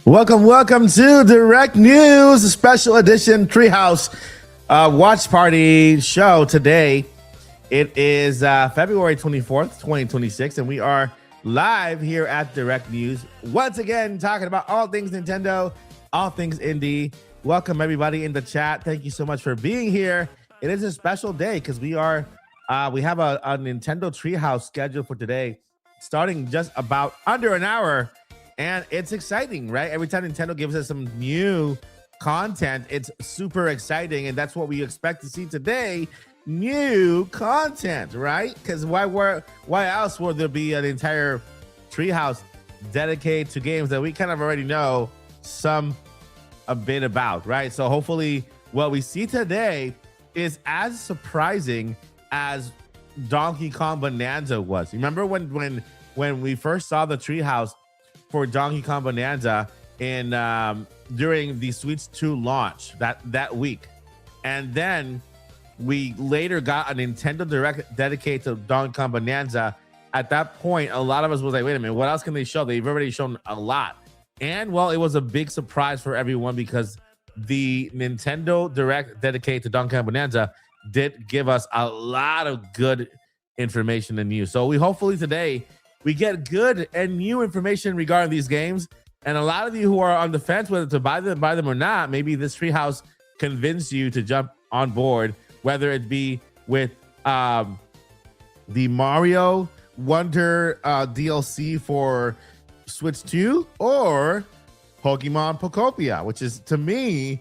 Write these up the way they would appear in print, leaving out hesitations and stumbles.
Welcome to Direct News, special edition Treehouse watch party show today. It is February 24th, 2026, and we are live here at Direct News. Once again, talking about all things Nintendo, all things indie. Welcome everybody in the chat. Thank you so much for being here. It is a special day because we have a Nintendo Treehouse scheduled for today, starting just about under an hour. And it's exciting, right? Every time Nintendo gives us some new content, it's super exciting. And that's what we expect to see today. New content, right? Because why else would there be an entire Treehouse dedicated to games that we kind of already know a bit about, right? So hopefully what we see today is as surprising as Donkey Kong Bonanza was. Remember when we first saw the Treehouse for Donkey Kong Bonanza in during the Switch 2 launch that week, and then we later got a Nintendo Direct dedicated to Donkey Kong Bonanza. At that point, a lot of us was like, wait a minute, what else can they show? They've already shown a lot. And well, it was a big surprise for everyone because the Nintendo Direct dedicated to Donkey Kong Bonanza did give us a lot of good information and news. So we hopefully today we get good and new information regarding these games. And a lot of you who are on the fence whether to buy them or not, maybe this Treehouse convinced you to jump on board, whether it be with the Mario Wonder DLC for Switch 2 or Pokemon Pokopia, which is, to me,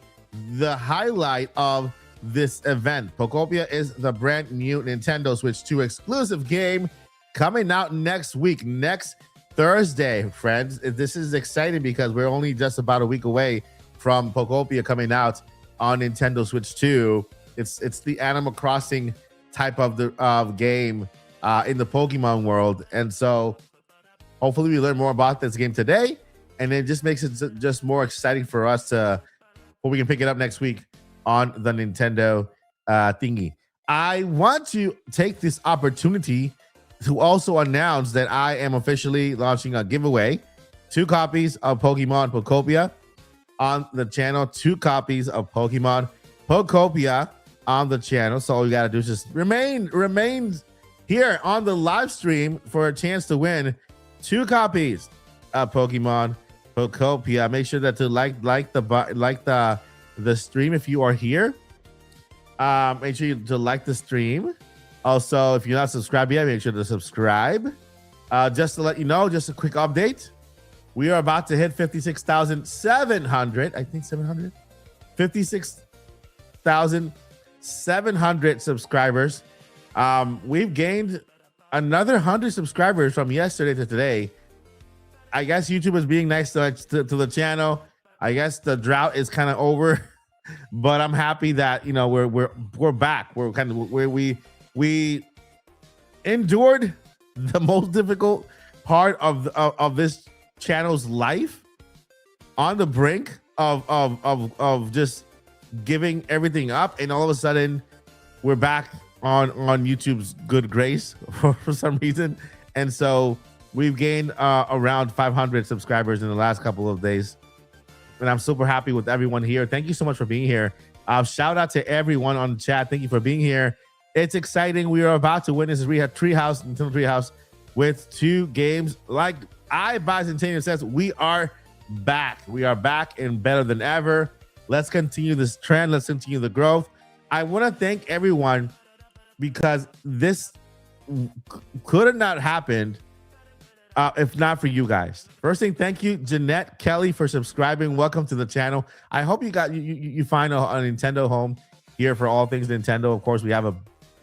the highlight of this event. Pokopia is the brand new Nintendo Switch 2 exclusive game coming out next week, next Thursday, friends. This is exciting because we're only just about a week away from Pokopia coming out on Nintendo Switch 2. It's the Animal Crossing type of game in the Pokemon world. And so hopefully we learn more about this game today, and it just makes it just more exciting for us to when we can pick it up next week on the Nintendo thingy. I want to take this opportunity to also announce that I am officially launching a giveaway. 2 copies of Pokemon Pokopia on the channel. 2 copies of Pokemon Pokopia on the channel. So all you gotta do is just remain here on the live stream for a chance to win 2 copies of Pokemon Pokopia. Make sure that to like the stream if you are here. Make sure to like the stream. Also, if you're not subscribed yet, make sure to subscribe. Just to let you know, just a quick update. We are about to hit 56,700. I think 700? 56,700 subscribers. We've gained another 100 subscribers from yesterday to today. I guess YouTube is being nice to the channel. I guess the drought is kind of over, but I'm happy that we're back. We're kind of where we endured the most difficult part of this channel's life, on the brink of just giving everything up, and all of a sudden we're back on YouTube's good grace for some reason. And so we've gained around 500 subscribers in the last couple of days, and I'm super happy with everyone here. Thank you so much for being here. Shout out to everyone on the chat. Thank you for being here. It's exciting. We are about to win this Treehouse, Nintendo Treehouse, with 2 games. Like Bicentennial says, we are back. We are back and better than ever. Let's continue this trend. Let's continue the growth. I want to thank everyone because this could have not happened if not for you guys. First thing, thank you, Jeanette Kelly, for subscribing. Welcome to the channel. I hope you find a Nintendo home here for all things Nintendo. Of course, we have a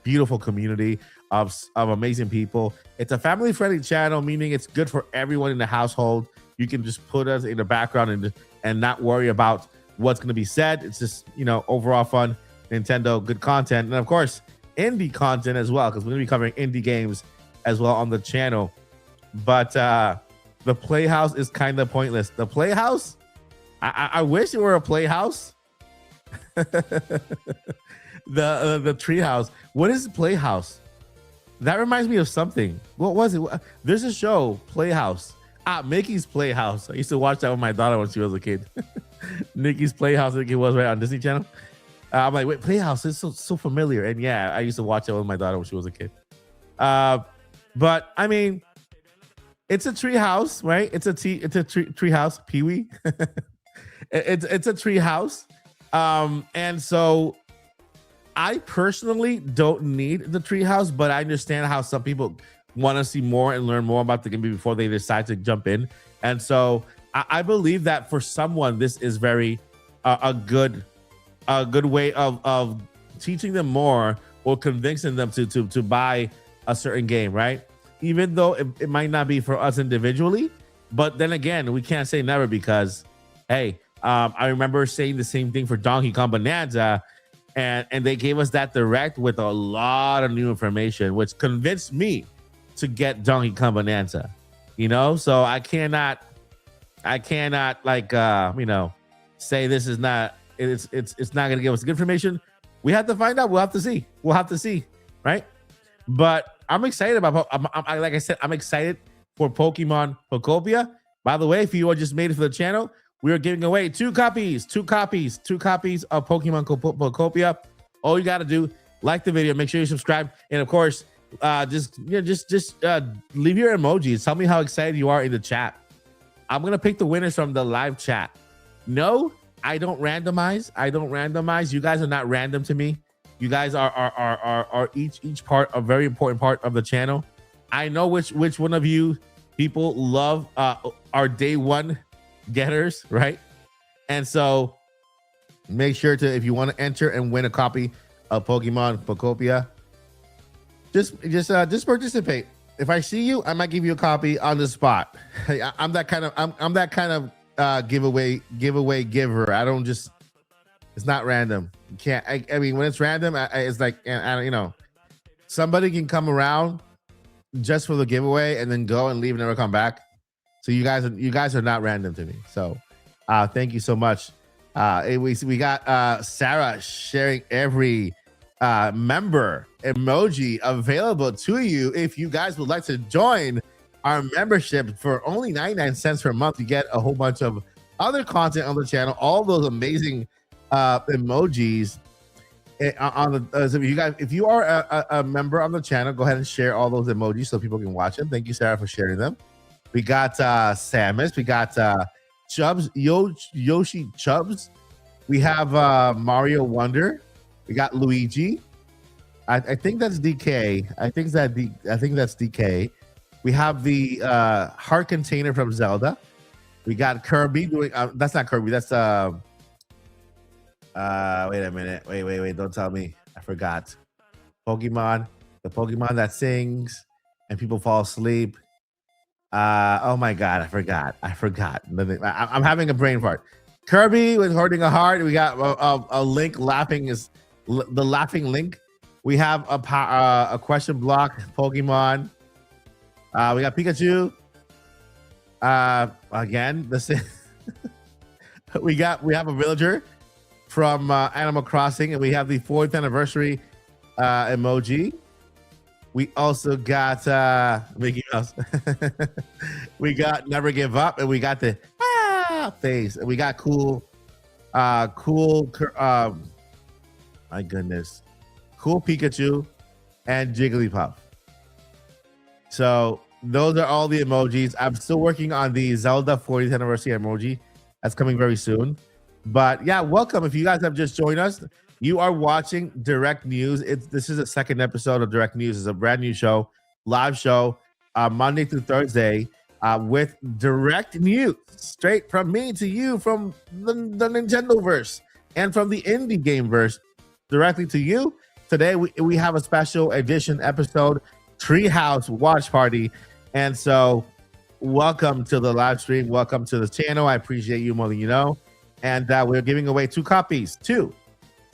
beautiful community of amazing people. It's a family friendly channel, meaning it's good for everyone in the household. You can just put us in the background and not worry about what's going to be said. It's just, overall fun Nintendo, good content, and of course indie content as well, because we're going to be covering indie games as well on the channel. But the Playhouse is kind of pointless. The Playhouse, I wish it were a Playhouse. the Treehouse. What is Playhouse? That reminds me of something. What was it? There's a show, Playhouse. Mickey's Playhouse. I used to watch that with my daughter when she was a kid. Mickey's Playhouse, I think it was, right, on Disney Channel. I'm like, wait, Playhouse is so familiar. And yeah, I used to watch it with my daughter when she was a kid. But I mean, it's a tree house, right? It's a tree house, Pee-wee. it's a tree house. And so I personally don't need the tree house, but I understand how some people want to see more and learn more about the game before they decide to jump in. And so I believe that for someone, this is very a good way of teaching them more or convincing them to buy a certain game, right? Even though it might not be for us individually, but then again, we can't say never, because hey, I remember saying the same thing for Donkey Kong Bonanza, and they gave us that direct with a lot of new information, which convinced me to get Donkey Kong Bonanza. So I cannot like say this is not, it's not gonna give us good information. We have to find out. We'll have to see, right? But I'm excited about. Like I said, I'm excited for Pokemon Pokopia. By the way, if you just made it for the channel, we are giving away two copies of Pokemon Pokopia. All you got to do, like the video, make sure you subscribe, and of course, just leave your emojis. Tell me how excited you are in the chat. I'm gonna pick the winners from the live chat. No, I don't randomize. You guys are not random to me. You guys are each part a very important part of the channel. I know which one of you people love our day one getters, right? And so make sure to, if you want to enter and win a copy of Pokemon Pokopia, just participate. If I see you, I might give you a copy on the spot. I'm that kind of giveaway giver. I don't just, it's not random. You can't. I mean, when it's random, it's like, somebody can come around just for the giveaway and then go and leave and never come back. So you guys are not random to me. So thank you so much. We got Sarah sharing every member emoji available to you. If you guys would like to join our membership for only 99 cents per month, you get a whole bunch of other content on the channel, all those amazing emojis on the so if you are a member on the channel, go ahead and share all those emojis so people can watch them. Thank you, Sarah, for sharing them. We got Samus, we got Chubbs, Yoshi Chubbs, we have Mario Wonder, we got Luigi. I think that's DK. I think that's DK. We have the heart container from Zelda. We got Kirby doing that's not Kirby, that's wait a minute. Wait, don't tell me. I forgot. Pokemon, the Pokemon that sings and people fall asleep. Oh my god, I forgot. I'm having a brain fart. Kirby with holding a heart. We got a Link laughing, is the laughing Link. We have a question block Pokemon. We got Pikachu. Again, we have a villager from Animal Crossing, and we have the 4th anniversary emoji. We also got Mickey Mouse. We got Never Give Up, and we got the face. And we got cool, my goodness, cool Pikachu and Jigglypuff. So those are all the emojis. I'm still working on the Zelda 40th anniversary emoji. That's coming very soon. But yeah, welcome. If you guys have just joined us, you are watching Direct News. This is the second episode of Direct News. It's a brand new show, live show, Monday through Thursday. with direct news straight from me to you from the Nintendo verse and from the indie game verse directly to you. Today we have a special edition episode, Treehouse Watch Party. And so welcome to the live stream. Welcome to the channel. I appreciate you more than you know. And we're giving away two copies of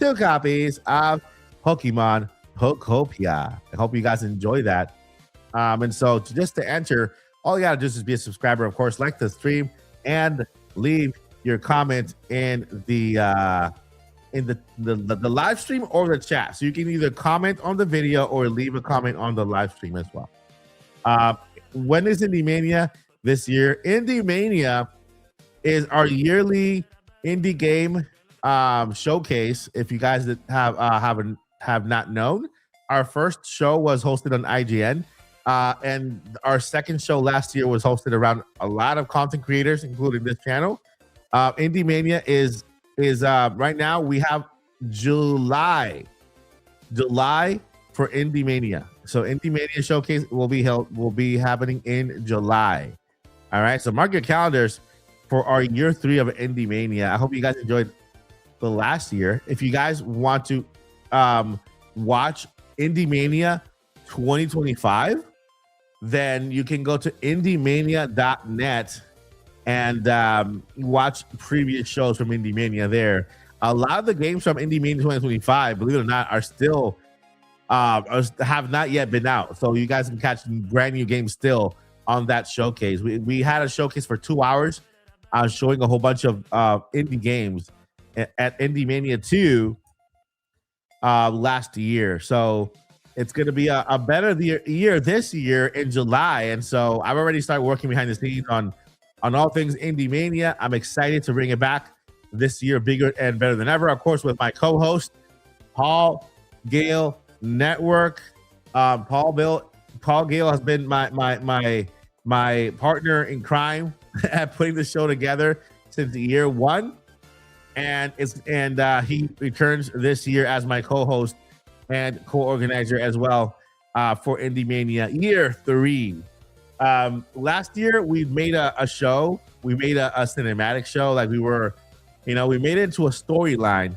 Pokemon Pokopia. I hope you guys enjoy that. And so just to enter, all you gotta do is be a subscriber, of course, like the stream and leave your comment in the live stream or the chat. So you can either comment on the video or leave a comment on the live stream as well. When is Indie Mania this year? Indie Mania is our yearly indie game showcase. If you guys that have not known, our first show was hosted on IGN, and our second show last year was hosted around a lot of content creators, including this channel. Indie Mania is right now we have July for Indie Mania. So Indie Mania showcase will be happening in July. All right, so mark your calendars for our year 3 of Indie Mania. I hope you guys enjoyed the last year. If you guys want to watch Indie Mania 2025, then you can go to indiemania.net and watch previous shows from Indie Mania there. A lot of the games from Indie Mania 2025, believe it or not, are still have not yet been out. So you guys can catch brand new games still on that showcase. We had a showcase for 2 hours showing a whole bunch of indie games at Indie Mania 2 last year. So it's going to be a better year this year in July. And so I've already started working behind the scenes on all things Indie Mania. I'm excited to bring it back this year, bigger and better than ever. Of course, with my co-host, Paul Gale Network. Paul Gale has been my partner in crime at putting the show together since year 1. And he returns this year as my co-host and co-organizer as well for Indie Mania year 3. Last year we made a show. We made a cinematic show. Like we made it into a storyline.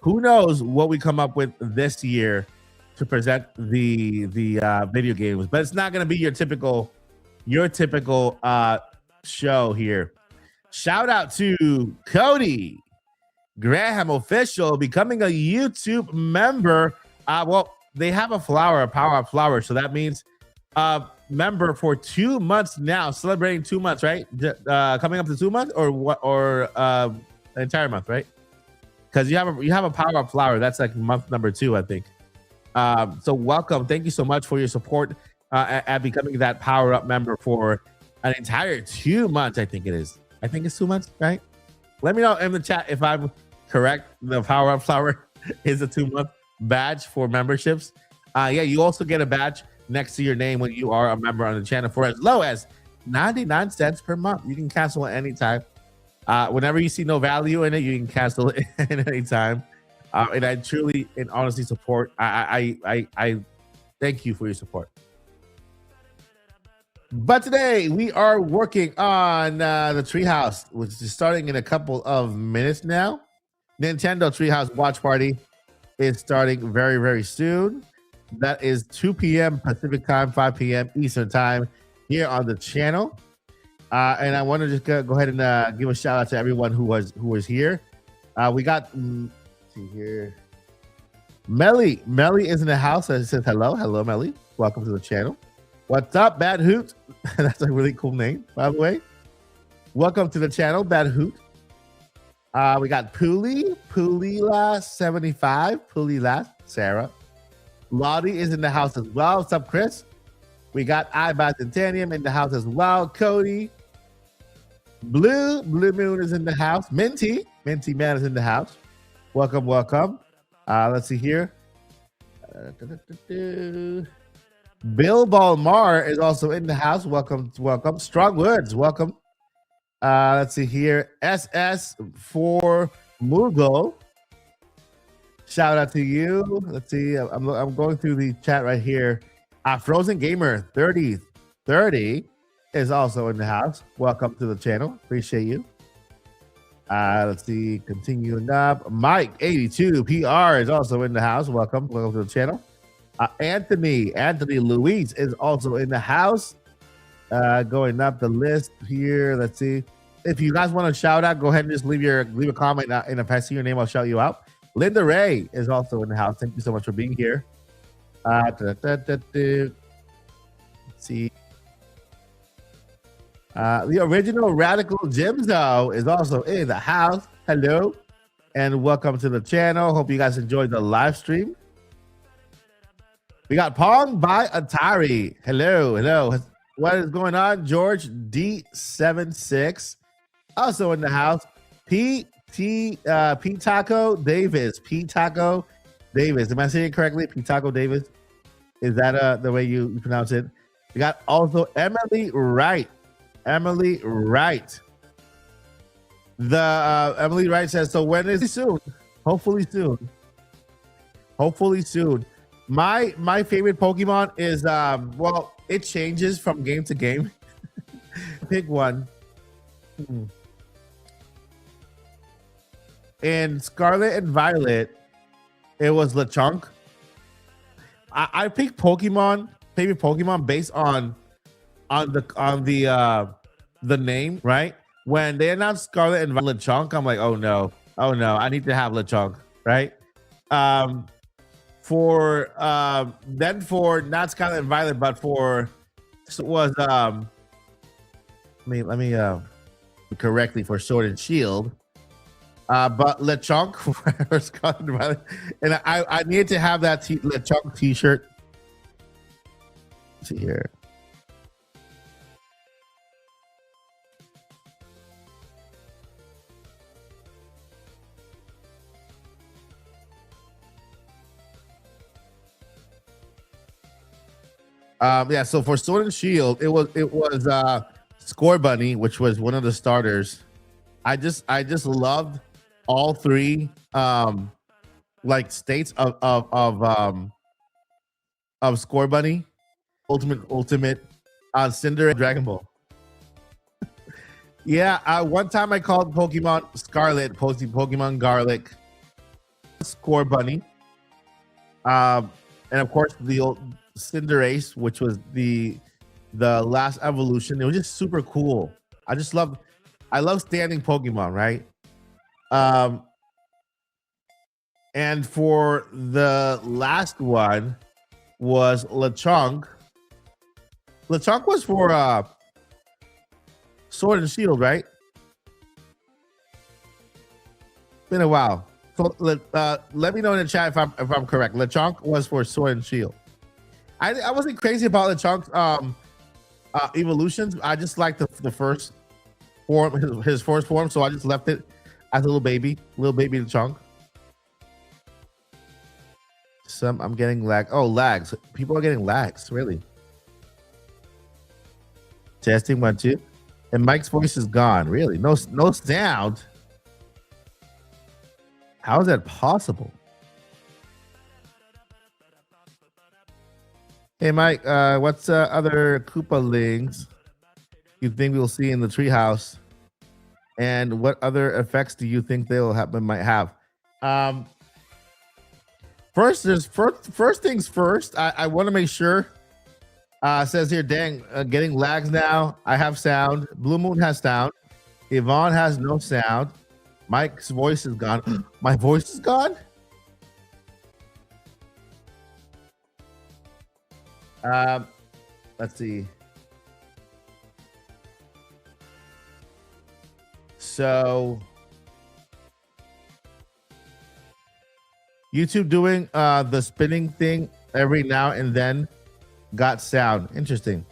Who knows what we come up with this year to present the video games? But it's not going to be your typical show here. Shout out to Cody Graham Official becoming a YouTube member. Well, they have a power flower, so that means member for 2 months now, celebrating 2 months, right? Coming up to 2 months or what? Or an entire month, right? Because you have a power up flower. That's like month number 2, I think. So welcome. Thank you so much for your support at becoming that power up member for an entire 2 months. I think it is. I think it's 2 months, right? Let me know in the chat if I'm correct. The power up flower is a 2-month badge for memberships. Yeah, you also get a badge next to your name when you are a member on the channel for as low as 99 cents per month. You can cancel at any time. Whenever you see no value in it, you can cancel it at any time. And I truly and honestly support. I thank you for your support. But today we are working on the Treehouse, which is starting in a couple of minutes now. Nintendo Treehouse Watch Party is starting very, very soon. That is 2 p.m. Pacific time, 5 p.m. Eastern time here on the channel. And I want to just go ahead and give a shout out to everyone who was here. We got let's see here. Melly is in the house. It says hello, Melly. Welcome to the channel. What's up, Bad Hoot? That's a really cool name, by the way. Welcome to the channel, Bad Hoot. We got Pulila75, Pulila, Sarah. Lottie is in the house as well. What's up, Chris? We got iBatitanium in the house as well. Cody. Blue Moon is in the house. Minty Man is in the house. Welcome. Let's see here. Bill Balmar is also in the house. Welcome. Strong Woods, welcome. Let's see here. SS for Mugo. Shout out to you. Let's see. I'm going through the chat right here. Frozen Gamer 30. is also in the house. Welcome to the channel. Appreciate you. Let's see. Continuing up. Mike 82 PR is also in the house. Welcome. Welcome to the channel. Anthony Luis is also in the house. Going up the list here. Let's see. If you guys want to shout out, go ahead and just leave a comment. And if I see your name, I'll shout you out. Linda Ray is also in the house. Thank you so much for being here. Let's see. The original Radical Jimzo is also in the house. Hello, and welcome to the channel. Hope you guys enjoyed the live stream. We got Pong by Atari. Hello. What is going on? George D76 also in the house. P Taco Davis. Am I saying it correctly? P Taco Davis. Is that the way you pronounce it? We got also Emily Wright. Emily Wright says, so when is it soon? Hopefully soon. My favorite Pokemon is well, it changes from game to game. Pick one. In Scarlet and Violet, it was Lechonk. I picked favorite Pokemon based on the name, right? When they announced Scarlet and Violet Lechonk, I'm like, oh no, I need to have Lechonk, right? For not Scarlet and Violet, but for was let me correctly for Sword and Shield. But Lechonk for Scarlet and Violet, and I need to have that Lechonk t-shirt. Let's see here. Yeah, so for Sword and Shield, it was Score Bunny, which was one of the starters. I just loved all three like states of Score Bunny, Ultimate, Cinder, and Dragon Ball. Yeah, one time I called Pokemon Scarlet, Pokemon Garlic, Score Bunny, and of course the old Cinderace, which was the last evolution. It was just super cool. I love standing Pokemon, right? And for the last one was Lechonk. Lechonk was for Sword and Shield, right? Been a while. So let me know in the chat if I'm correct. Lechonk was for Sword and Shield. I wasn't crazy about Lechonk's evolutions. I just liked the first form, his first form, so I just left it as a little baby Lechonk. I'm getting lag. Oh, lags. People are getting lags, really. Testing 1 2. And Mike's voice is gone. Really? No sound. How is that possible? Hey, Mike, what's other Koopa links you think we'll see in the treehouse? And what other effects do you think might have? First things first, I want to make sure. Says here, dang, getting lags now. I have sound. Blue Moon has sound. Yvonne has no sound. Mike's voice is gone. My voice is gone? Let's see. So YouTube doing the spinning thing every now and then got sound. Interesting.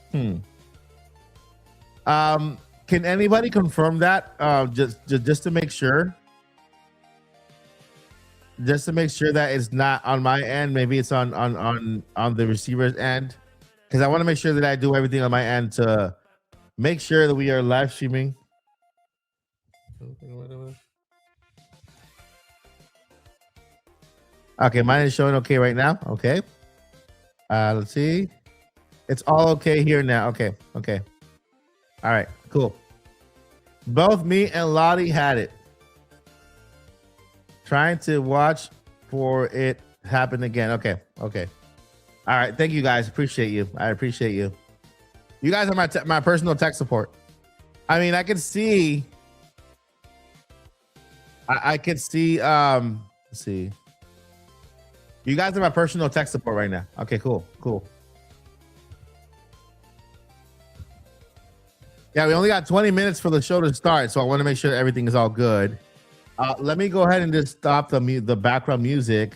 Can anybody confirm that? Just to make sure. Just to make sure that it's not on my end. Maybe it's on the receiver's end. Because I want to make sure that I do everything on my end to make sure that we are live streaming. Okay, mine is showing okay right now. Okay. Let's see. It's all okay here now. Okay. All right, cool. Both me and Lottie had it. Trying to watch for it happen again. Okay. Okay. All right. Thank you guys. Appreciate you. I appreciate you. You guys are my personal tech support. I mean, I can see. I can see. Let's see. You guys are my personal tech support right now. Okay. Cool. Cool. Yeah, we only got 20 minutes for the show to start, so I want to make sure everything is all good. Let me go ahead and just stop the background music.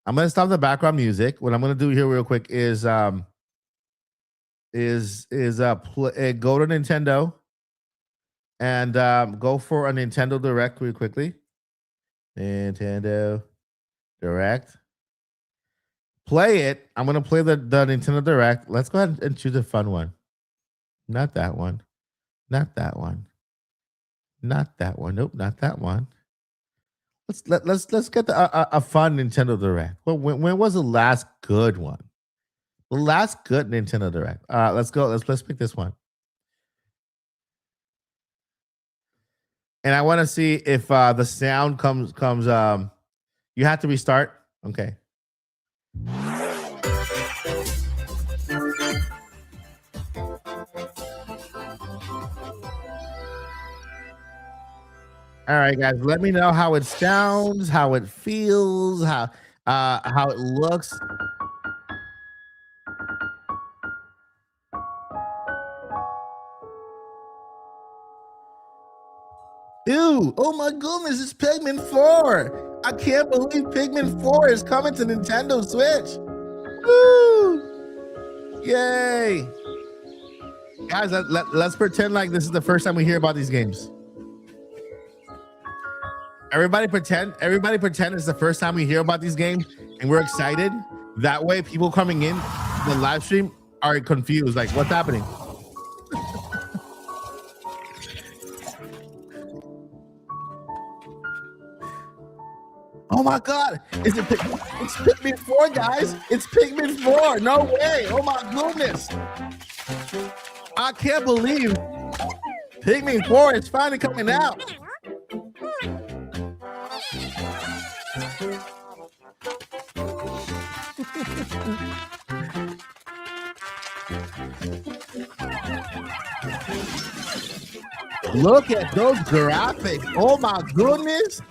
I'm gonna stop the background music. What I'm gonna do here real quick is go to Nintendo and go for a Nintendo Direct real quickly. Nintendo Direct. Play it. I'm gonna play the Nintendo Direct. Let's go ahead and choose a fun one. Not that one. Not that one. Not that one. Nope, not that one. Let's get a fun Nintendo Direct. When was the last good one? The last good Nintendo Direct. Let's go. Let's pick this one. And I want to see if the sound comes. You have to restart. Okay. All right, guys. Let me know how it sounds, how it feels, how it looks. Ew! Oh my goodness! It's Pikmin 4. I can't believe Pikmin 4 is coming to Nintendo Switch. Woo! Yay! Guys, let's pretend like this is the first time we hear about these games. Everybody pretend it's the first time we hear about these games and we're excited. That way people coming in the live stream are confused, like what's happening? Oh my god, it's Pikmin 4, guys. It's Pikmin 4. No way. Oh my goodness. I can't believe Pikmin 4 is finally coming out. Look at those graphics. Oh my goodness.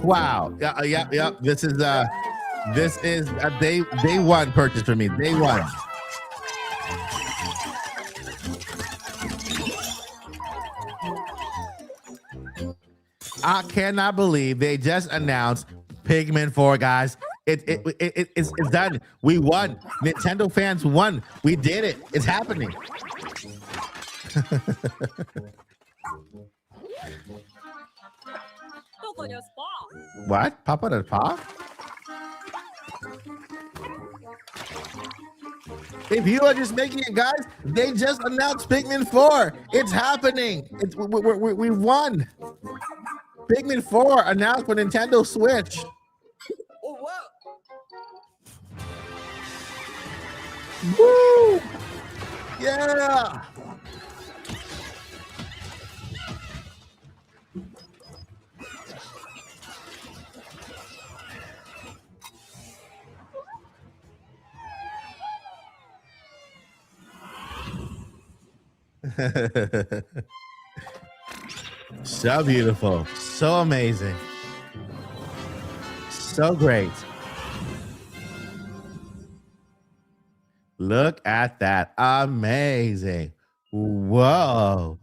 Wow. Yeah. This is a day one purchase for me. Day one. I cannot believe they just announced Pikmin 4, guys. It's done. We won. Nintendo fans won. We did it. It's happening. What? Papa the Pop? If you are just making it, guys, they just announced Pikmin 4. It's happening. We won. Pikmin 4 announced for Nintendo Switch. Oh, wow. Woo! Yeah. So beautiful, so amazing, so great. Look at that. Amazing. Whoa.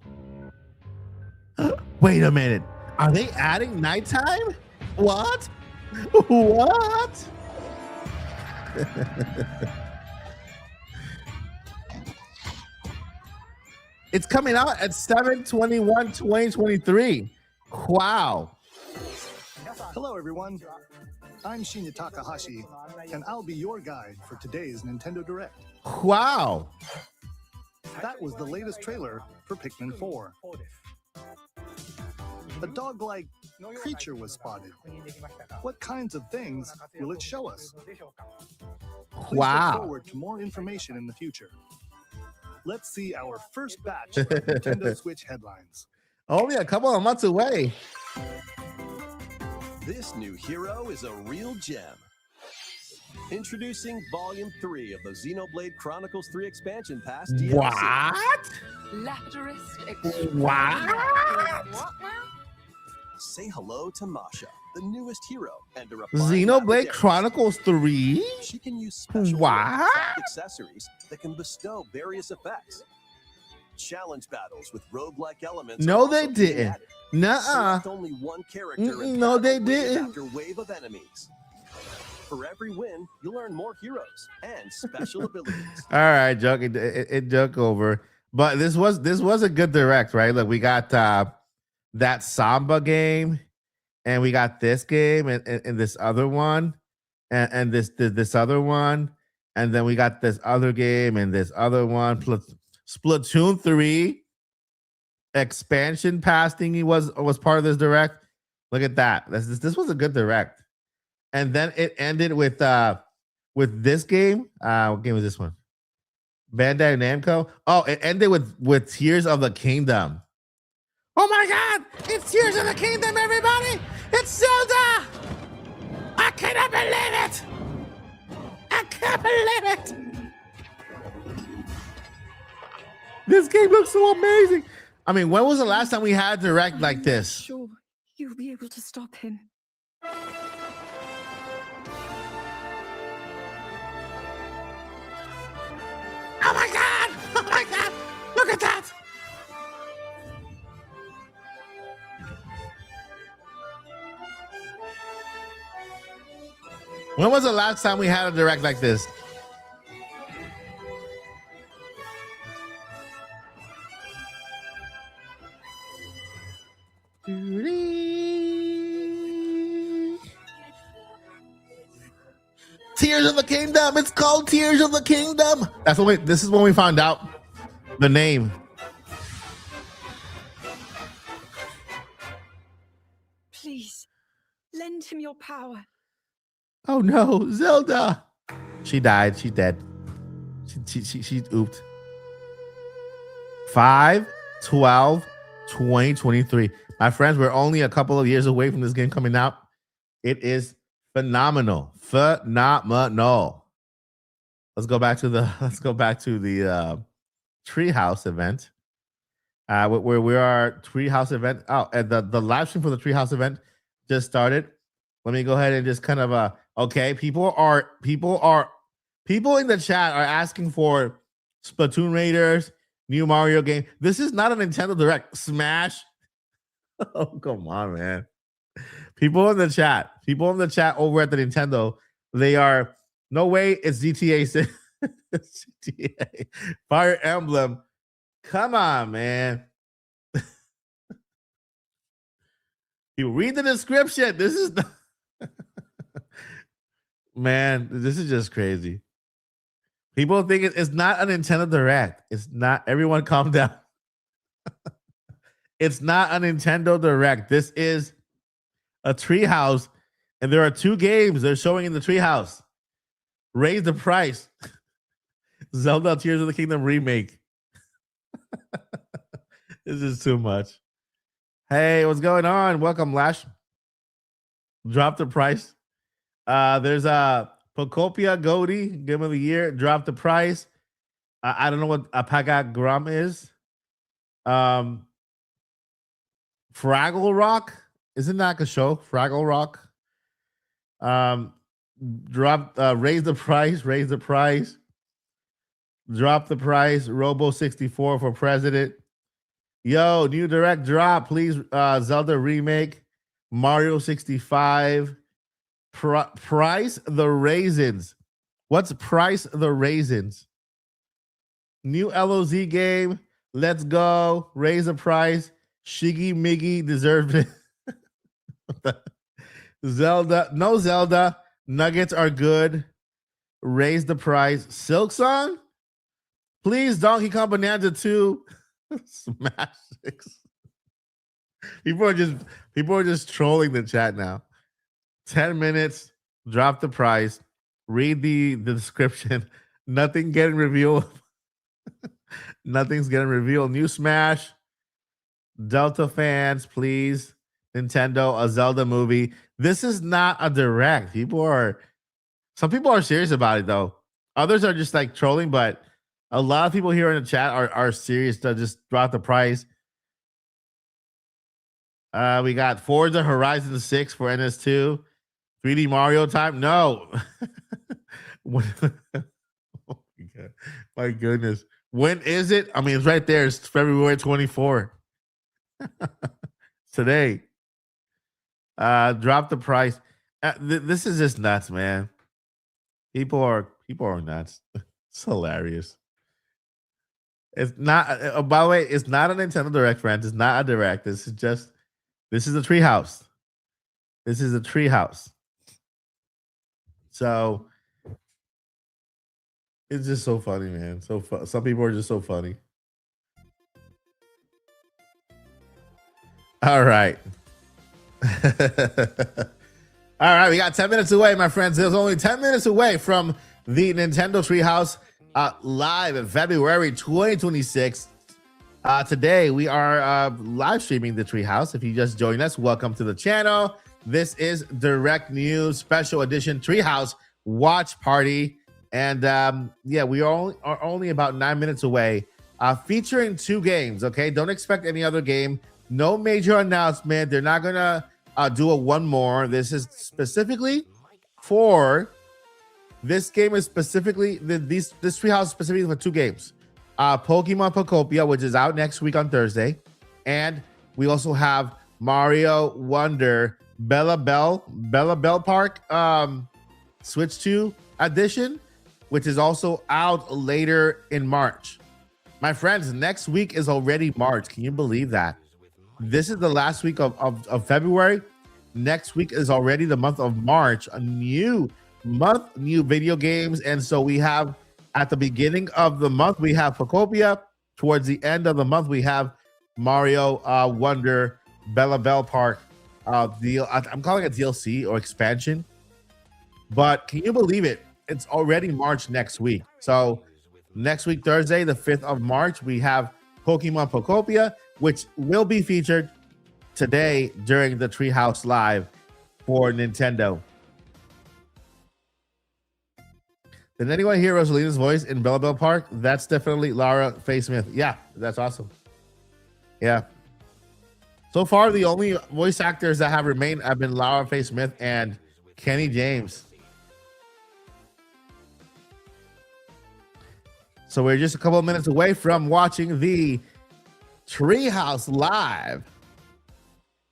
Wait a minute. Are they adding nighttime? What? What? It's coming out at 7/21/2023. Wow. Hello, everyone. I'm Shinya Takahashi, and I'll be your guide for today's Nintendo Direct. Wow. That was the latest trailer for Pikmin 4. A dog-like creature was spotted. What kinds of things will it show us? Please look Wow. forward to more information in the future. Let's see our first batch of Nintendo Switch headlines. Only a couple of months away. This new hero is a real gem. Introducing Volume 3 of the Xenoblade Chronicles 3 Expansion Pass DLC. What? What? Say hello to Masha, the newest hero, and a refined Xenoblade legendary. Chronicles 3? She can use special What? accessories that can bestow various effects. Challenge battles with roguelike elements. No, are they also being didn't. added. Nuh-uh. Select only one character and No, they battle wave didn't. after wave of enemies. For every win, you'll earn more heroes and special abilities. All right, joke. It joke over. But this was a good direct, right? Look, we got that Samba game, and we got this game, and this other one, and this other one, and then we got this other game and this other one. Splatoon 3 expansion pass thingy was part of this direct. Look at that. This was a good direct. And then it ended with this game. What game was this one? Bandai Namco. Oh, it ended with Tears of the Kingdom. Oh my God! It's Tears of the Kingdom, everybody! It's Zelda! I cannot believe it! I can't believe it! This game looks so amazing. I mean, when was the last time we had a direct like this? Sure, you'll be able to stop him. Oh my God! Oh my God! Look at that! When was the last time we had a direct like this? Tears of the Kingdom. It's called Tears of the Kingdom. This is when we found out the name. Please, lend him your power. Oh no, Zelda. She died. She's dead. She ooped. 5/12/2023. My friends, we're only a couple of years away from this game coming out. It is phenomenal. Phenomenal. Let's go back to the Treehouse event. Where we are Treehouse event. Oh, and the live stream for the Treehouse event just started. Let me go ahead and just kind of okay. People in the chat are asking for Splatoon Raiders, new Mario game. This is not a Nintendo Direct. Smash. Oh, come on, man. People in the chat over at the Nintendo, they are no way. It's GTA 6. GTA. Fire Emblem. Come on, man. You read the description. This is the man. This is just crazy. People think it's not a Nintendo Direct. It's not. Everyone, calm down. It's not a Nintendo Direct. This is a Treehouse, and there are two games they're showing in the Treehouse. Raise the price. Zelda Tears of the Kingdom remake. This is too much. Hey, what's going on? Welcome, Lash. Drop the price. There's a Pocopia Goaty, Game of the Year. Drop the price. I don't know what a Pagagram is. Fraggle Rock. Isn't that like a show? Fraggle Rock. Raise the price. Raise the price. Drop the price. Robo 64 for president. Yo, new direct drop, please. Zelda remake, Mario 65. Price the raisins. What's price the raisins? New LOZ game. Let's go. Raise the price. Shiggy Miggy deserved it. Zelda. No Zelda. Nuggets are good. Raise the price. Silk Song? Please, Donkey Kong Bonanza 2. Smash 6. People are just trolling the chat now. 10 minutes, drop the price, read the description. Nothing getting revealed. Nothing's getting revealed. New Smash. Delta fans, please. Nintendo, a Zelda movie. This is not a direct. Some people are serious about it though. Others are just like trolling, but a lot of people here in the chat are serious to just drop the price. We got Forza Horizon 6 for NS2. 3D Mario time? No. Oh my goodness. When is it? I mean, it's right there. It's February 24. Today. Drop the price. This is just nuts, man. People are nuts. It's hilarious. It's not. By the way, it's not a Nintendo Direct, friends. It's not a Direct. This is a Treehouse. This is a Treehouse. So it's just so funny, man. Some people are just so funny. All right. All right, we got 10 minutes away, my friends. There's only 10 minutes away from the Nintendo Treehouse live in February 2026. Today, we are live streaming the Treehouse. If you just joined us, welcome to the channel. This is Direct News Special Edition Treehouse Watch Party. And yeah, we are only about 9 minutes away, featuring 2 games, okay? Don't expect any other game. No major announcement. They're not going to do a one more. This is specifically for... This game is specifically... This Treehouse is specifically for 2 games. Pokemon Pocopia, which is out next week on Thursday. And we also have Mario Wonder Bella Bell Park Switch 2 edition, which is also out later in March. My friends, next week is already March. Can you believe that? This is the last week of February. Next week is already the month of March, a new month, new video games. And so we have, at the beginning of the month, we have Pocopia. Towards the end of the month, we have Mario Wonder Bella Bell Park deal. I'm calling it DLC or expansion. But can you believe it? It's already March next week. So next week, Thursday, the 5th of March, we have Pokemon Pocopia, which will be featured today during the Treehouse Live for Nintendo. Did anyone hear Rosalina's voice in Bella Bell Park? That's definitely Lara Faye Smith. Yeah, that's awesome. Yeah. So far, the only voice actors that have remained have been Lara Faye Smith and Kenny James. So we're just a couple of minutes away from watching the Treehouse Live.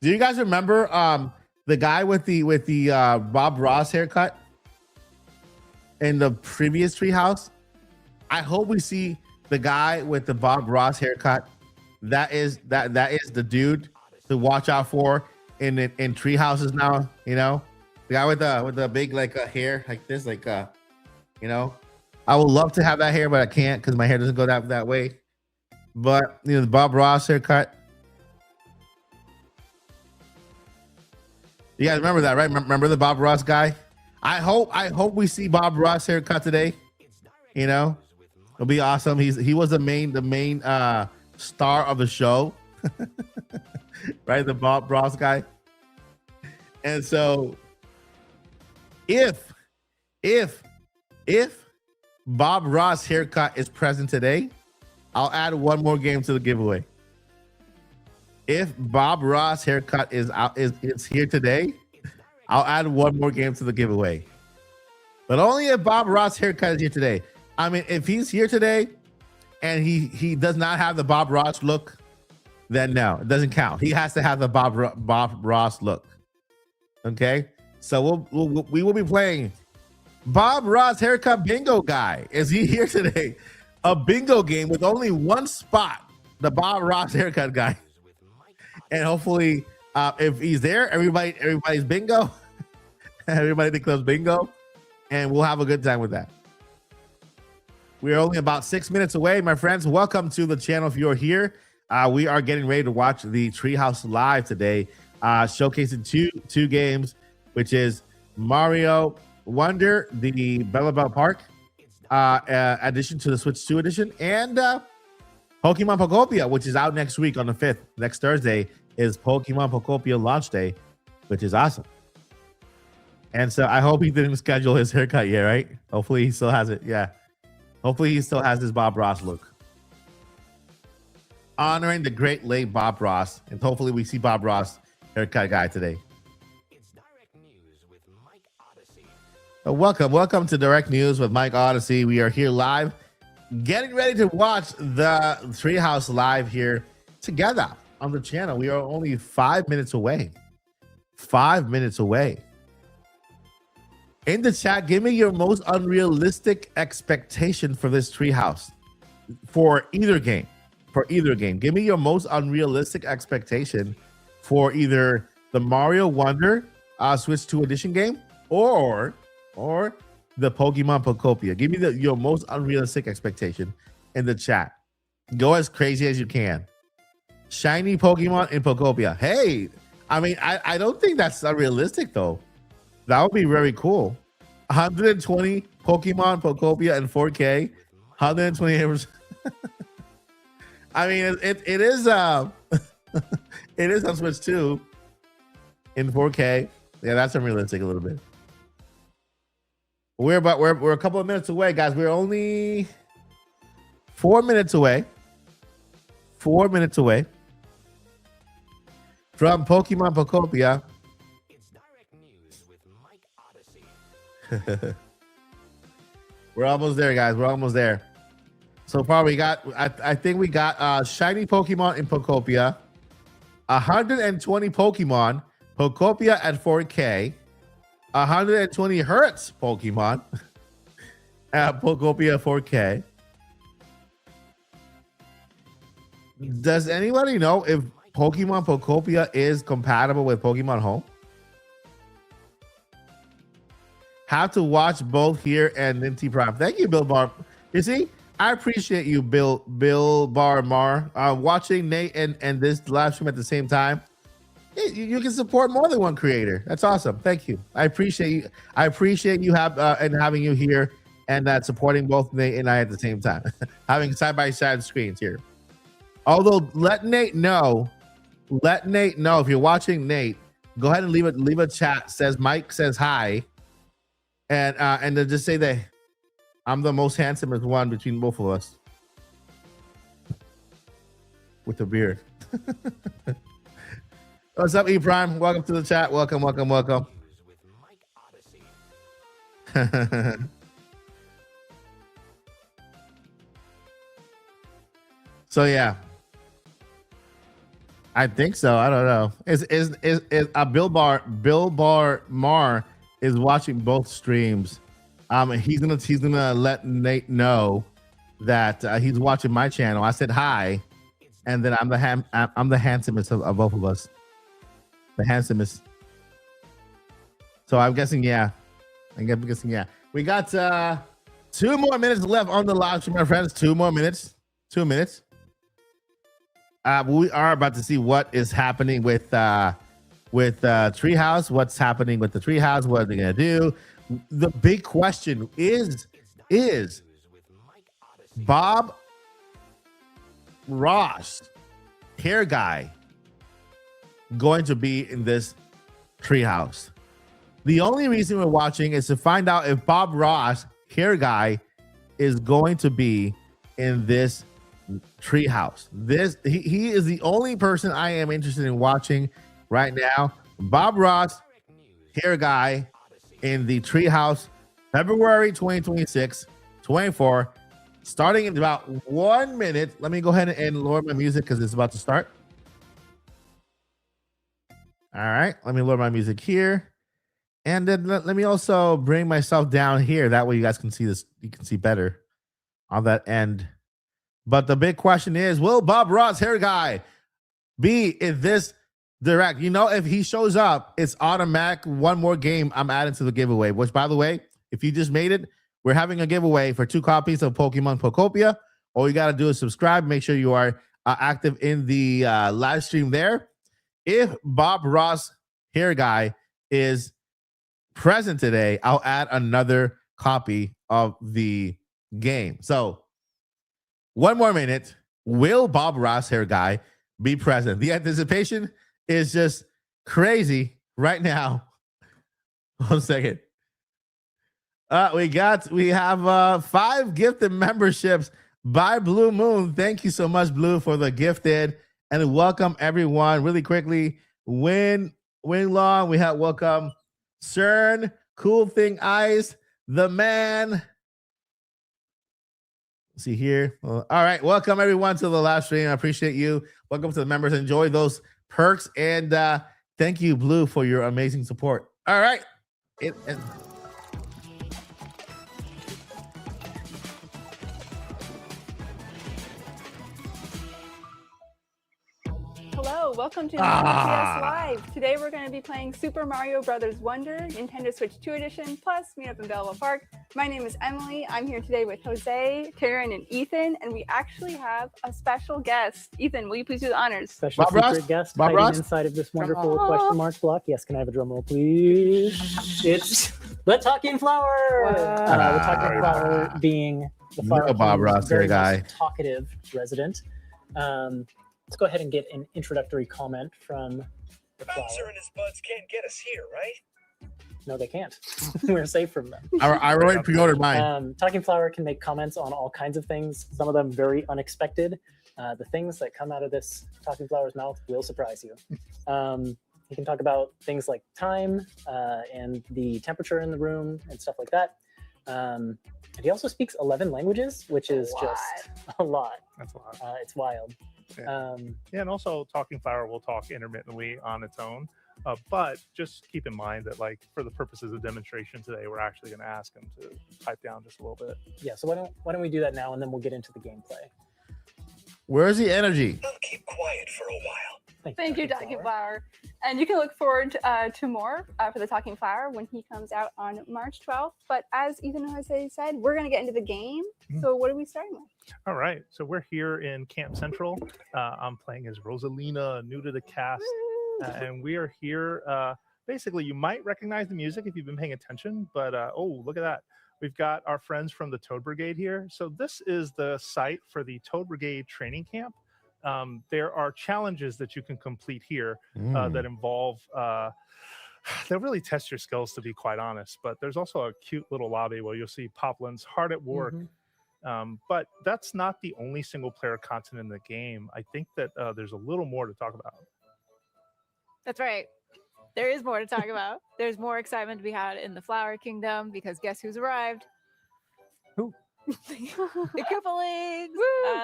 Do you guys remember the guy with the Bob Ross haircut in the previous Treehouse? I hope we see the guy with the Bob Ross haircut. That is the dude to watch out for in Treehouses now. You know, the guy with the big hair like this, you know. I would love to have that hair, but I can't because my hair doesn't go that way. But you know, the Bob Ross haircut. You guys remember that, right? Remember the Bob Ross guy? I hope we see Bob Ross haircut today. You know, it'll be awesome. He was the main star of the show, right? The Bob Ross guy. And so, if Bob Ross haircut is present today, I'll add one more game to the giveaway. If Bob Ross haircut is here today, I'll add one more game to the giveaway. But only if Bob Ross haircut is here today. I mean, if he's here today and he does not have the Bob Ross look, then no, it doesn't count. He has to have the Bob Ross look. Okay, so we will be playing Bob Ross haircut bingo guy. Is he here today? A bingo game with only one spot, the Bob Ross haircut guy. And hopefully, if he's there, everybody's bingo. Everybody declares bingo, and we'll have a good time with that. We're only about 6 minutes away, my friends. Welcome to the channel if you're here. We are getting ready to watch the Treehouse live today, showcasing two games, which is Mario Wonder, the Bella Bell Park addition to the Switch 2 edition, and Pokemon Pokopia, which is out next week on the 5th. Next Thursday is Pokemon Pokopia launch day, which is awesome. And so I hope he didn't schedule his haircut yet, right? Hopefully he still has it. Yeah. Hopefully he still has his Bob Ross look. Honoring the great late Bob Ross. And hopefully we see Bob Ross haircut guy today. It's Direct News with Mike Odyssey. Welcome to Direct News with Mike Odyssey. We are here live, getting ready to watch the Treehouse live here together on the channel. We are only 5 minutes away. 5 minutes away. In the chat, give me your most unrealistic expectation for this Treehouse for either game. Give me your most unrealistic expectation for either the Mario Wonder Switch 2 edition game or the Pokemon Pokopia. Give me your most unrealistic expectation in the chat. Go as crazy as you can. Shiny Pokemon in Pokopia. Hey, I mean, I don't think that's unrealistic though. That would be very cool. 120 Pokemon Pokopia in 4K. 128. I mean, it is it is on Switch 2 in 4K. Yeah, that's unrealistic a little bit. We're a couple of minutes away, guys. We're only 4 minutes away. 4 minutes away from Pokemon Pokopia. It's Direct News with Mike Odyssey. We're almost there, guys. We're almost there. So far, we got, I think we got shiny Pokemon in Pokopia, 120 Pokemon, Pokopia at 4K, 120 Hertz Pokemon at Pokopia 4K. Does anybody know if Pokemon Pokopia is compatible with Pokemon Home? Have to watch both here and Ninty Prime. Thank you, Bill Bar. You see, I appreciate you, Bill Bar Mar. Watching Nate and this live stream at the same time. You can support more than one creator. That's awesome. Thank you. I appreciate you. I appreciate you having you here and supporting both Nate and I at the same time. Having side by side screens here. Although let Nate know if you're watching Nate, go ahead and leave a chat. Says Mike says hi, and then just say that I'm the most handsomest one between both of us with a beard. What's up, E Prime? Welcome to the chat. Welcome. With Mike Odyssey. So yeah, I think so. I don't know. Is Bill Bar Mar is watching both streams. He's gonna let Nate know that he's watching my channel. I said hi, and then I'm the handsomest of both of us. The handsomest. So I'm guessing yeah. We got 2 more minutes left on the live stream, my friends. 2 more minutes. 2 minutes. We are about to see what is happening with Treehouse. What's happening with the Treehouse? What are they gonna do? The big question is Bob Ross, hair guy, going to be in this Treehouse? The only reason we're watching is to find out if Bob Ross, hair guy, is going to be in this Treehouse. He is the only person I am interested in watching right now. Bob Ross, hair guy, in the Treehouse, February 2026, 24, starting in about 1 minute. Let me go ahead and lower my music because it's about to start. All right, let me lower my music here. And then let me also bring myself down here. That way you guys can see this. You can see better on that end. But the big question is, will Bob Ross, hair guy, be in this direct? You know, if he shows up, it's automatic. One more game I'm adding to the giveaway, which, by the way, if you just made it, we're having a giveaway for 2 copies of Pokemon Pokopia. All you got to do is subscribe. Make sure you are active in the live stream there. If Bob Ross hair guy is present today, I'll add another copy of the game. So 1 more minute. Will Bob Ross hair guy be present? The anticipation is just crazy right now. 1 second. We have 5 gifted memberships by Blue Moon. Thank you so much, Blue, for the gifted, and welcome everyone. Really quickly, Win Long, we have welcome CERN, Cool Thing Eyes, the man. Let's see here. All right, welcome everyone to the live stream. I appreciate you. Welcome to the members. Enjoy those perks, and thank you, Blue, for your amazing support. All right. Hello, welcome to NTS Live. Today we're going to be playing Super Mario Brothers Wonder, Nintendo Switch 2 Edition, plus meet up in Belleville Park. My name is Emily. I'm here today with Jose, Taryn, and Ethan, and we actually have a special guest. Ethan, will you please do the honors? Special Bob secret Ross? guest Bob hiding Ross? inside of this wonderful question mark block. Yes, can I have a drum roll, please? It's the Talking Flower. The Talking Flower being the Flower Bob King's Ross, very guy. most talkative resident. Let's go ahead and get an introductory comment from the Flower. Bowser and his buds can't get us here, right? No, they can't. We're safe from them. I already pre-ordered mine. Talking Flower can make comments on all kinds of things, some of them very unexpected. The things that come out of this Talking Flower's mouth will surprise you. He can talk about things like time and the temperature in the room and stuff like that. And he also speaks 11 languages, which is just a lot. That's a lot. It's wild. Yeah. And also Talking Flower will talk intermittently on its own. But just keep in mind that, like, for the purposes of demonstration today, we're actually going to ask him to pipe down just a little bit. Yeah, so why don't we do that now, and then we'll get into the gameplay. Where's the energy? I'll keep quiet for a while. Thank you, Talking Flower. And you can look forward to more for the Talking Flower when he comes out on March 12th. But as Ethan and Jose said, we're going to get into the game. So what are we starting with? All right. So we're here in Camp Central. I'm playing as Rosalina, new to the cast. And we are here. Basically, you might recognize the music if you've been paying attention. But, oh, look at that. We've got our friends from the Toad Brigade here. So this is the site for the Toad Brigade training camp. There are challenges that you can complete here that involve, they'll really test your skills, to be quite honest. But there's also a cute little lobby where you'll see Poplin's hard at work. But that's not the only single player content in the game. I think that there's a little more to talk about. That's right. There is more to talk about. There's more excitement to be had in the Flower Kingdom because guess who's arrived? Who? The Koopalings.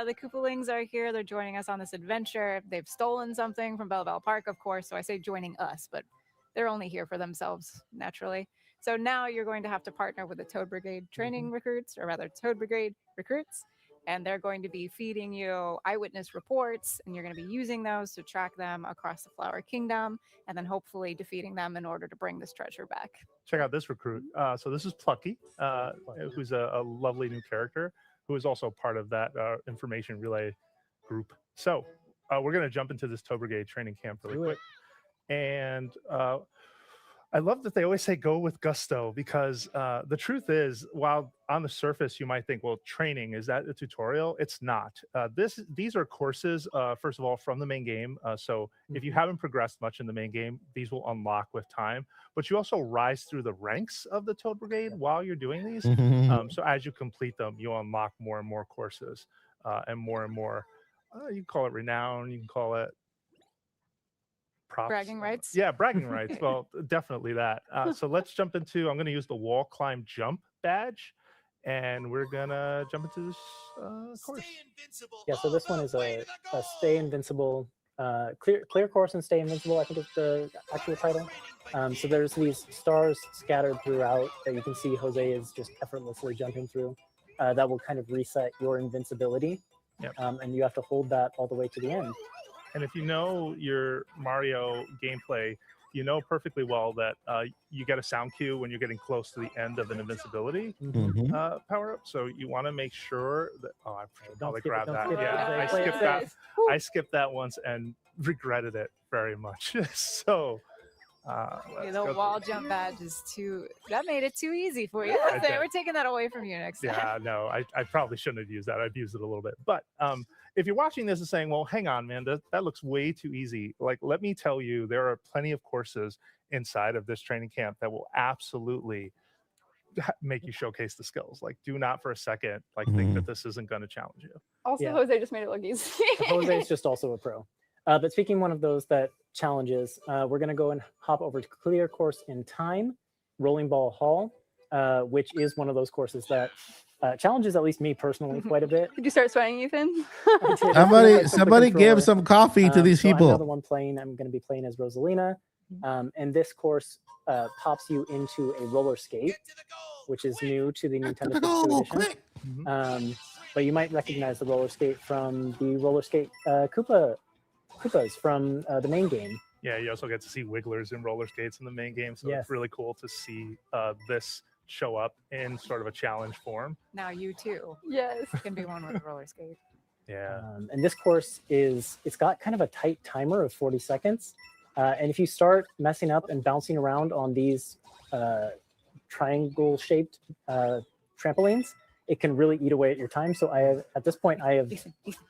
The Koopalings are here. They're joining us on this adventure. They've stolen something from Belleville Park, of course. So I say joining us, but they're only here for themselves, naturally. So now you're going to have to partner with the Toad Brigade training recruits, or rather Toad Brigade recruits. And they're going to be feeding you eyewitness reports, and you're going to be using those to track them across the Flower Kingdom, and then hopefully defeating them in order to bring this treasure back. Check out this recruit. So this is Plucky, who's a lovely new character, who is also part of that information relay group. So we're going to jump into this Toad Brigade training camp really quick. And I love that they always say go with gusto, because the truth is, while on the surface you might think, well, training, is that a tutorial? It's not. These are courses, first of all, from the main game. So if you haven't progressed much in the main game, these will unlock with time. But you also rise through the ranks of the Toad Brigade while you're doing these. So as you complete them, you'll unlock more and more courses and more. You can call it renown. You can call it props. Bragging rights? Yeah, bragging rights. Well, definitely that. So let's jump into, I'm going to use the wall climb jump badge, and we're going to jump into this course. Yeah, so this one is a Stay Invincible, clear course and Stay Invincible, I think is the actual title. So there's these stars scattered throughout that you can see Jose is just effortlessly jumping through. That will kind of reset your invincibility. Yep. And you have to hold that all the way to the end. And if you know your Mario gameplay, you know perfectly well that you get a sound cue when you're getting close to the end of an invincibility power up. So you want to make sure that I should probably grab that. Yeah, I skipped that. I skipped that once and regretted it very much. So the wall jump badge is that made it too easy for you. We're taking that away from you next time. Yeah, no, I probably shouldn't have used that. I've used it a little bit. But if you're watching this and saying, well, hang on, man, that looks way too easy. Like, let me tell you, there are plenty of courses inside of this training camp that will absolutely make you showcase the skills. Like, do not for a second think that this isn't going to challenge you. Also, Jose just made it look easy. Jose is just also a pro. But speaking one of those that challenges, we're going to go and hop over to Clear Course in Time, Rolling Ball Hall, which is one of those courses that challenges at least me personally quite a bit. Did you start sweating, Ethan? Somebody give some coffee to these people. I'm the one playing. I'm going to be playing as Rosalina. And this course pops you into a roller skate, which is new to the Nintendo Switch 2 edition. But you might recognize the roller skate from the roller skate Koopas from the main game. Yeah, you also get to see wigglers and roller skates in the main game. So it's really cool to see this show up in sort of a challenge form. Now you too. Yes. Can be one with a roller skate. Yeah. And this course it's got kind of a tight timer of 40 seconds. And if you start messing up and bouncing around on these triangle shaped trampolines, it can really eat away at your time. So at this point, I have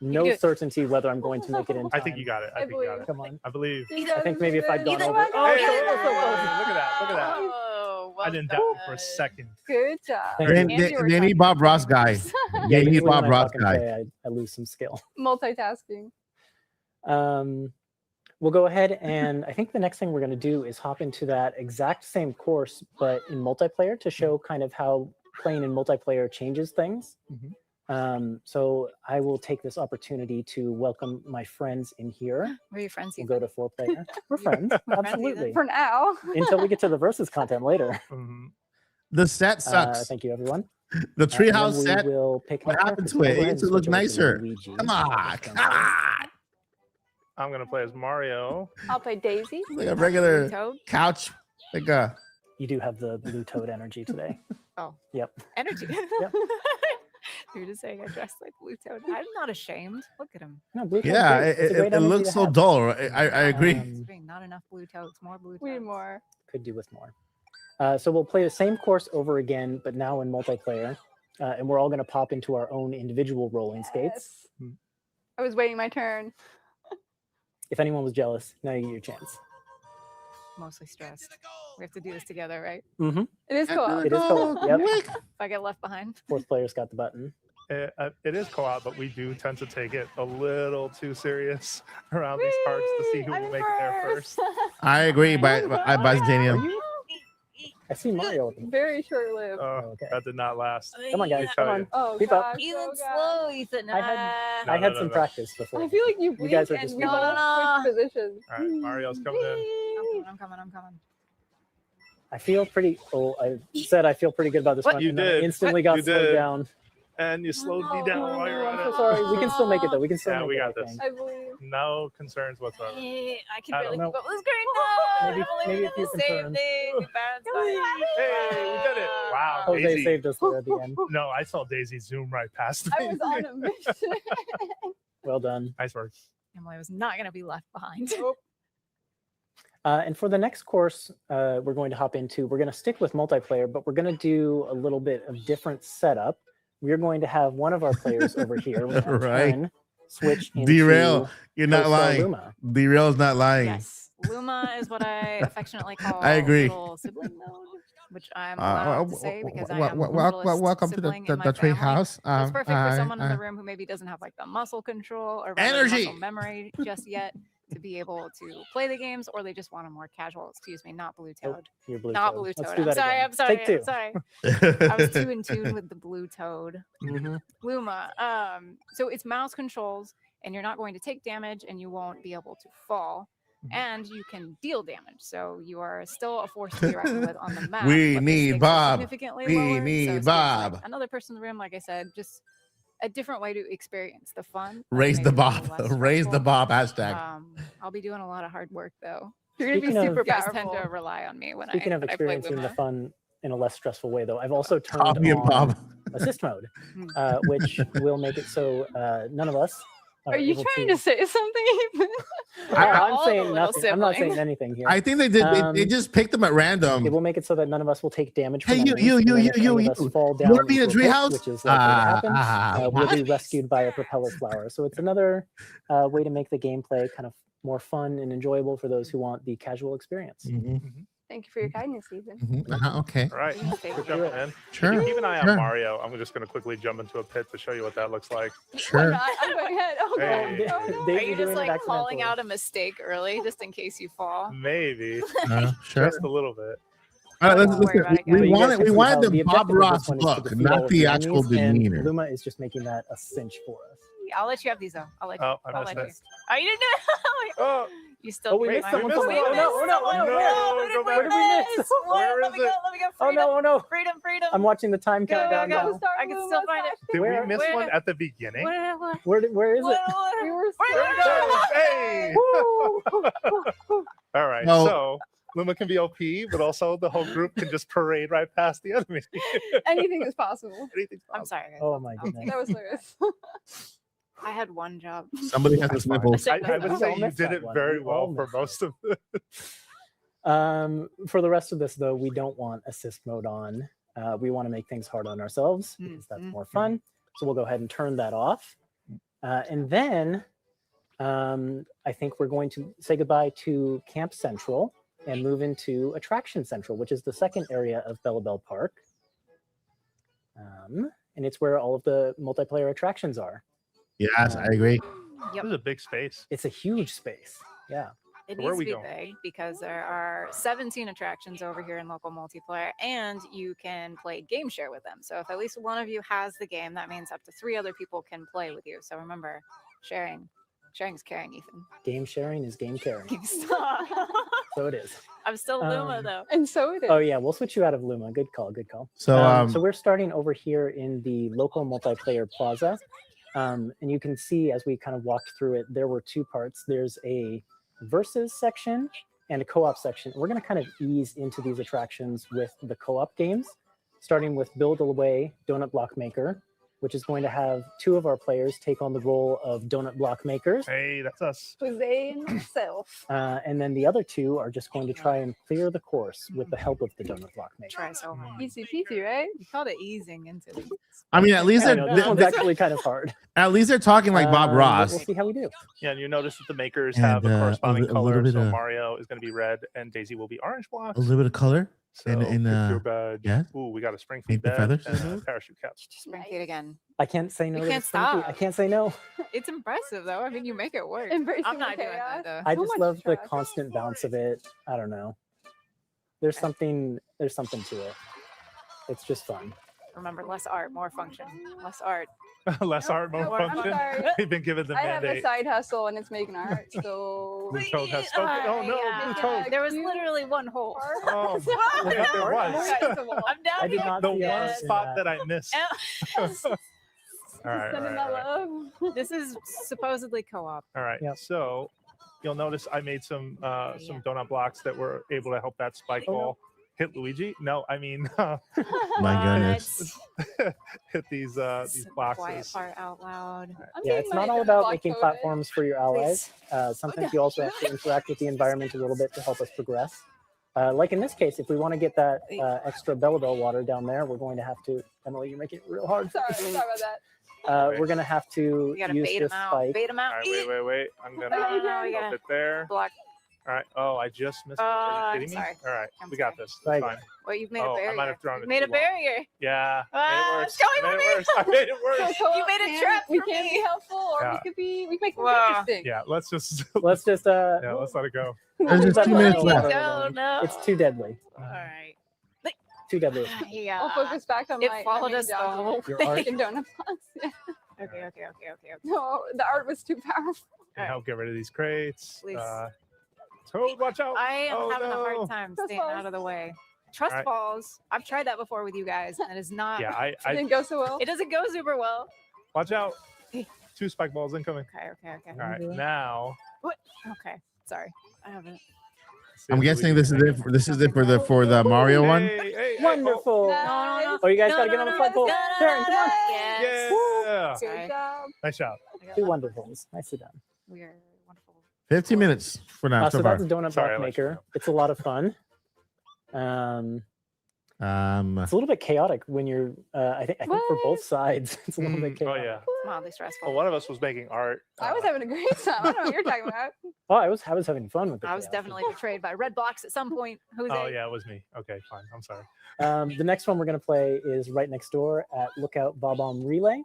no certainty whether I'm going to make it in time. I think you got it. I think you got it. Come on. I believe. I think maybe if I'd gone over. Look at that. Look at that. Oh, well I didn't doubt it for a second. Good job. They need Bob Ross guy. They need Bob Ross guy. I lose some skill. Multitasking. We'll go ahead and I think the next thing we're going to do is hop into that exact same course, but in multiplayer to show kind of how playing in multiplayer changes things. So I will take this opportunity to welcome my friends in here. Are you friends? We'll go to 4-player. We're friends, absolutely. For now. Until we get to the versus content later. The set sucks. Thank you, everyone. The Treehouse set. Will pick what happened to it? It needs to look nicer. Come on. I'm gonna play as Mario. I'll play Daisy. Like a regular couch. Like a. You do have the blue toad energy today. Oh. Yep. Energy. Yep. You're just saying I dress like Blue Toad. I'm not ashamed. Look at him. No, Blue Toad. Yeah, it looks so dull. I agree. Not enough Blue Toads. More Blue Toads. We need more. Could do with more. So we'll play the same course over again, but now in multiplayer. And we're all going to pop into our own individual rolling skates. I was waiting my turn. If anyone was jealous, now you get your chance. Mostly stressed. We have to do this together, right? Mm-hmm. It is co-op. It is co-op. Yep. If I get left behind. Fourth player's got the button. It is co-op, but we do tend to take it a little too serious around these parts to see who will make it there first. I agree, but Daniel. I see Mario with them. Very short-lived. Okay. That did not last. Come on, guys. Come on. Oh, Keep up. Ethan, slow, Ethan. I had some practice before. I feel like you guys are and just we both switched positions. All right, Mario's coming in. I'm coming. I feel pretty. I said I feel pretty good about this one. You and then I did. instantly got You slowed did. down. And you slowed me down while you're I'm at so it. sorry. We can still make it though. We can still Yeah, make we it. got I this. think. I believe. No concerns whatsoever. I can I barely don't keep up with the screen. No, Maybe Emily if did you the same confirm. thing. We bounced on Hey, we did it. Wow, Jose Daisy. saved us there at the end. No, I saw Daisy zoom right past me. I was on a mission. Well done. Nice work. Emily was not going to be left behind. And for the next course, we're going to hop into. We're going to stick with multiplayer, but we're going to do a little bit of different setup. We're going to have one of our players over here. We're gonna Right. turn, switch into Derail. You're not Co-star lying. Luma. Derail's not lying. Yes, Luma is what I affectionately call I agree. little sibling mode, which I'm allowed to say because I am the welcome to sibling the in my family. Treehouse. So it's perfect for someone in the room who maybe doesn't have like the muscle control or Energy. muscle memory just yet to be able to play the games, or they just want a more casual. Excuse me, not Blue Oh, Toad. you're Blue Not Toad. Blue Let's Toad. do I'm that sorry. again. I'm sorry. Take two. I'm sorry. I was too in tune with the Blue Toad. Mhm. Luma. So it's mouse controls, and you're not going to take damage, and you won't be able to fall. And you can deal damage, so you are still a force to be reckoned with on the map. We but the need stakes are Bob. significantly We lower, need so it's Bob. like another person in the room, like I said, just a different way to experience the fun. Raise maybe the a little Bob. less Raise the stressful. Bob hashtag. I'll be doing a lot of hard work though. You're gonna be Speaking of- super You guys tend powerful. to rely on me when Speaking of when I play experiencing the Luma. fun in a less stressful way, though, I've also turned Copy and on Bob. assist mode, which will make it so none of us Are you able trying to say something? I'm all the saying little nothing. I'm not saying siblings. anything here. I think they did. They just picked them at It random. will make it so that none of us will take damage. Hey, from you, enemies, you, and you, then you, if any you, of you. us fall You down want to be in a into pit, treehouse? which is likely to happen, we'll be what? rescued by a propeller flower. So it's another way to make the gameplay kind of more fun and enjoyable for those who want the casual experience. Thank you for your kindness, Ethan. Okay. All right. Good jumping in. Sure. Keep an eye on Sure. Mario. I'm just going to quickly jump into a pit to show you what that looks like. Why Sure. not? I'm going ahead. Oh, Hey. God. Oh, no. Are Davey you doing just it like calling accidentally. out a mistake early, just in case you fall? Maybe. Sure. Just a little bit. All right, Don't worry about it, we guys. You guys wanted can see how the objective Bob of this Ross one is to look, defeat all not of the your actual enemies, and demeanor. Luma is just making that a cinch for us. I'll let you have these though. I'll let you. Oh, I I'll missed let it. you. Oh, you didn't do it. Oh, You still. Oh, we wait, missed mine- someone. missed We someone. missed Oh, no, someone. no, Who did go we back. Where did we miss? What? Where Let is me go. it? Let me go. Oh Freedom. no, no! Freedom. Freedom. I'm watching the time Go, countdown go, go. now. I can still find it. did Where- we miss where- one at the beginning? What? Where is it? We were Where did it so- go? Hey! Woo! All right. No. So Luma can be OP, but also the whole group can just parade right past the enemy. Anything is possible. Anything's I'm possible. sorry, guys. Oh my goodness. That was hilarious. I had one job. Somebody has the That's fine. sniffles. I would We say all you missed did that it one. very We all well for missed most of it. For the rest of this, though, we don't want assist mode on. We want to make things hard on ourselves because that's more fun. So we'll go ahead and turn that off. And then I think we're going to say goodbye to Camp Central and move into Attraction Central, which is the second area of Bell Park. And it's where all of the multiplayer attractions are. Yes, I agree. This is a big space. It's a huge space. Yeah. It Where are needs we to be going? big because there are 17 attractions over here in local multiplayer, and you can play game share with them. So if at least one of you has the game, that means up to 3 other people can play with you. So remember, sharing is caring, Ethan. Game sharing is game caring. Stop. So it is. I'm still Luma though. And so it is. Oh yeah, we'll switch you out of Luma. Good call. Good call. So, So we're starting over here in the local multiplayer plaza, and you can see as we kind of walked through it, there were 2 parts. There's a versus section and a co-op section. We're going to kind of ease into these attractions with the co-op games, starting with Build Away Donut Block Maker, which is going to have 2 of our players take on the role of donut block makers. Hey, that's us. Jose and myself. And then the other 2 are just going to try and clear the course with the help of the donut block maker. Try so hard. Easy peasy, right? You called it easing into it. I mean, at least I they're know, this one's actually kind of hard. at least they're talking like Bob But Ross. We'll see how we do. Yeah, and you notice that the makers And, have a corresponding a color. little bit So of- Mario is going to be red, and Daisy will be orange blocks. A little bit of color. So in, pick uh, your badge. yeah. Ooh, we got a spring Paint feet the badge feathers. and a parachute cap. Spring feet again. I can't say no. You to can't the Spring Feet. stop. I can't say no. It's impressive though. I mean, you make it work. Embracing I'm the not doing chaos. that though. I So just much love the trust. constant bounce of it. I don't know. There's something to it. It's just fun. Remember, less art, more function. Less art. Less art, more Nope, I'm function. sorry. We've been given the I have a mandate. side hustle and it's making art. So Blue Toad has spoken. Oh no, Yeah. Blue Toad. There was literally one hole. Oh, wait, there was. I'm down I did here. not The see one that. spot that I missed. All right, all sending right, that all right. love. This is supposedly co-op. All right. Yep. So you'll notice I made some donut blocks that were able to help that spike ball hit Luigi. No, I mean My goodness. hit these Quiet boxes. part out loud. I'm Yeah, getting it's not my all about block making coated. platforms for your allies. Sometimes you also have to interact with the environment a little bit to help us progress. Like in this case, if we want to get that extra Bell water down there, we're going to have to. Emily, you're making it real hard. Sorry about that. We're going to have to We gotta use bait this him out. spike. Bait him out. All right, wait. I'm gonna No, we put gotta it there. block. All right. Oh, I just missed it. Oh, Are I'm you kidding me? sorry. All right, I'm we got sorry. this. Right. It's fine. Well, you've made Oh, a I barrier. might have thrown You it made too a long. barrier. Yeah, Ah, made it it's worse. going Made on it me. worse. I made it worse. You made a trap We for can't me. be helpful, or Yeah. we can make it Wow. interesting. Yeah, let's just Let's just yeah, let's let it go. There's just Let 2 it minutes go. left. No, no. It's too deadly. All right. Too deadly. Yeah. I'll focus back on It my followed main us the job. whole Your way. art. Making donut blocks. Yeah. Okay. No, the art was too powerful. And help get rid of these crates. Please. Toad, watch out. I am Oh, having a no. hard time Trust staying falls. out of the way. Trust All right. falls. I've tried that before with you guys, and it is not. Yeah, It didn't go so well. It doesn't go super well. watch out. 2 spike balls incoming. Okay. All right, now Okay. Sorry. I haven't. I'm guessing this is it. This is it for the Mario one. Hey, Wonderful. Oh, you guys gotta get on the flagpole. Taryn, come on. Yes. Yeah. Good job. Nice job. Two wonderfuls. Nicely done. We're wonderful. 15 minutes for now. So So far. that's a donut Sorry, I block let you maker. It's a lot of fun. It's a little bit chaotic when you're. I think for both sides, it's a little bit Oh chaotic. yeah. It's mildly stressful. Well, one of us was making art. I was having a great time. I don't know what you're talking about. Oh, I was having fun with it. I was definitely betrayed by red blocks at some point. Jose. Oh yeah, it was me. Okay, fine. I'm sorry. The next one we're going to play is right next door at Lookout Bob-omb Relay,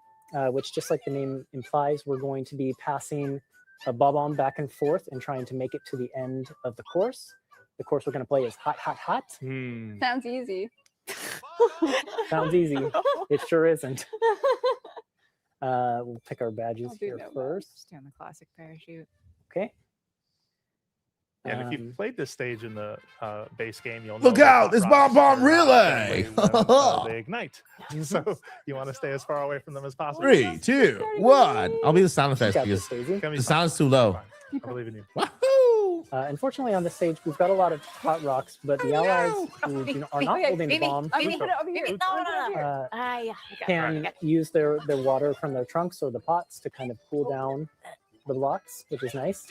which, just like the name implies, we're going to be passing a Bob-omb back and forth and trying to make it to the end of the course. The course we're going to play is Hot, Hot, Hot. Sounds easy. Sounds easy. It sure isn't. We'll pick our badges here first. Just doing the classic parachute. Okay. And if you played this stage in the base game, you'll Look know that out, the it's rocks Bomb are Relay. when, they ignite. So you want to stay as far away from them as possible. 3, 2, 1. I'll be the sound effects Got this, because Daisy. the sound's too low. I believe in you. Wahoo! Unfortunately, on this stage, we've got a lot of hot rocks, but the allies who are not holding the bomb I'm gonna put it over here. can use their water from their trunks or the pots to kind of cool down the blocks, which is nice.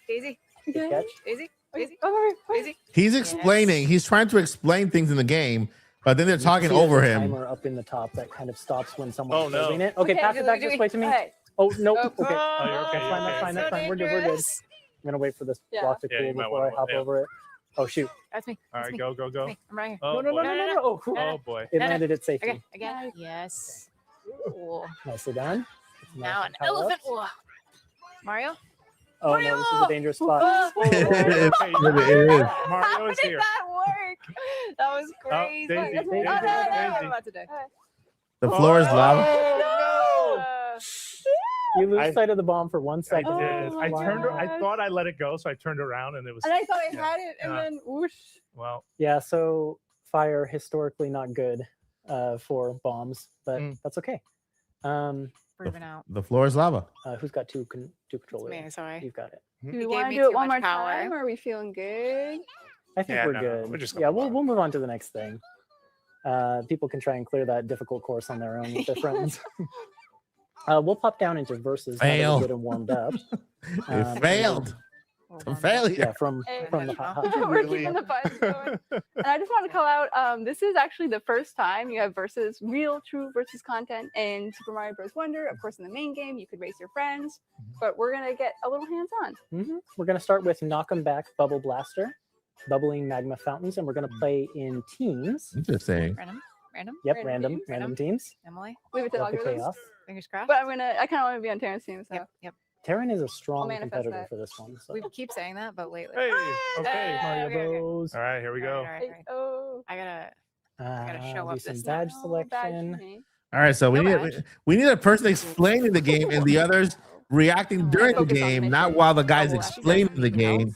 Daisy. Good catch. Daisy. Daisy. Daisy. He's explaining. He's trying to explain things in the game, but then they're You talking see there's over a him. timer up in the top that kind of stops when someone's Oh, no. holding it. Okay, pass it back this way to me. Oh no. Okay. Oh, you're okay. That's fine. That's fine. We're good. We're good. I'm gonna wait for this Yeah. block to Yeah, cool you might before I wanna- hop yeah. over it. Oh shoot. That's me. All That's right, me. go. That's me. I'm right here. Oh, No. boy. Oh, whew. Oh boy. It landed at safety. Okay. Again. Yes. Cool. Nicely done. Now an Power elephant. ups. Whoa. Mario. Oh no, this is a dangerous spot. Oh, It is. Mario is How did here. that work? That was crazy. Daisy, Oh, Daisy, no, Daisy. I'm about to die. The floor is lava. No. You lose I- sight of the bomb for 1 I second. did. I my turned. I God. thought I let it go, so I turned around and it was. And I thought I Yeah. had it, and Yeah. then whoosh. Well, Yeah, so fire historically not good for bombs, but that's okay. Proven out. The floor is lava. Who's got two It's controllers? me. Sorry. You've got it. Do You we gave want to me do it too one more much power. time? Or are we feeling good? I think Yeah, we're no, good. we're just Yeah, going we'll move on to the next thing. People can try and clear that difficult course on their own with their friends. We'll pop down into verses now that Fail. we're good and warmed up. It failed. A failure. Yeah, from Hey, the hot. We're keeping the fun going. And I just want to call out, this is actually the first time you have real, true versus content in Super Mario Bros. Wonder. Of course, in the main game, you could race your friends, but we're going to get a little hands-on. We're going to start with Knock 'em Back Bubble Blaster, bubbling magma fountains, and we're going to play in teams. Interesting. Random. Yep, Random random teams. Emily. Leave it to the Love the algorithms. chaos. Fingers crossed. But I kind of want to be on Terrance's team, so. Yep. Taryn is a strong manifest competitor that. for this one. So. We keep saying that, but lately. hey, okay. Mario okay. Bros. All right, here we go. All right. Oh, I gotta show do up some this badge time. selection. All right, so No badge. we need a person explaining the game and the others reacting during the Focus on game, mission. not while the guy's Oh, explaining the game.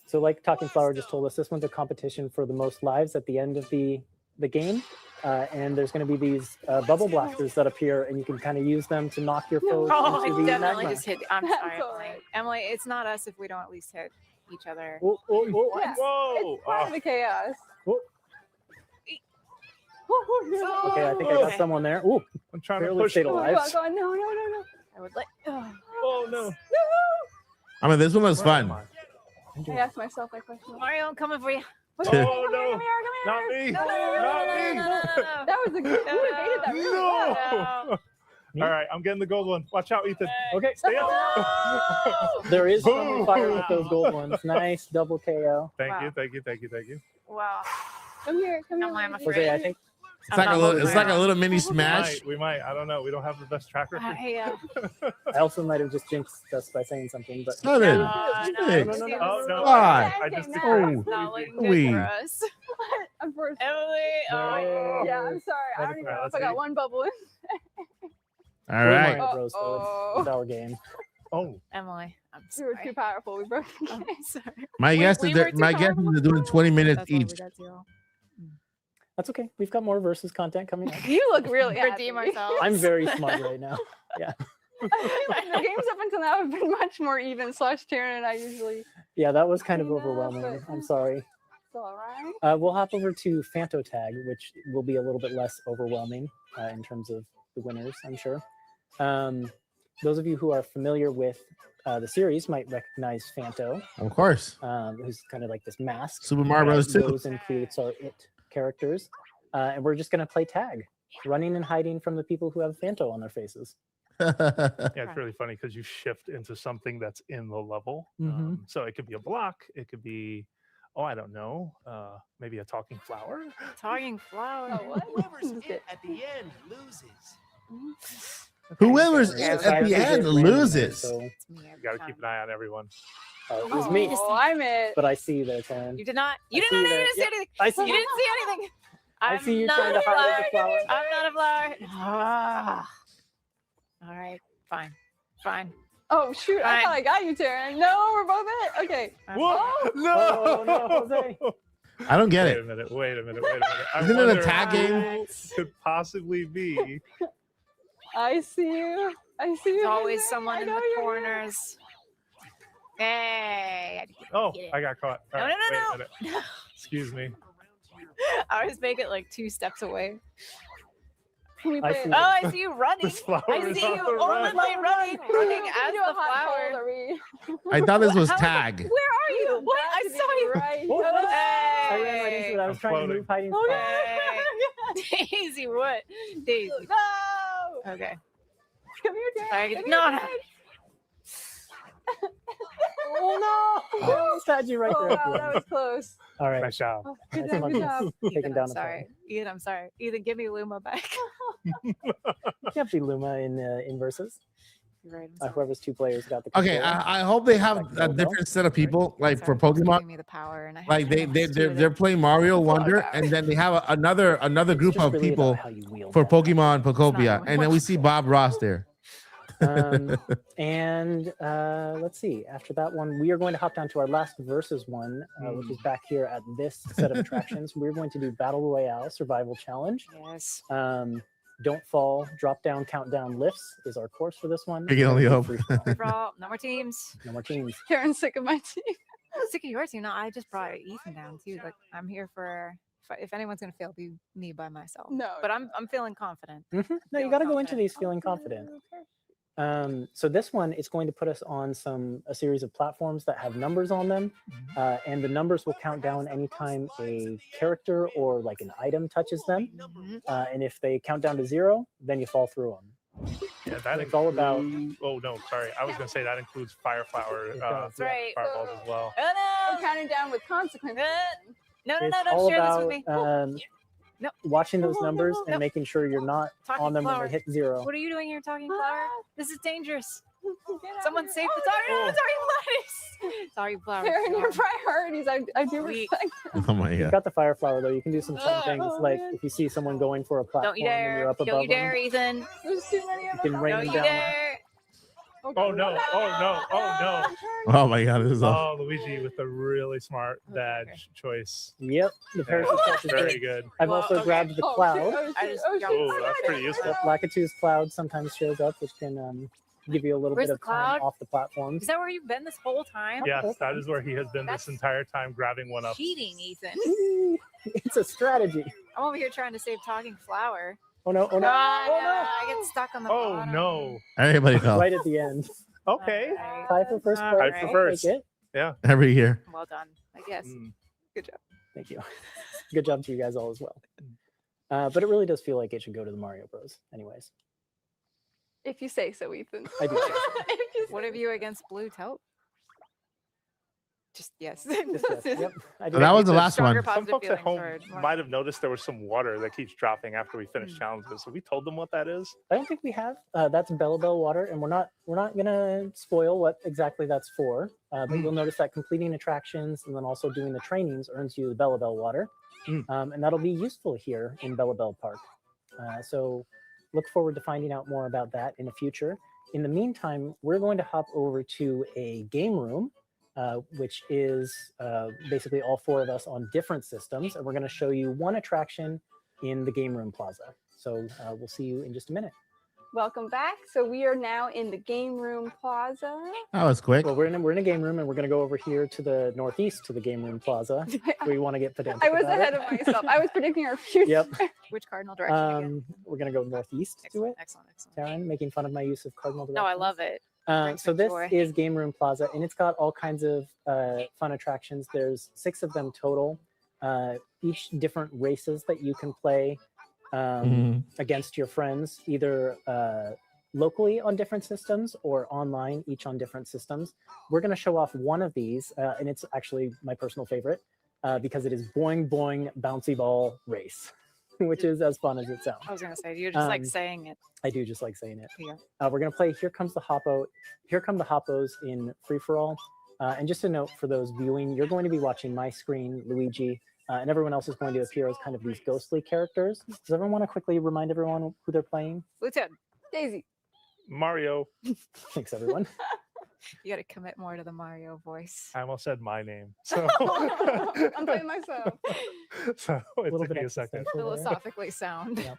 So like Talking Flower just told us, this one's a competition for the most lives at the end of the game. And there's going to be these bubble blasters that appear, and you can kind of use them to knock your foes Oh, into I the definitely magma. just hit. I'm sorry, That's all Emily. right. Emily, it's not us if we don't at least hit each other. Oh, oh, oh. Yeah. Whoa! It's part of the chaos. Oh. Okay, I think I got someone there. Ooh, I'm trying to barely push. stayed Oh, alive. God, God, no. I would like. Oh no! I mean, this one was fun. I asked myself that question. Mario, I'm coming for you. Oh Come no! here. Not me! No, no, no, no, Not no, me! no, no, no, no. That was a good. You evaded that really well. No! All right, I'm getting the gold one. Watch out, Ethan. Okay, Stay up. there is some Boom. fire with those gold ones. Nice double KO. Thank Wow. you, thank you, thank you, thank you. Wow. Come here. Emily, I'm lady. afraid. Jose, I think It's like a little. It's like a little mini We smash. might. I don't know. We don't have the best track record. I also might have just jinxed us by saying something, but Seven, No, six, no, Oh no! Five. I just Oh, Not looking good we- for us. I'm first. Emily, oh. Yeah, I'm sorry. I don't even know if I got one bubble in. All we're right. Mario Bros. So it's our game. Oh, Emily, I'm We were sorry. too powerful. We broke. I'm sorry. My guess we is were that too my guess is powerful. they're doing 20 minutes That's why we each. got zero. That's okay. We've got more versus content coming up. You look really happy. Redeem ourselves. I'm very smart right now. Yeah. The games up until now have been much more even. / Taryn and I usually. Yeah, that was kind of I know, overwhelming. but- I'm sorry. It's all right. We'll hop over to Fanto Tag, which will be a little bit less overwhelming in terms of the winners, I'm sure. Those of you who are familiar with the series might recognize Fanto, Of course. who's kind of like this mask. Super Mario Bros. 2. Those includes our It characters. And we're just going to play tag, running and hiding from the people who have Fanto on their faces. Yeah, it's really funny because you shift into something that's in the level. So it could be a block. It could be, I don't know, maybe a talking flower. Talking flower. Oh, what? Whoever's in at the end loses. Whoever's Yeah, in so I at the have to end get random, loses. So It's me every You got to time. keep an eye on everyone. it was me, Oh, I'm it. but I see you there, Taryn. You did not. You I did not. see You that. didn't see Yep. anything. I see You you. didn't see anything. I see you trying to hide the flower. I'm not a flower. Ah. All right. Fine. Fine. Oh shoot! I Fine. thought I got you, Taryn. No, we're both it. Okay. Whoa! Oh, no, Jose. I don't get Wait a it. minute. Wait a minute. Wait a minute. I Isn't it a wonder tag who game? Could possibly be. I see you. I see you. There's always Jose. someone I in know the you're here. corners. Hey. Oh, Get it. I got caught. All No, right, no, wait no, a minute. Excuse me. I always make it like 2 steps away. Can we I play? see Oh, I see you running. This flower I is see on you the run. only running Can as we do a the hot cold, flower. are we? I thought this was How- tag. Where are you? What? I Back to saw you. Right. What? Oh, I ran right into it. I was I'm trying to floating. move hiding Oh, spot. Hey. Daisy, what? Daisy. No! Okay. Come here, Taryn. Sorry, Come here, no, no. Taryn. Oh no! I almost had you right Oh, there. wow, that was close. All right. Nice job. Oh, good Nice job, one. good job. Taking Ethan, down I'm the sorry. Ethan, I'm sorry. Ethan, give me Luma back. You can't be Luma in versus. You're right. I'm sorry. Whoever's 2 players got the Okay, control. I hope they have Like a Zelda. different set of people, like for Sorry, folks Pokemon. giving me the power, and I have Like to do they're it. playing Mario Wonder, power. and then they have another It's group just of really people about how you wield for that. Pokemon not Pokopia, what and then we see Bob Ross there. And let's see. After that one, we are going to hop down to our last versus one, which is back here at this set of attractions. We're going to do Battle Royale Survival Challenge. Yes. Don't fall, drop down, countdown lifts is our course for this one. We can only hope. Free fall. Free for all. No more teams. No more teams. Taryn's sick of my team. I'm sick of your team. No, I just brought Ethan down too. Like I'm here for. If anyone's gonna fail, be me by myself. No. But I'm feeling confident. No, you Feeling got to go into confident. these feeling confident. So this one is going to put us on a series of platforms that have numbers on them, and the numbers will count down anytime a character or like an item touches them. And if they count down to 0, then you fall through them. Yeah, that It's all about- Oh no, sorry. I was gonna say that includes fire flower, That's right. fireballs as well. Oh We're counting down with consequences. no! No, It's no, all share this with about me. No. watching those numbers No. and making sure you're not Talking on them when flower. they hit 0. What are you doing here, talking flower? This is dangerous. Get out Someone of save here. the Oh, talking flowers. Talking flowers. Taryn, your priorities. I do Sweet. respect. Oh my You've god. got the fire flower though. You can do some fun things Oh, like man. if you see someone going for a platform Don't you and dare! you're up Don't above you dare, them. Ethan! There's too many of You can them. rain Don't them you down. dare! Oh no! Oh no! Oh no! Oh my god, this is all. Oh, Luigi with a really smart Okay. badge choice. Yep, the parachute Yeah, catch is very great. good. I've Well, also okay. grabbed the Oh, cloud. shoot, oh, I shoot, just oh, got- shoot. Oh, that's pretty useful. Yep, Lakitu's cloud sometimes shows up, which can give you a little Where's bit the of time cloud? off the platforms. Is that where you've been this whole time? Yes, that is where he has been That's this entire time, grabbing one up. Cheating, Ethan. It's a strategy. I'm over here trying to save talking flower. Oh no! Oh no! I get stuck on the Oh bottom. no! Everybody fell Right at the end. Okay. Alright. Tie for first All place. right. Tie for I'll first. take it. Yeah. every year. Well done, I guess. Mm. Good job. Thank you. Good job to you guys all as well. But it really does feel like it should go to the Mario Bros. Anyways, If you say so, Ethan. I do say so. If you What say have you against blue taupe? Just yes. Just yes. Yep, I do. So that was the Ethan, last Stronger one. Some positive folks at feelings home toward might have noticed there was some water that keeps dropping after we finish Mm. challenges. So we told them what that is. I don't think we have. That's Bella Bell water, and we're not gonna spoil what exactly that's for. But you'll notice that completing attractions and then also doing the trainings earns you the Bella Bell water, and that'll be useful here in Bella Bell Park. So look forward to finding out more about that in the future. In the meantime, we're going to hop over to a game room, which is basically all 4 of us on different systems, and we're going to show you one attraction in the game room plaza. So we'll see you in just a minute. Welcome back. So we are now in the game room plaza. That was quick. Well, we're in a game room, and we're going to go over here to the northeast to the game room plaza. We want to get pedantic. I was about ahead it. of myself. I was predicting our future. Yep. Which cardinal direction again? We're going to go northeast to it. Excellent. Taryn, making fun of my use of cardinal directions. No, I love it. So this is Game Room Plaza, and it's got all kinds of fun attractions. There's 6 of them total, each different races that you can play against your friends, either locally on different systems or online, each on different systems. We're going to show off one of these, and it's actually my personal favorite because it is Boing Boing Bouncy Ball Race, which is as fun as it sounds. I was gonna say, you just like saying it. I do just like saying it. Yeah. We're gonna play Here Comes the Hoppo. Here Come the Hoppos in free for all. And just a note for those viewing, you're going to be watching my screen, Luigi, and everyone else is going to appear as kind of these ghostly characters. Does everyone want to quickly remind everyone who they're playing? Lieutenant Daisy. Mario. Thanks, everyone. You got to commit more to the Mario voice. I almost said my name. So I'm playing myself. So it took me a second. Philosophically sound. Yep.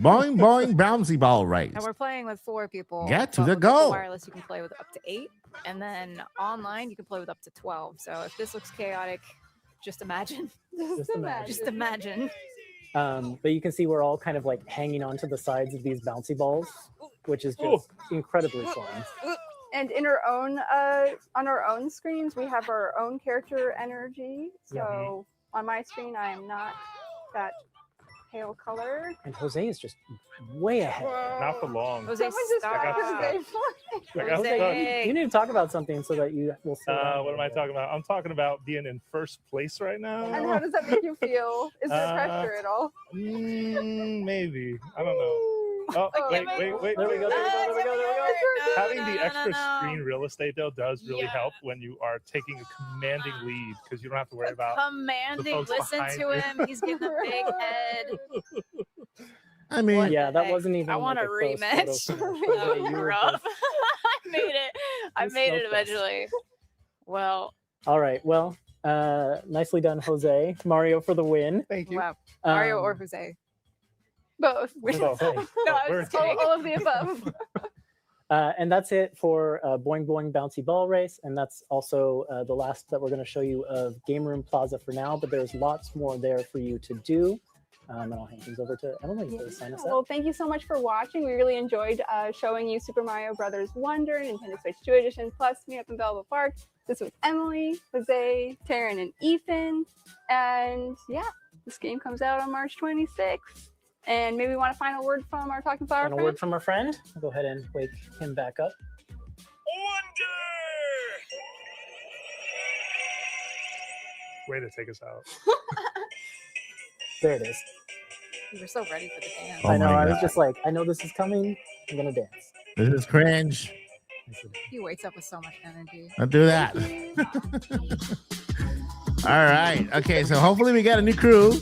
Boing, boing, bouncy ball race. And we're playing with 4 people. Get to but the with goal. Wireless, you can play with up to 8, and then online you can play with up to 12. So if this looks chaotic, just imagine. Just imagine. Just imagine. But you can see we're all kind of like hanging onto the sides of these bouncy balls, which is just incredibly fun. And in our own on our own screens, we have our own character energy. So on my screen, I am not that pale color. And Jose is just way ahead. Not for long. Jose, stop. Jose, you need to talk about something so that you will say what am I talking about? I'm talking about being in first place right now. And how does that make you feel? Is there pressure at all? Maybe. I don't know. Oh, wait. There we go. Having the extra screen real estate, though, does really help when you are taking a commanding lead because you don't have to worry about commanding. Listen to you. him. He's getting a big head. I mean, yeah, that wasn't even. I want a rematch. Rough. I made it. I made it eventually. Well. All right. Well, nicely done, Jose. Mario for the win. Thank you. Wow. Mario or Jose? Both. Both. No, I was all of the above. And that's it for Boing Boing Bouncy Ball Race. And that's also the last that we're going to show you of Game Room Plaza for now. But there's lots more there for you to do. And I'll hand things over to Emily to sign us out. Well, thank you so much for watching. We really enjoyed showing you Super Mario Brothers Wonder, Nintendo Switch 2 Edition, plus Meet Up in Belleville Park. This was Emily, Jose, Taryn, and Ethan. And yeah, this game comes out on March 26th. And maybe we want a final word from our Talking Flower Final friend? word from our friend. I'll go ahead and wake him back up. Way to take us out. There it is. You were so ready for the dance. Oh I know. my I was God. just like, I know this is coming. I'm going to dance. This is cringe. He wakes up with so much energy. Don't do that. All right. Okay. So hopefully we got a new crew.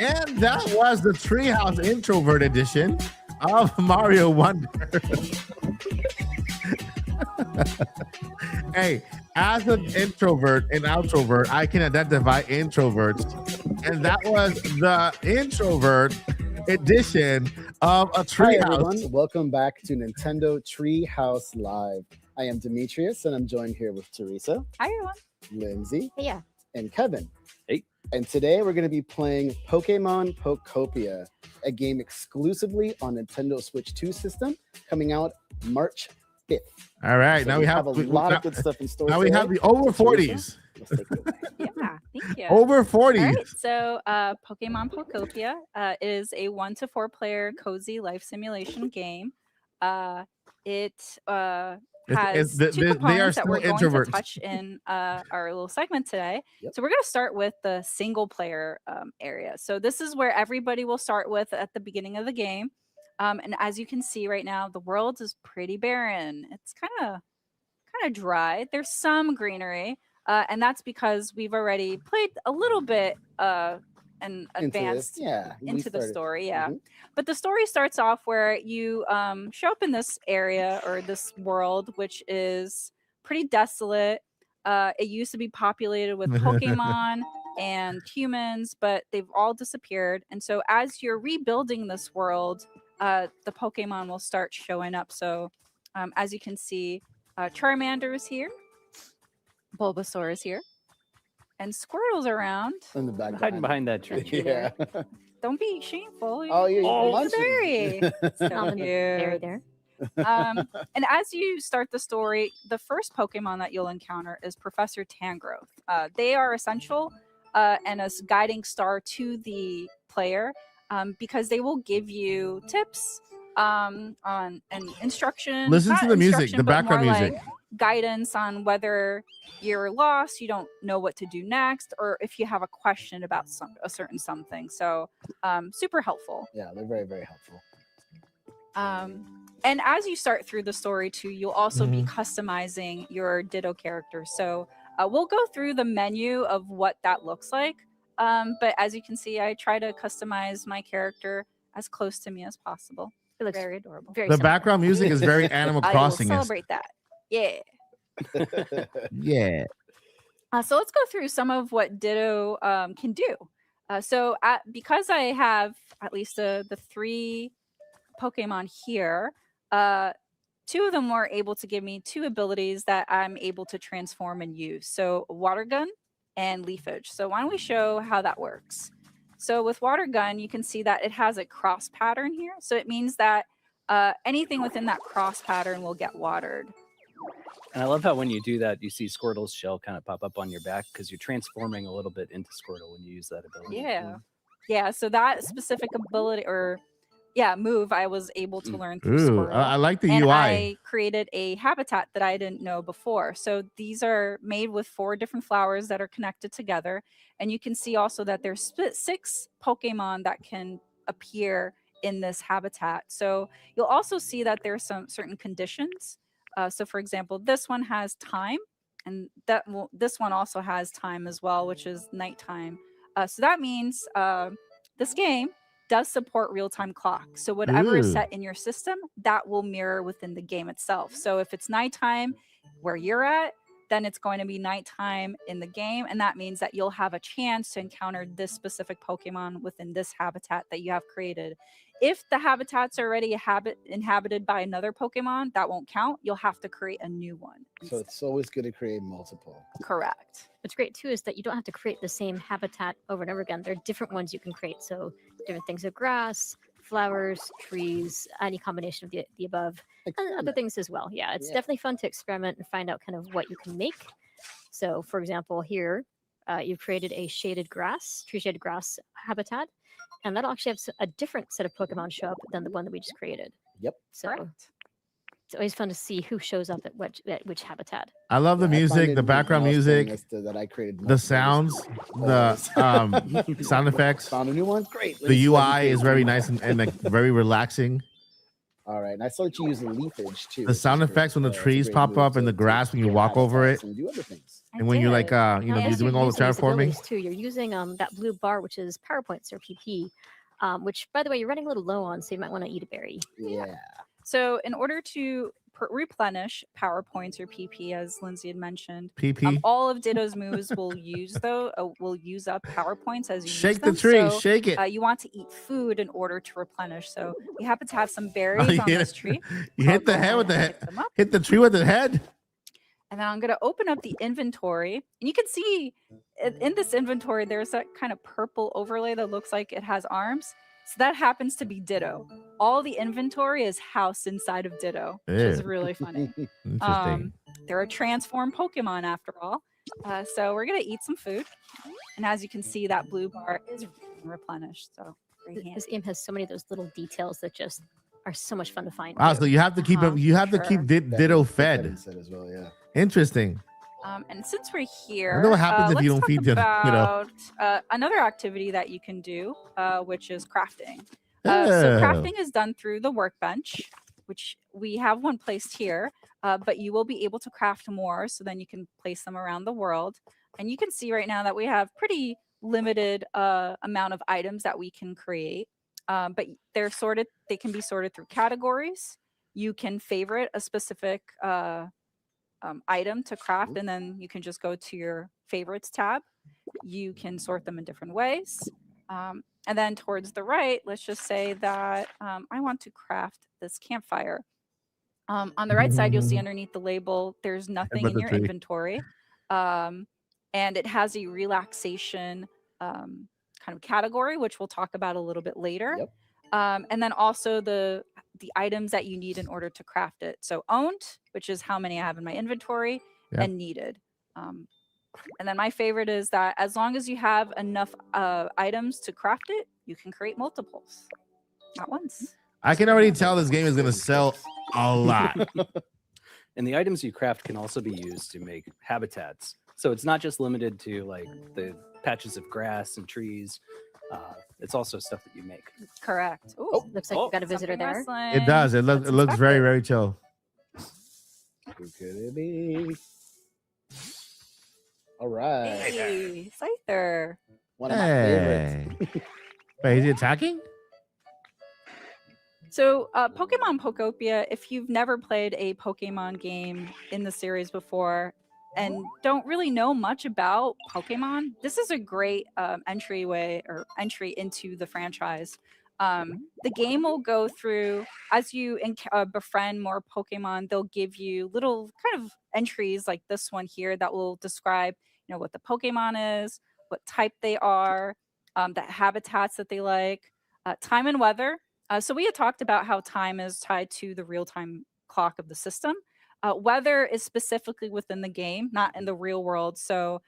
And that was the Treehouse Introvert edition of Mario Wonder. Hey, as an introvert and outrovert, I can identify introverts. And that was the introvert edition of a Hi Treehouse. everyone, welcome back to Nintendo Treehouse Live. I am Demetrius and I'm joined here with Teresa, Hi, everyone. Lindsay, Yeah. and Kevin. Hey. And today we're going to be playing Pokémon Pokopia, a game exclusively on Nintendo Switch 2 system, coming out March 5th. All right, So now we have a lot of good stuff in store. Now we today. have the over 40s. Let's take it away. Yeah, thank you. Over 40s. All right, so Pokemon Pokopia is a 1 to 4 player cozy life simulation game. It has two they are components that still we're going introverts. to touch in our little segment today. Yep. So we're going to start with the single player area. So this is where everybody will start with at the beginning of the game. And as you can see right now, the world is pretty barren. It's kind of dry. There's some greenery, and that's because we've already played a little bit and advanced into the story. Yeah. Mm-hmm. But the story starts off where you show up in this area or this world, which is pretty desolate. It used to be populated with Pokemon and humans, but they've all disappeared. And so as you're rebuilding this world, the Pokemon will start showing up. So as you can see, Charmander is here, Bulbasaur is here, and Squirtle's around. In the back. Hiding behind that tree. Yeah. Don't be shameful. Oh, yeah. It's a berry. So cute. There. And as you start the story, the first Pokemon that you'll encounter is Professor Tangrowth. They are essential and a guiding star to the player because they will give you tips on and instruction. Listen not to the music, instruction, the but background more music. like guidance on whether you're lost, you don't know what to do next, or if you have a question about a certain something. So super helpful. Yeah, they're very, very helpful. And as you start through the story too, you'll also be customizing your Ditto character. So we'll go through the menu of what that looks like. But as you can see, I try to customize my character as close to me as possible. It looks very adorable. Very The simple. background music is very Animal I will Crossing. celebrate that. Yeah. Yeah. So let's go through some of what Ditto can do. Because I have at least the 3 Pokemon here, 2 of them were able to give me 2 abilities that I'm able to transform and use. So Water Gun and Leafage. So why don't we show how that works? So with Water Gun, you can see that it has a cross pattern here. So it means that anything within that cross pattern will get watered. And I love how when you do that, you see Squirtle's shell kind of pop up on your back because you're transforming a little bit into Squirtle when you use that ability. Yeah. Yeah. So that specific ability move I was able to learn through Ooh, Squirtle. I like the and UI. I created a habitat that I didn't know before. So these are made with 4 different flowers that are connected together. And you can see also that there's 6 Pokemon that can appear in this habitat. So you'll also see that there's some certain conditions. So for example, this one has time, and this one also has time as well, which is nighttime. So that means this game does support real-time clock. So whatever is set in your system, that will mirror within the game itself. So if it's nighttime where you're at, then it's going to be nighttime in the game. And that means that you'll have a chance to encounter this specific Pokemon within this habitat that you have created. If the habitat's already inhabited by another Pokemon, that won't count. You'll have to create a new one. So it's always good to create multiple. Correct. What's great too is that you don't have to create the same habitat over and over again. There are different ones you can create. So different things of grass, flowers, trees, any combination of the above, and other things as well. Yeah, it's definitely fun to experiment and find out kind of what you can make. So for example, here you've created a tree shaded grass habitat, and that'll actually have a different set of Pokemon show up than the one that we just created. Yep. So it's always fun to see who shows up at which habitat. I love the music, the background music, that I created. the sounds, the sound effects. Found a new one. Great. The UI is very nice and like very relaxing. All right, and I saw that you use leafage too. The sound effects when the trees pop up in the grass when you walk over it, and do other things. and when you're like you're doing all the terraforming. Too, you're using that blue bar, which is power points or PP, which by the way you're running a little low on, so you might want to eat a berry. Yeah. So in order to replenish power points or PP, as Lindsay had mentioned, PP. All of Ditto's moves will use up power points as you Shake use them. the tree, So, shake it. you want to eat food in order to replenish. So we happen to have some berries on this tree. You hit the head with the head. Hit the tree with the head. And then I'm going to open up the inventory. And you can see in this inventory, there's that kind of purple overlay that looks like it has arms. So that happens to be Ditto. All the inventory is housed inside of Ditto, which is Ew. really funny. Interesting. They're a transformed Pokemon after all. So we're going to eat some food. And as you can see, that blue bar is replenished. So very handy. This game has so many of those little details that just are so much fun to find. Wow, so you have to keep him. You have to keep Ditto fed. As well, yeah. Interesting. And since we're here, I wonder what happens if you let's don't feed talk them, you know. about another activity that you can do, which is crafting. So Oh. crafting is done through the workbench, which we have one placed here, but you will be able to craft more, so then you can place them around the world. And you can see right now that we have pretty limited amount of items that we can create, but they're sorted. They can be sorted through categories. You can favorite a specific item to craft, and then you can just go to your favorites tab. You can sort them in different ways. And then towards the right, let's just say that I want to craft this campfire. On the right side, you'll see underneath the label, there's nothing in your inventory. And it has a relaxation kind of category, which we'll talk about a little bit later. And then also the items that you need in order to craft it. So owned, which is how many I have in my inventory, and needed. And then my favorite is that as long as you have enough items to craft it, you can create multiples. Not once. I can already tell this game is going to sell a lot. And the items you craft can also be used to make habitats. So it's not just limited to like the patches of grass and trees. It's also stuff that you make. Correct. Ooh, looks like you got a visitor there. It does. It looks very, very chill. Who could it be? All right. Hey, Scyther. One of my favorites. Wait, is he attacking? So Pokemon Pokopia, if you've never played a Pokemon game in the series before and don't really know much about Pokemon, this is a great entry into the franchise. The game will go through, as you befriend more Pokemon, they'll give you little kind of entries like this one here that will describe, what the Pokemon is, what type they are, the habitats that they like, time and weather. So we had talked about how time is tied to the real-time clock of the system. Weather is specifically within the game, not in the real world. So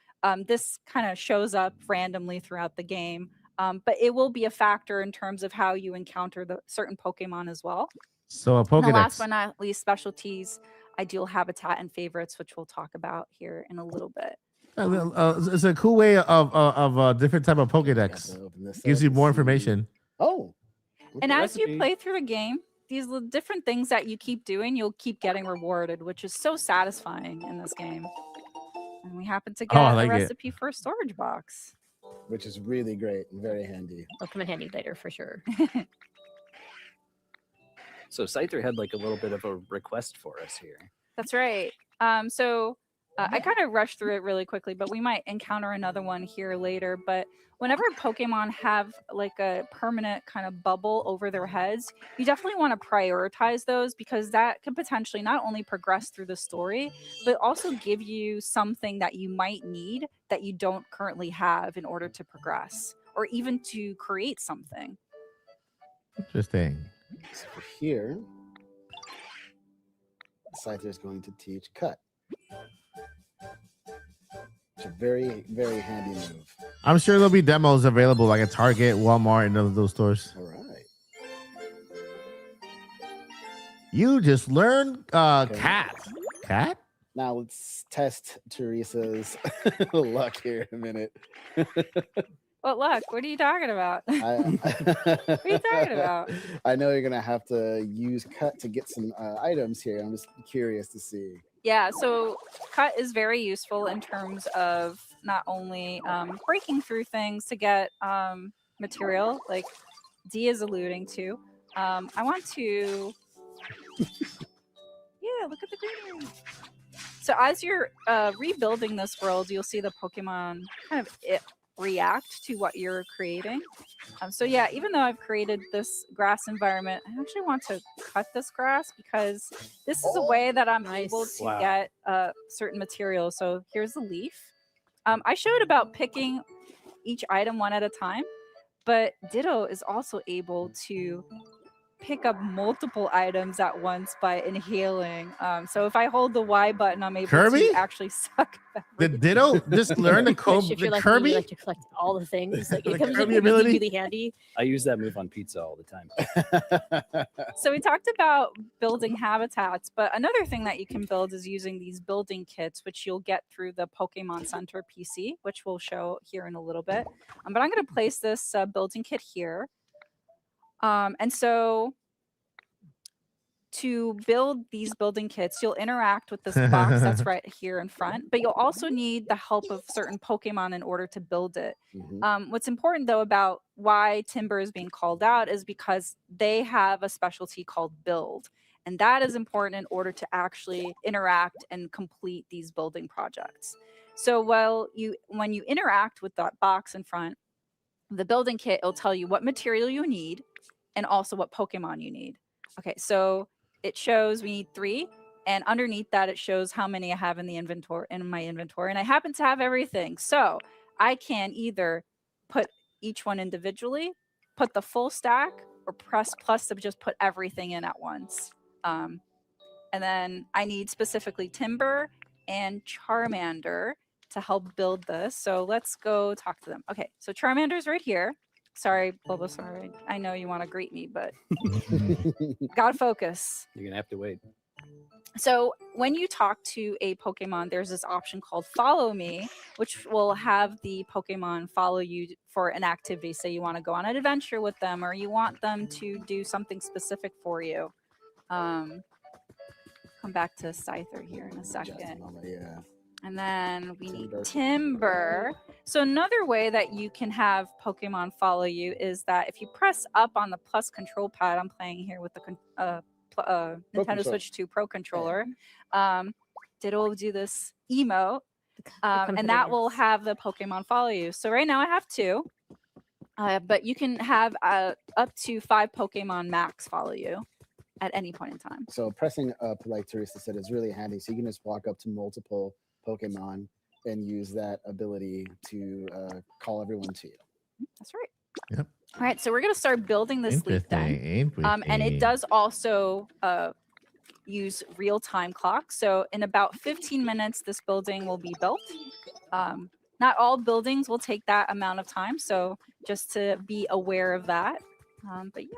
this kind of shows up randomly throughout the game. But it will be a factor in terms of how you encounter the certain Pokemon as well. So a Pokedex. And the last but not least, specialties, ideal habitat, and favorites, which we'll talk about here in a little bit. It's a cool way of a different type of Pokedex. Gives you more information. Oh. And as you play through the game, these different things that you keep doing, you'll keep getting rewarded, which is so satisfying in this game. And we happen to get a recipe for a storage box. Which is really great and very handy. It'll come in handy later for sure. So Scyther had like a little bit of a request for us here. That's right. I kind of rushed through it really quickly, but we might encounter another one here later. But whenever Pokemon have like a permanent kind of bubble over their heads, you definitely want to prioritize those because that could potentially not only progress through the story, but also give you something that you might need that you don't currently have in order to progress or even to create something. Interesting. So for here, Scyther is going to teach cut. It's a very, very handy move. I'm sure there'll be demos available like at Target, Walmart, and those stores. All right. You just learned cat. Cat? Now let's test Teresa's luck here in a minute. What luck? What are you talking about? What are you talking about? I know you're going to have to use cut to get some items here. I'm just curious to see. Yeah, so cut is very useful in terms of not only breaking through things to get material, like D is alluding to. I want to... Yeah, look at the greenery. So as you're rebuilding this world, you'll see the Pokemon kind of react to what you're creating. So yeah, even though I've created this grass environment, I actually want to cut this grass because this is a way that I'm able to get certain materials. So here's the leaf. I showed about picking each item one at a time, but Ditto is also able to pick up multiple items at once by inhaling. So if I hold the Y button, I'm able to actually suck the Ditto just learn the code. If you're The like Kirby? me, you like to collect all the things. Like, it The comes in Kirby really, ability? really handy. I use that move on pizza all the time. So we talked about building habitats, but another thing that you can build is using these building kits, which you'll get through the Pokemon Center PC, which we'll show here in a little bit. But I'm going to place this building kit here. And so to build these building kits, you'll interact with this box that's right here in front, but you'll also need the help of certain Pokemon in order to build it. What's important though about why Timber is being called out is because they have a specialty called build. And that is important in order to actually interact and complete these building projects. So when you interact with that box in front, the building kit, it'll tell you what material you need and also what Pokemon you need. Okay, so it shows we need 3, and underneath that it shows how many I have in my inventory, and I happen to have everything. So I can either put each one individually, put the full stack, or press plus to just put everything in at once. And then I need specifically Timber and Charmander to help build this. So let's go talk to them. Okay, so Charmander's right here. Sorry, Bulbasaur. I know you want to greet me, but gotta focus. You're gonna have to wait. So when you talk to a Pokemon, there's this option called Follow Me, which will have the Pokemon follow you for an activity. Say you want to go on an adventure with them, or you want them to do something specific for you. Come back to Scyther here in a second. Yeah. And then we need Timber. So another way that you can have Pokemon follow you is that if you press up on the plus control pad, I'm playing here with the Nintendo Switch 2 Pro controller, it'll do this emote, and that will have the Pokemon follow you. So right now I have 2, but you can have up to 5 Pokemon max follow you at any point in time. So pressing up, like Teresa said, is really handy. So you can just walk up to multiple Pokemon and use that ability to call everyone to you. That's right. Yep. All right, so we're going to start building this leaf then. And it does also use real-time clock. So in about 15 minutes, this building will be built. Not all buildings will take that amount of time, so just to be aware of that. But yeah.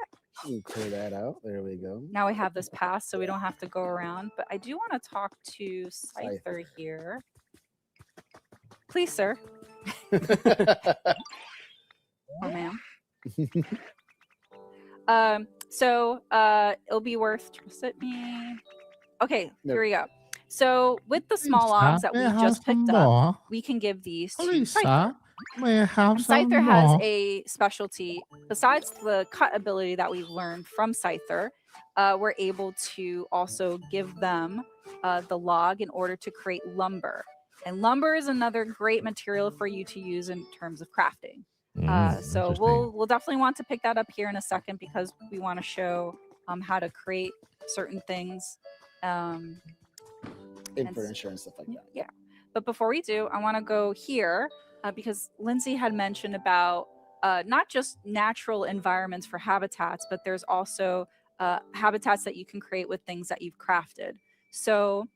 Clear that out. There we go. Now we have this pass, so we don't have to go around. But I do want to talk to Scyther here. Please, sir. Oh, ma'am. So it'll be worth trust me. Okay, here we go. So with the small logs that we just picked up, we can give these to Scyther. Scyther has a specialty. Besides the cut ability that we've learned from Scyther, we're able to also give them the log in order to create lumber. And lumber is another great material for you to use in terms of crafting. So we'll definitely want to pick that up here in a second because we want to show how to create certain things. Furniture and stuff like that. Yeah. But before we do, I want to go here because Lindsay had mentioned about not just natural environments for habitats, but there's also habitats that you can create with things that you've crafted. So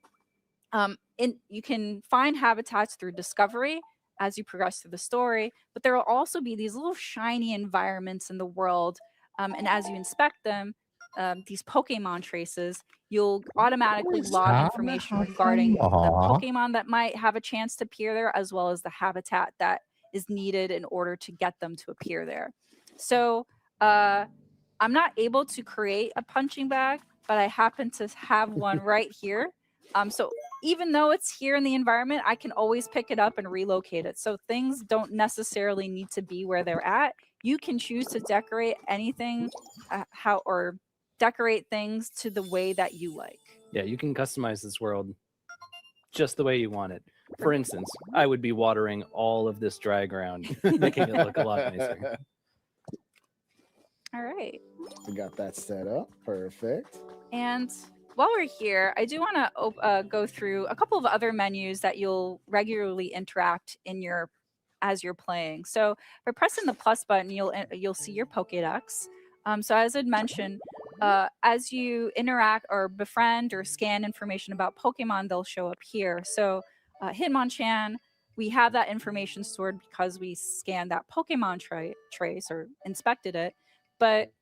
you can find habitats through discovery as you progress through the story, but there will also be these little shiny environments in the world. And as you inspect them, these Pokemon traces, you'll automatically log information regarding the Pokemon that might have a chance to appear there, as well as the habitat that is needed in order to get them to appear there. So I'm not able to create a punching bag, but I happen to have one right here. So even though it's here in the environment, I can always pick it up and relocate it. So things don't necessarily need to be where they're at. You can choose to decorate anything or decorate things to the way that you like. Yeah, you can customize this world just the way you want it. For instance, I would be watering all of this dry ground, making it look a lot nicer. All right. We got that set up. Perfect. And while we're here, I do want to go through a couple of other menus that you'll regularly interact in as you're playing. So by pressing the plus button, you'll see your Pokédex. So as I'd mentioned, as you interact or befriend or scan information about Pokemon, they'll show up here. So Hitmonchan, we have that information stored because we scanned that Pokemon trace or inspected it, but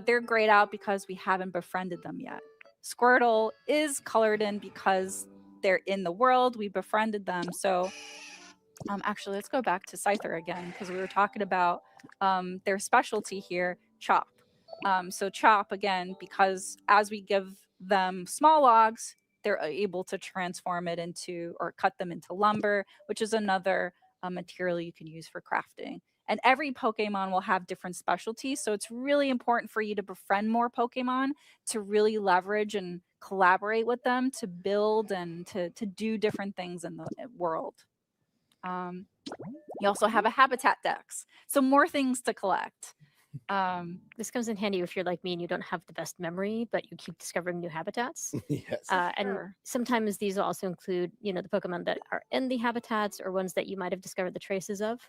they're grayed out because we haven't befriended them yet. Squirtle is colored in because they're in the world. We befriended them. So actually, let's go back to Scyther again because we were talking about their specialty here, Chop. So Chop, again, because as we give them small logs, they're able to transform it into or cut them into lumber, which is another material you can use for crafting. And every Pokemon will have different specialties. So it's really important for you to befriend more Pokemon, to really leverage and collaborate with them, to build and to do different things in the world. You also have a habitat dex. So more things to collect. This comes in handy if you're like me and you don't have the best memory, but you keep discovering new habitats. Yes. And sometimes these will also include, the Pokemon that are in the habitats or ones that you might have discovered the traces of.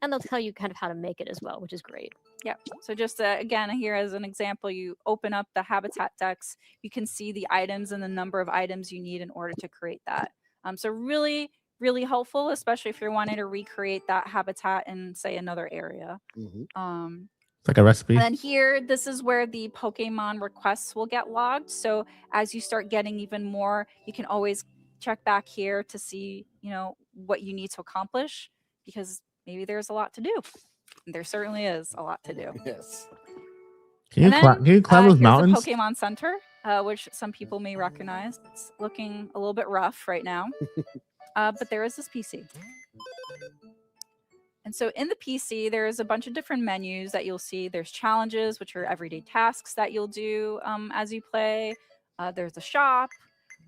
And they'll tell you kind of how to make it as well, which is great. Yep. So just again, here as an example, you open up the habitat dex, you can see the items and the number of items you need in order to create that. So really, really helpful, especially if you're wanting to recreate that habitat in, say, another area. It's like a recipe. And then here, this is where the Pokemon requests will get logged. So as you start getting even more, you can always check back here to see, what you need to accomplish, because maybe there's a lot to do. There certainly is a lot to do. Yes. Can you climb those here's mountains? the Pokemon Center, which some people may recognize. It's looking a little bit rough right now. But there is this PC. And so in the PC, there's a bunch of different menus that you'll see. There's challenges, which are everyday tasks that you'll do as you play. There's a shop,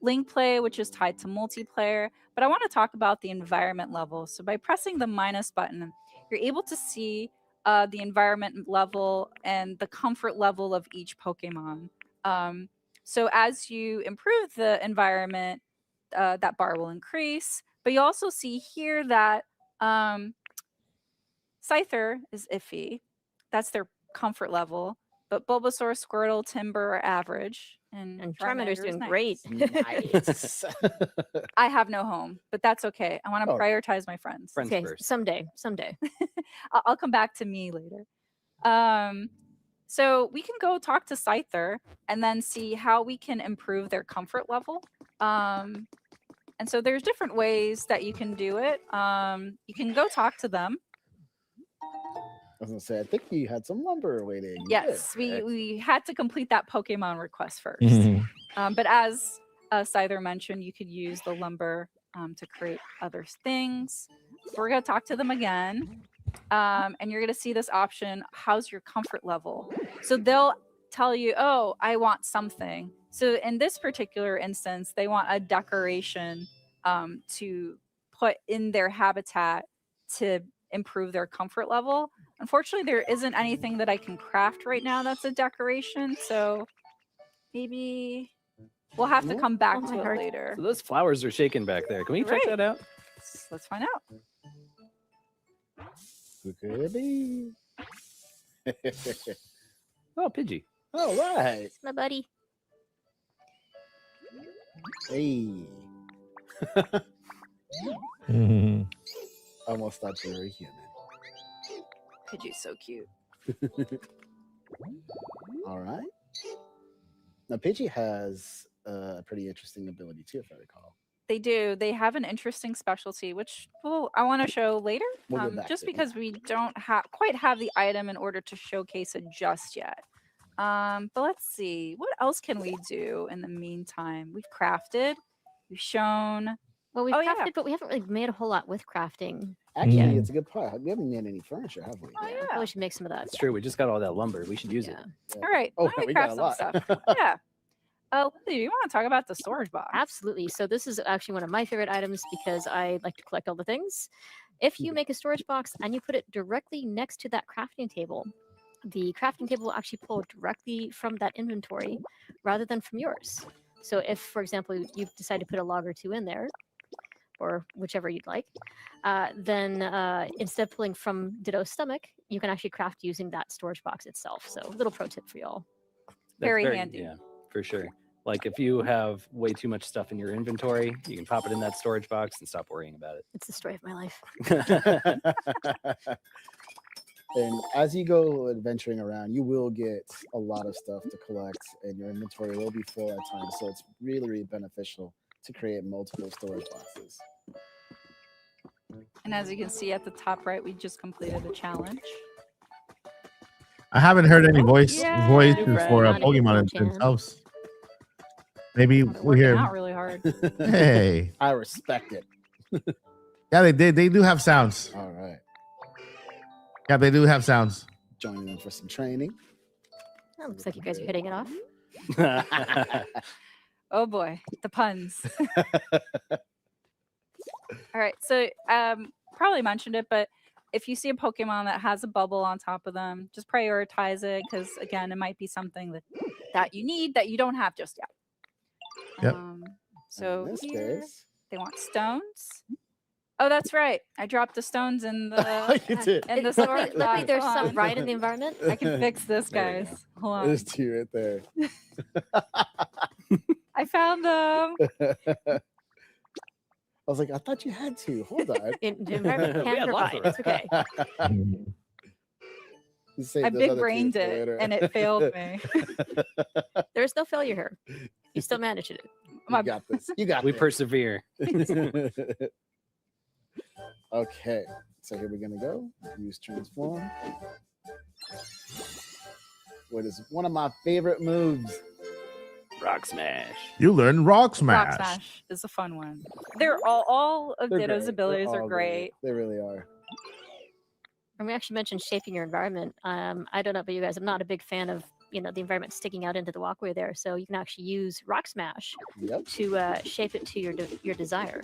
link play, which is tied to multiplayer. But I want to talk about the environment level. So by pressing the minus button, you're able to see the environment level and the comfort level of each Pokemon. So as you improve the environment, that bar will increase. But you also see here that Scyther is iffy. That's their comfort level. But Bulbasaur, Squirtle, Timber are average. And Charmander's doing great. Nice. I have no home, but that's okay. I want to Oh. prioritize my friends. Okay, someday. I'll come back to me later. So we can go talk to Scyther and then see how we can improve their comfort level. And so there's different ways that you can do it. You can go talk to them. I was gonna say, I think you had some lumber waiting. Yes, we had to complete that Pokemon request first. But as Scyther mentioned, you could use the lumber to create other things. So we're going to talk to them again. And you're going to see this option, how's your comfort level? So they'll tell you, oh, I want something. So in this particular instance, they want a decoration to put in their habitat to improve their comfort level. Unfortunately, there isn't anything that I can craft right now that's a decoration. So maybe we'll have to come back to it later. So those flowers are shaking back there. Can we check that out? Let's find out. Who could it be? Oh, Pidgey. All right. It's my buddy. Hey. Almost thought you were a human. Pidgey's so cute. All right. Now, Pidgey has a pretty interesting ability too, if I recall. They do. They have an interesting specialty, which I want to show later. We'll get back Just to it. because we don't quite have the item in order to showcase it just yet. But let's see. What else can we do in the meantime? We've crafted. We've shown. Well, we've crafted, but we haven't really made a whole lot with crafting. Actually, it's a good part. We haven't made any furniture, have we? Oh, yeah. Probably should make some of that. That's true. We just got all that lumber. We should use it. All right. Oh, why don't we craft got a some lot. stuff? Yeah. Lindsay, do you want to talk about the storage box? Absolutely. So this is actually one of my favorite items because I like to collect all the things. If you make a storage box and you put it directly next to that crafting table, the crafting table will actually pull directly from that inventory rather than from yours. So if, for example, you decide to put a log or two in there, or whichever you'd like, then instead of pulling from Ditto's stomach, you can actually craft using that storage box itself. So little pro tip for y'all. Very handy. Yeah, for sure. Like if you have way too much stuff in your inventory, you can pop it in that storage box and stop worrying about it. It's the story of my life. And as you go adventuring around, you will get a lot of stuff to collect, and your inventory will be full at times. So it's really, really beneficial to create multiple storage boxes. And as you can see at the top right, we just completed a challenge. I haven't heard any voices New for friend. Pokemon themselves. Maybe we'll Working hear. out really hard. Hey. I respect it. Yeah, they do have sounds. All right. Yeah, they do have sounds. Joining them for some training. Oh, looks like you guys are hitting it off. Oh boy, the puns. All right, so probably mentioned it, but if you see a Pokemon that has a bubble on top of them, just prioritize it because again, it might be something that you need that you don't have just yet. Yep. So In this here, case- they want stones. Oh, that's right. I dropped the stones in the You did. in the Luckily, sword. luckily there's Hold some on. right in the environment. I can fix this, There we go. guys. Hold on. There's two right there. I found them. I was like, I thought you had to. Hold on. The environment can provide. It's okay. You saved I those big other two brained for it later. and it failed me. There's no failure here. You still managed it. You got this. You got We this. persevere. Okay, so here we're gonna go. Use transform. What is one of my favorite moves? Rock smash. You learn Rock Smash. Rock Smash is a fun one. They're all of They're Ditto's great. abilities They're are all great. They really are. And we actually mentioned shaping your environment. I don't know about you guys. I'm not a big fan of the environment sticking out into the walkway there. So you can actually use Rock Smash to shape it to your desire.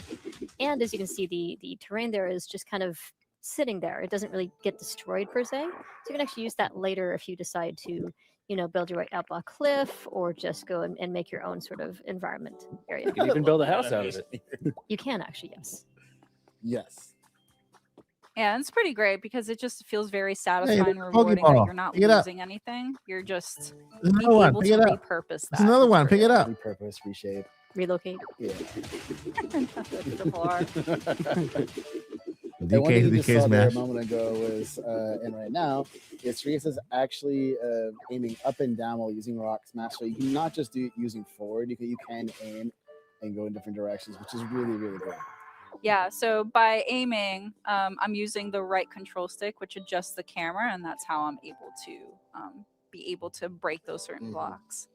And as you can see, the terrain there is just kind of sitting there. It doesn't really get destroyed per se. So you can actually use that later if you decide to build your way up a cliff or just go and make your own sort of environment area. You can even build a house out of it. You can actually, yes. Yes. Yeah, it's pretty great because it just feels very satisfying and there's rewarding Pokeball. that you're not Pick it up. losing anything. You're just There's being another one. able Pick to it up. repurpose that. There's another one. Pick it up. Repurpose, reshape. Relocate. Yeah. Triple R. And one thing you just DK saw there a smash. moment ago was, and right now, is Treehouse is actually aiming up and down while using Rock Smash. So you can not just do it using forward, you can aim and go in different directions, which is really, really good. Yeah, so by aiming, I'm using the right control stick, which adjusts the camera, and that's how I'm able to be able to break those certain blocks.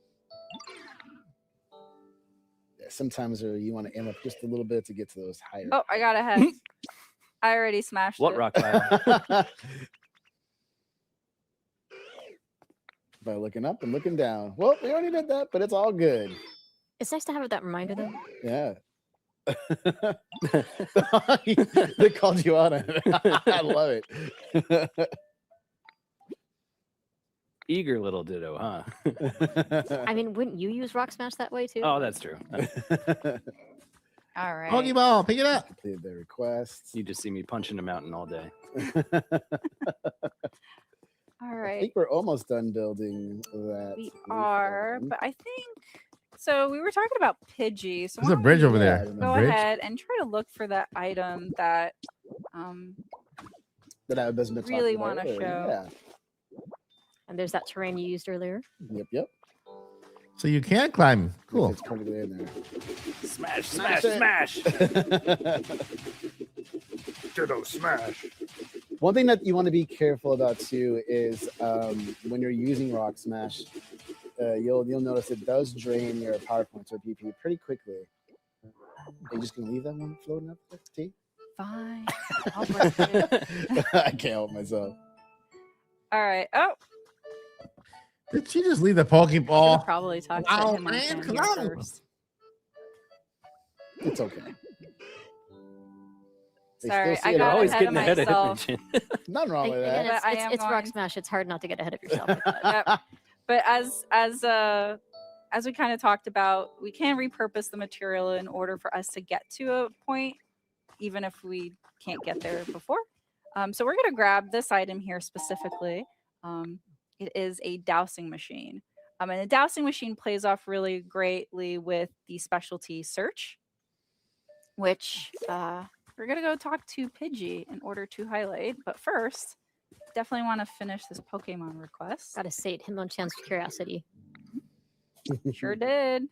Yeah, sometimes you want to aim up just a little bit to get to those higher. Oh, I got ahead. I already smashed What it. rock pile? By looking up and looking down. Well, we already did that, but it's all good. It's nice to have that reminder, though. Yeah. They called you out on it. I love it. Eager little Ditto, huh? I mean, wouldn't you use Rock Smash that way too? Oh, that's true. All right. Pokeball, pick it up. Completed their requests. You just see me punching a mountain all day. All I right. think we're almost done building that. We roof are, garden. but I think so. We were talking about Pidgey. So There's why a don't bridge we over there. Go A bridge. ahead and try to look for that item that that I was been really talking want about to earlier. show. Yeah. And there's that terrain you used earlier. Yep. So you can climb. Cool. It's perfectly in there. Smash, Smash smash, it. smash. Ditto smash. One thing that you want to be careful about too is when you're using Rock Smash, you'll notice it does drain your power points or PP pretty quickly. Are you just gonna leave that one floating up there, T? Fine. I'll break it. I can't help myself. All right. Oh, Did she just leave the should Pokeball? probably talk to Oh, him on man, camera come on. first. It's okay. They Sorry, still I see it got all. Always ahead of getting ahead of myself. him. Nothing wrong with Again, that. But I am it's Rock going- Smash. It's hard not to get ahead of yourself. like that. Yep. But as we kind of talked about, we can repurpose the material in order for us to get to a point, even if we can't get there before. So we're going to grab this item here specifically. It is a dowsing machine. And the dowsing machine plays off really greatly with the specialty search, which we're going to go talk to Pidgey in order to highlight. But first, definitely want to finish this Pokemon request. Gotta say it, him on chance of curiosity. Sure did.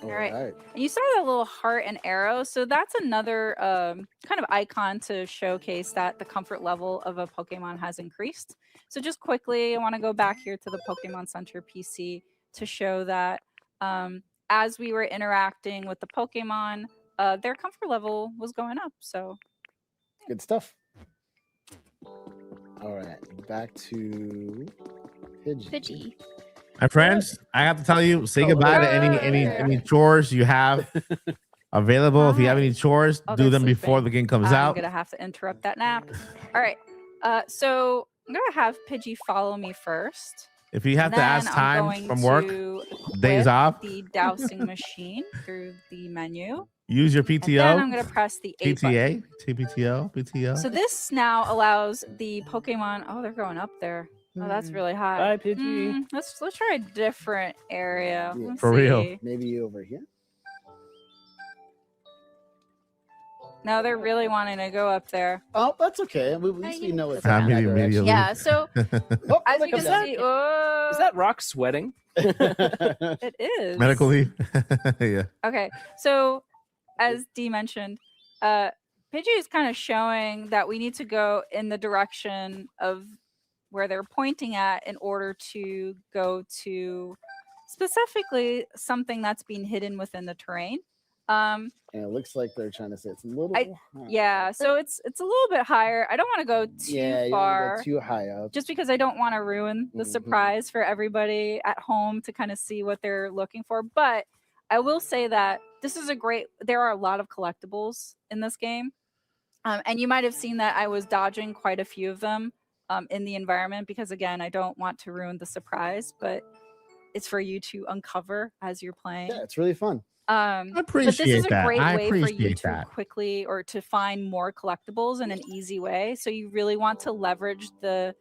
All right. And you saw that little heart and arrow. So that's another kind of icon to showcase that the comfort level of a Pokemon has increased. So just quickly, I want to go back here to the Pokemon Center PC to show that as we were interacting with the Pokemon, their comfort level was going up. So Good stuff. All right, back to Pidgey. My friends, I have to tell you, say goodbye to any chores you have available. If you have any chores, Oh, do they're them before sleeping. the game comes I'm out. gonna have to interrupt that nap. All right. So I'm gonna have Pidgey follow me first. If you have to ask Then I'm time going from work, to days equip off, the dowsing machine through the menu. use your And then I'm PTO, gonna press the A button. PTA, TPTO, PTO. So this now allows the Pokemon. Oh, they're going up there. Oh, that's really high. Bye, Pidgey. Let's try a different area. Yeah. Let's For real. see. Maybe over here. No, they're really wanting to go up there. Oh, that's okay. At least we know it's I'm in that maybe direction. immediately. Yeah. So Oh, as look you at can that. see, Is that rock sweating? it is Medical leave. Yeah. Okay, so as Dee mentioned, Pidgey is kind of showing that we need to go in the direction of where they're pointing at in order to go to specifically something that's being hidden within the terrain. And it looks like they're trying to say it's a little. Yeah, so it's a little bit higher. I don't want to go too Yeah, you don't far. wanna go too high up. Just because I don't want to ruin the surprise for everybody at home to kind of see what they're looking for. But I will say that this is there are a lot of collectibles in this game. And you might have seen that I was dodging quite a few of them in the environment because, again, I don't want to ruin the surprise, but it's for you to uncover as you're playing. Yeah, it's really fun. But this appreciate is a that. great I way for you appreciate to that. quickly or to find more collectibles in an easy way. So you really want to leverage the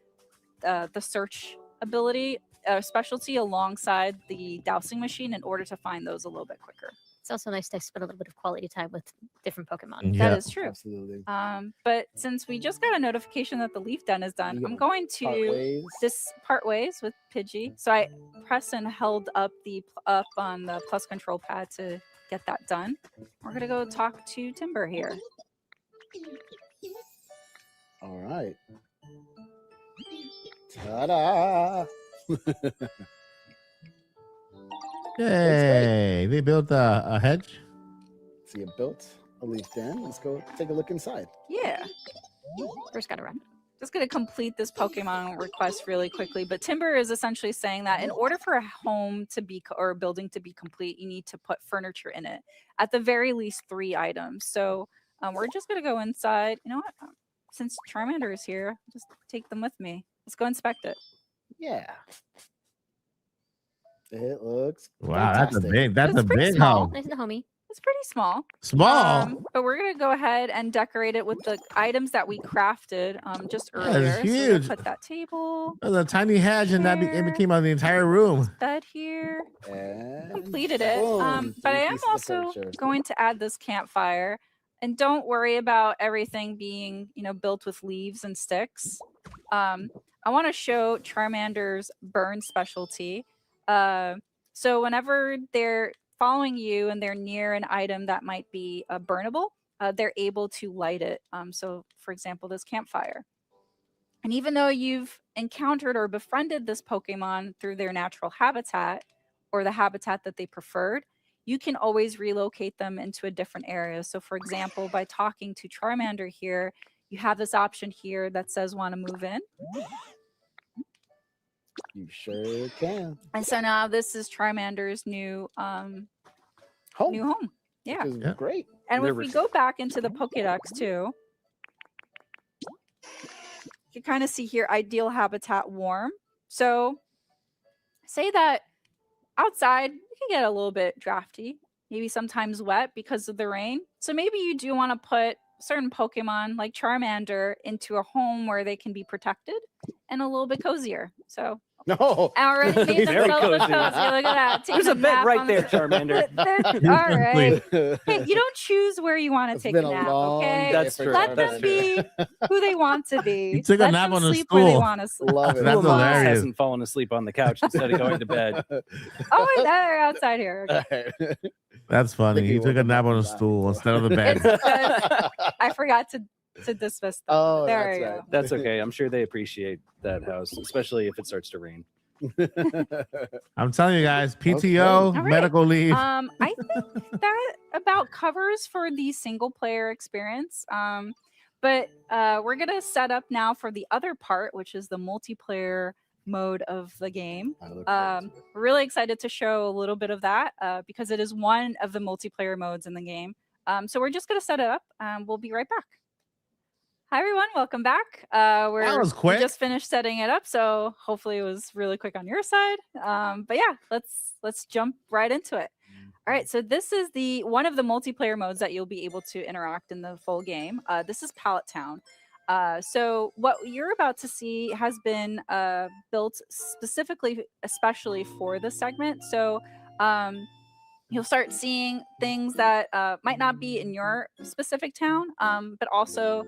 search ability specialty alongside the dowsing machine in order to find those a little bit quicker. It's also nice to spend a little bit of quality time with different Pokemon. Yeah. That is true. Absolutely. But since we just got a notification that the leaf den is done, You I'm gotta going part to ways. part ways with Pidgey. So I press and held up up on the plus control pad to get that done. We're gonna go talk to Timber here. All right. Ta-da! Yay! They built a hedge. So you built a leaf den. Let's go take a look inside. Yeah. First gotta run. Just going to complete this Pokemon request really quickly, but Timber is essentially saying that in order for a home to be or a building to be complete, you need to put furniture in it. At the very least 3 items. So we're just going to go inside. You know what? Since Charmander is here, just take them with me. Let's go inspect it. Yeah. It looks Wow, fantastic. that's a pretty big small. home. Nice and homey. It's pretty small. Small. But we're going to go ahead and decorate it with the items that we crafted just Yeah, it's earlier. So we're gonna huge. put that table, There's a tiny hedge, and it Here. became the entire room. bed here. And Completed it. boom, But I 3 am pieces of also furniture. going to add this campfire. And don't worry about everything being, built with leaves and sticks. I want to show Charmander's burn specialty. So whenever they're following you and they're near an item that might be burnable, they're able to light it. So, for example, this campfire. And even though you've encountered or befriended this Pokemon through their natural habitat or the habitat that they preferred, you can always relocate them into a different area. So, for example, by talking to Charmander here, you have this option here that says want to move in. You sure can. And so now this is Charmander's new Home. new home. Yeah. Which is Yeah. great. And They're if we go back into the Pokédex too, you kind of see here ideal habitat warm. So say that outside it can get a little bit drafty, maybe sometimes wet because of the rain. So maybe you do want to put certain Pokemon like Charmander into a home where they can be protected and a little bit cozier. So No. I already made Very themselves look cozy. cozy. Look at that. There's Taking a bed nap right on the there, Charmander. All right. It's Hey, you don't choose where you want to take been a a nap, long okay? day That's for true. Let That's them true. be who they want to be. He took a Let nap them on a sleep where they stool. want to sleep. Love it. That's Who among us hilarious. hasn't fallen asleep on the couch instead of going to bed? Oh, wait, they're outside here. Okay. All right. That's funny. He took a nap on a stool instead of the bed. It's because I forgot to dismiss them. Oh, there that's you right. go. That's okay. I'm sure they appreciate that house, especially if it starts to rain. I'm telling you guys, PTO, All right. medical leave. I think that about covers for the single player experience. But we're gonna set up now for the other part, which is the multiplayer mode of the game. We're really excited to show a little bit of that because it is one of the multiplayer modes in the game. So we're just gonna set it up. We'll be right back. Hi everyone, welcome back. That was We quick. just finished setting it up, so hopefully it was really quick on your side. But yeah, let's jump right into it. All right, so this is the one of the multiplayer modes that you'll be able to interact in the full game. This is Pallet Town. So what you're about to see has been built specifically, especially for this segment. So you'll start seeing things that might not be in your specific town, but also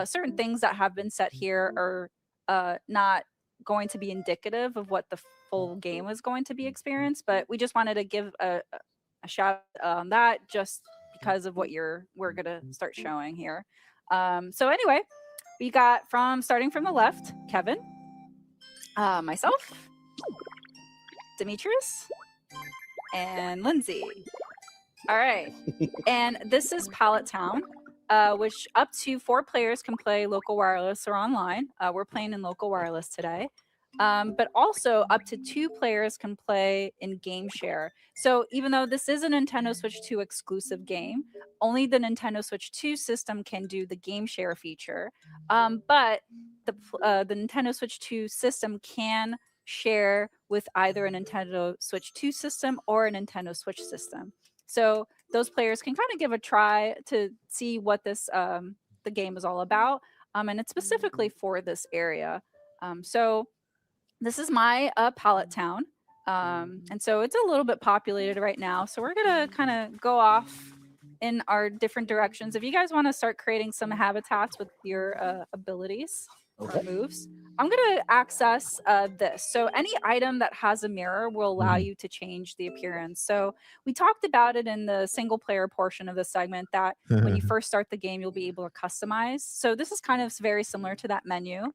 certain things that have been set here are not going to be indicative of what the full game is going to be experienced. But we just wanted to give a shout out on that just because of what we're gonna start showing here. So anyway, we got starting from the left, Kevin, myself, Demetrius, and Lindsay. All right. And this is Pallet Town, which up to 4 players can play local wireless or online. We're playing in local wireless today. But also up to 2 players can play in game share. So even though this is a Nintendo Switch 2 exclusive game, only the Nintendo Switch 2 system can do the game share feature. But the Nintendo Switch 2 system can share with either a Nintendo Switch 2 system or a Nintendo Switch system. So those players can kind of give a try to see what the game is all about. And it's specifically for this area. So this is my Pallet Town. And so it's a little bit populated right now. So we're going to kind of go off in our different directions. If you guys want to start creating some habitats with your abilities or moves, I'm going to access this. So any item that has a mirror will allow you to change the appearance. So we talked about it in the single player portion of the segment that when you first start the game, you'll be able to customize. So this is kind of very similar to that menu.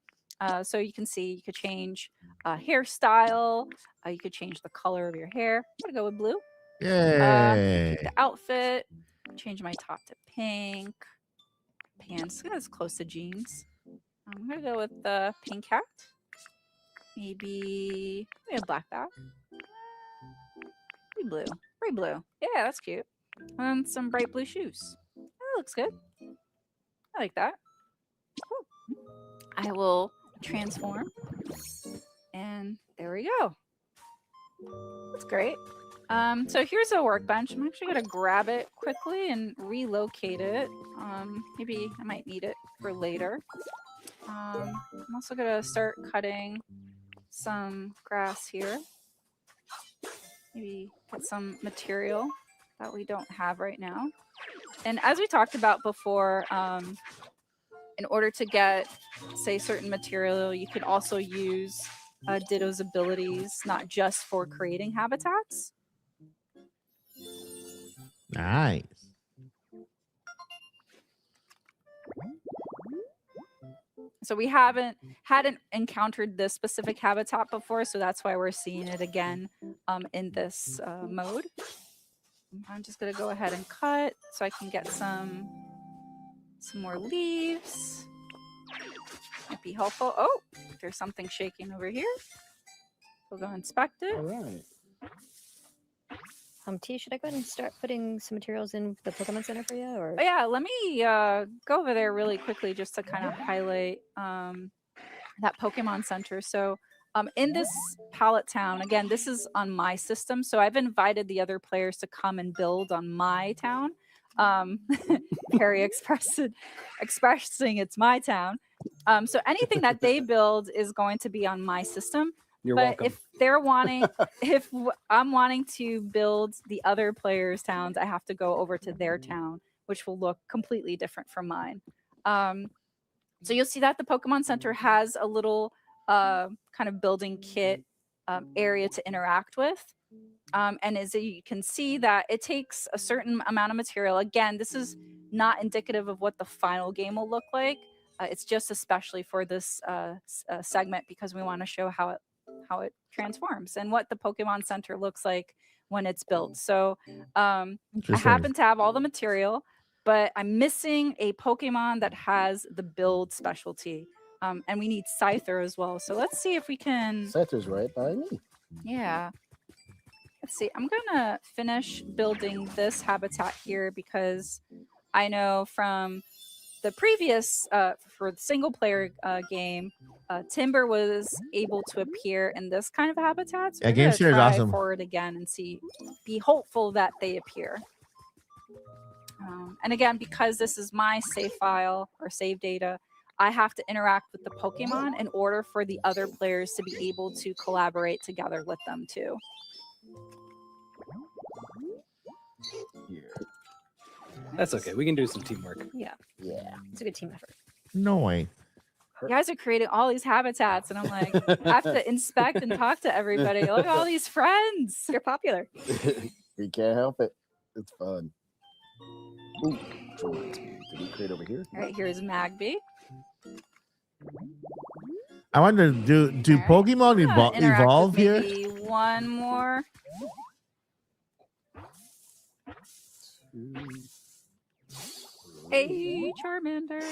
So you can see you could change hairstyle. You could change the color of your hair. I'm going to go with blue. Yay. The outfit. Change my top to pink. Pants. That's close to jeans. I'm going to go with the pink hat. Maybe a black back. Maybe blue. Very blue. Yeah, that's cute. And some bright blue shoes. That looks good. I like that. Cool. I will transform. And there we go. That's great. So here's a workbench. I'm actually going to grab it quickly and relocate it. Maybe I might need it for later. I'm also going to start cutting some grass here. Maybe get some material that we don't have right now. And as we talked about before, in order to get, say, certain material, you could also use Ditto's abilities, not just for creating habitats. Nice. So we hadn't encountered this specific habitat before, so that's why we're seeing it again in this mode. I'm just gonna go ahead and cut so I can get some more leaves. Might be helpful. Oh, there's something shaking over here. We'll go inspect it. All right. T, should I go ahead and start putting some materials in the Pokemon Center for you? Or Oh, yeah, let me go over there really quickly just to kind of highlight that Pokemon Center. So in this Pallet Town, again, this is on my system. So I've invited the other players to come and build on my town. Harry expressing it's my town. So anything that they build is going to be on my system. You're but welcome. if they're wanting, I'm wanting to build the other players' towns, I have to go over to their town, which will look completely different from mine. So you'll see that the Pokemon Center has a little kind of building kit area to interact with. And as you can see that it takes a certain amount of material. Again, this is not indicative of what the final game will look like. It's just especially for this segment because we want to show how how it transforms and what the Pokemon Center looks like when it's built. So I happen to have all the material, but I'm missing a Pokemon that has the build specialty. And we need Scyther as well. So let's see if we can. Scyther's right by me. Yeah. Let's see. I'm going to finish building this habitat here because I know from the previous, for the single player game, Timber was able to appear in this kind of habitat. So Yeah, we're Game gonna Share is try awesome. for it again and be hopeful that they appear. And again, because this is my save file or save data, I have to interact with the Pokemon in order for the other players to be able to collaborate together with them too. That's okay. We can do some teamwork. Yeah. Yeah. It's a good team effort. No way. You guys are creating all these habitats, and I'm like, I have to inspect and talk to everybody. Look at all these friends. You're popular. We can't help it. It's fun. Ooh, did we create over here? All right, here's Magby. I wonder, do Pokemon Interact evolve with here? maybe one more. Hey, Charmander.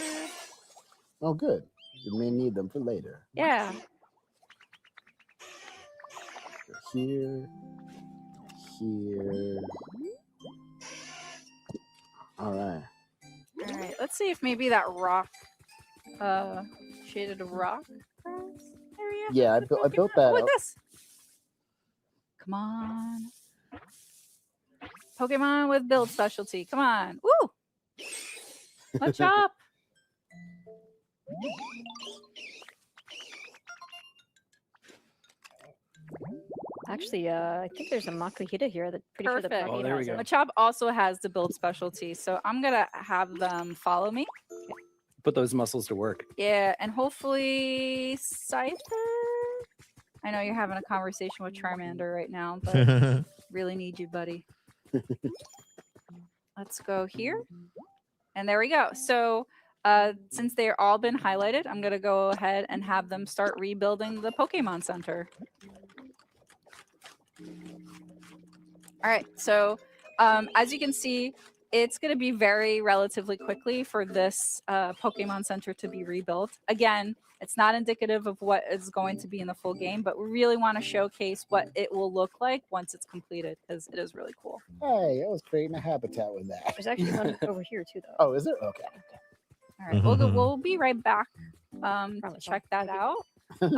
Oh, good. You may need them for later. Yeah. Here. Here. All right. All right, let's see if maybe that rock, shaded rock area. Yeah, I built that. Look up. at this. Come on. Pokemon with build specialty. Come on. Woo! What's up? Actually, I think there's a Makuhita here that pretty Perfect. sure the Oh, there we go. Machop also has the build specialty, so I'm gonna have them follow me. Put those muscles to work. Yeah, and hopefully Scyther. I know you're having a conversation with Charmander right now, but really need you, buddy. Let's go here. And there we go. So since they're all been highlighted, I'm going to go ahead and have them start rebuilding the Pokemon Center. All right. So as you can see, it's going to be very relatively quickly for this Pokemon Center to be rebuilt. Again, it's not indicative of what is going to be in the full game, but we really want to showcase what it will look like once it's completed because it is really cool. Hey, I was creating a habitat with that. There's actually one over here too, though. Oh, is there? Okay. All right, we'll be right back to check that out. But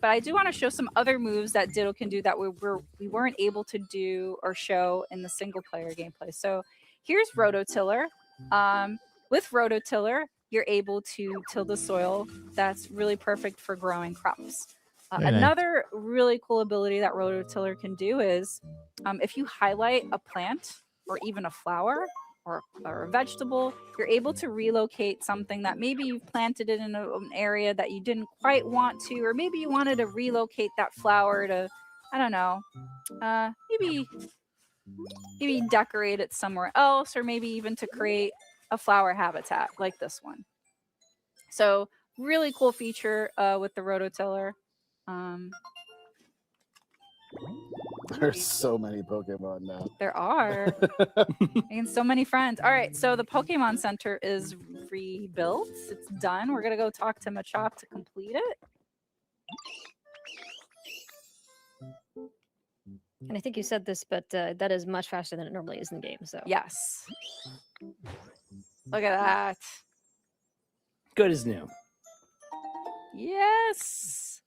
I do want to show some other moves that Ditto can do that we weren't able to do or show in the single player gameplay. So here's Rototiller. With Rototiller, you're able to till the soil. That's really perfect for growing crops. Very nice. Another really cool ability that Rototiller can do is if you highlight a plant or even a flower or a vegetable, you're able to relocate something that maybe you've planted it in an area that you didn't quite want to, or maybe you wanted to relocate that flower to, I don't know, maybe decorate it somewhere else, or maybe even to create a flower habitat like this one. So really cool feature with the Rototiller. There's so many Pokemon now. There are. And so many friends. All right, so the Pokemon Center is rebuilt. It's done. We're going to go talk to Machop to complete it. And I think you said this, but that is much faster than it normally is in the game. So yes. Look at that. Good as new. Yes.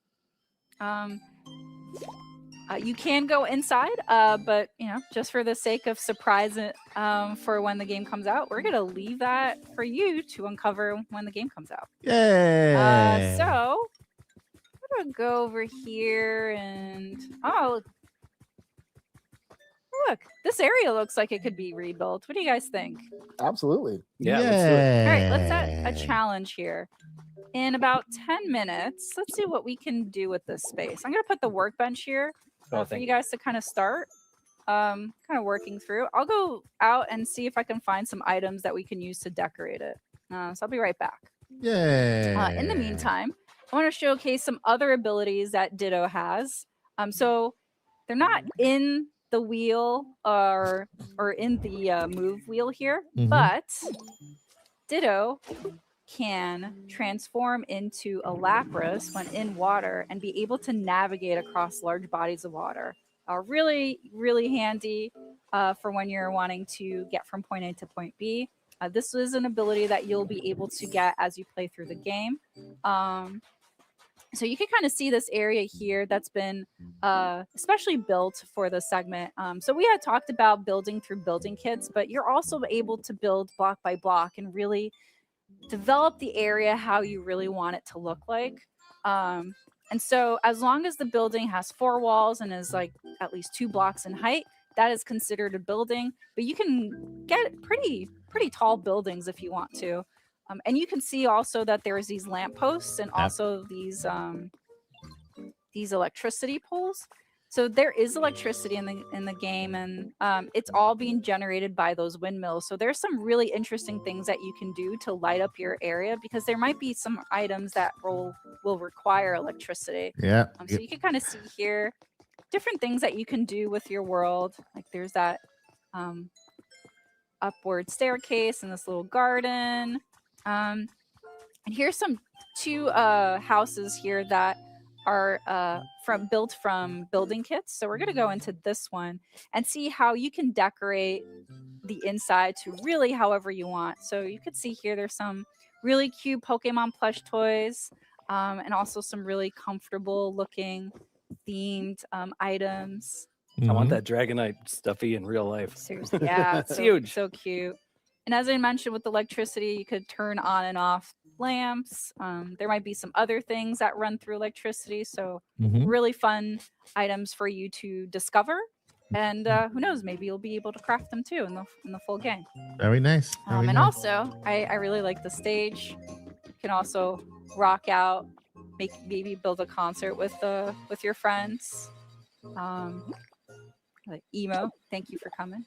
You can go inside, but you know, just for the sake of surprise, for when the game comes out, we're gonna leave that for you to uncover when the game comes out. Yay! So I'm gonna go over here and look, this area looks like it could be rebuilt. What do you guys think? Absolutely. Yeah, let's do it. All right, let's set a challenge here. In about 10 minutes, let's see what we can do with this space. I'm going to put the workbench here for you guys to kind of start kind of working through. I'll go out and see if I can find some items that we can use to decorate it. So I'll be right back. Yeah. In the meantime, I want to showcase some other abilities that Ditto has. So they're not in the wheel or in the move wheel here, but Ditto can transform into a Lapras when in water and be able to navigate across large bodies of water. Really, really handy for when you're wanting to get from point A to point B. This is an ability that you'll be able to get as you play through the game. So you can kind of see this area here that's been especially built for the segment. So we had talked about building through building kits, but you're also able to build block by block and really develop the area how you really want it to look like. And so as long as the building has 4 walls and is like at least 2 blocks in height, that is considered a building. But you can get pretty tall buildings if you want to. And you can see also that there's these lampposts and also these electricity poles. So there is electricity in the game, and it's all being generated by those windmills. So there's some really interesting things that you can do to light up your area, because there might be some items that will require electricity. Yeah. So you can kind of see here different things that you can do with your world. Like there's that upward staircase and this little garden. And here's some 2 houses here that are built from building kits. So we're going to go into this one and see how you can decorate the inside to really however you want. So you could see here there's some really cute Pokemon plush toys, and also some really comfortable looking themed items. I want that Dragonite stuffy in real life. Seriously, yeah, it's huge. So cute. And as I mentioned, with electricity, you could turn on and off lamps. There might be some other things that run through electricity. So really fun items for you to discover. And who knows, maybe you'll be able to craft them too in the full game. Very nice. Very And nice. also, I really like the stage. You can also rock out, maybe build a concert with your friends. Like Emo, thank you for coming.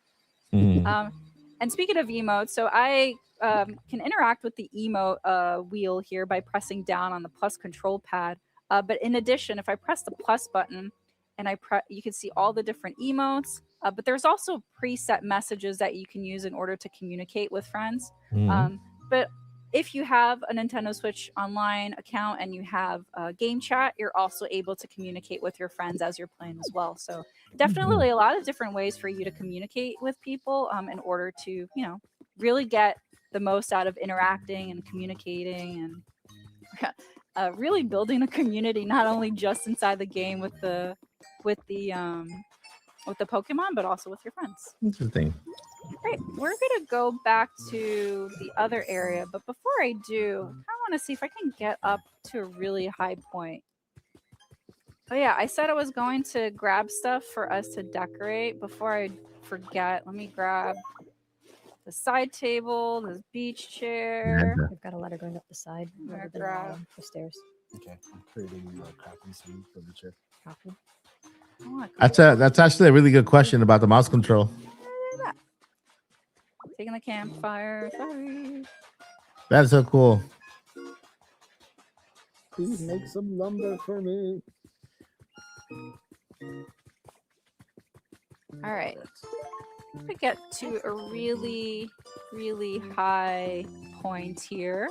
And speaking of emotes, so I can interact with the emote wheel here by pressing down on the plus control pad. But in addition, if I press the plus button and you can see all the different emotes. But there's also preset messages that you can use in order to communicate with friends. But if you have a Nintendo Switch Online account and you have game chat, you're also able to communicate with your friends as you're playing as well. So definitely a lot of different ways for you to communicate with people in order to, really get the most out of interacting and communicating and really building a community, not only just inside the game with the Pokemon, but also with your friends. Interesting. Great. We're going to go back to the other area, but before I do, I want to see if I can get up to a really high point. Oh yeah, I said I was going to grab stuff for us to decorate. Before I forget, let me grab the side table, this beach chair. We've got a ladder going up the side rather than grab the stairs. Okay, I'm creating crafting some furniture. Crafting. Oh, cool. That's actually a really good question about the mouse control. Taking the campfire. Sorry. That's so cool. Please make some lumber for me. All right. We get to a really, really high point here.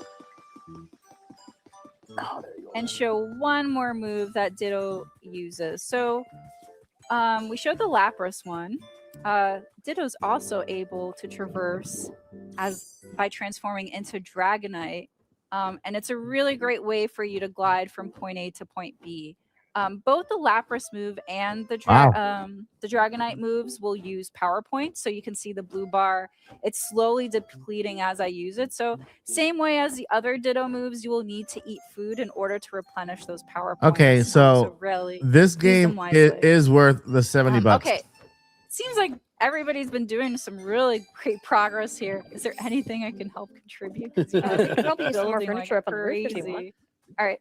And show one more move that Ditto uses. So we showed the Lapras one. Ditto's also able to traverse by transforming into Dragonite. And it's a really great way for you to glide from point A to point B. Both the Lapras move and the Dragonite moves will use power points. So you can see the blue bar. It's slowly depleting as I use it. So same way as the other Ditto moves, you will need to eat food in order to replenish those power points. Okay, so really this game is worth the $70. Okay, seems like everybody's been doing some really great progress here. Is there anything I can help contribute? You can probably use some more Building furniture like up on the roof if you want. crazy. All right,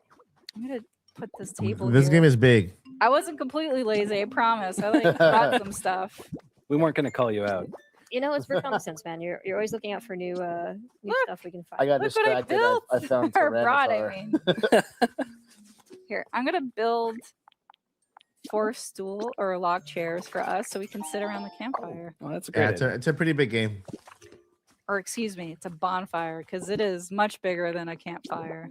I'm gonna put this table. This here. game is big. I wasn't completely lazy, I promise. I got some stuff. We weren't going to call you out. You know, it's reconnaissance, man. You're always looking out for new stuff we can find. I got Look what I distracted. built. I found Or brought, I Tyranitar. mean. Here, I'm gonna build 4 stool or log chairs for us so we can sit around the campfire. Oh, that's a Yeah, great. it's a pretty big game. Or excuse me, it's a bonfire because it is much bigger than a campfire.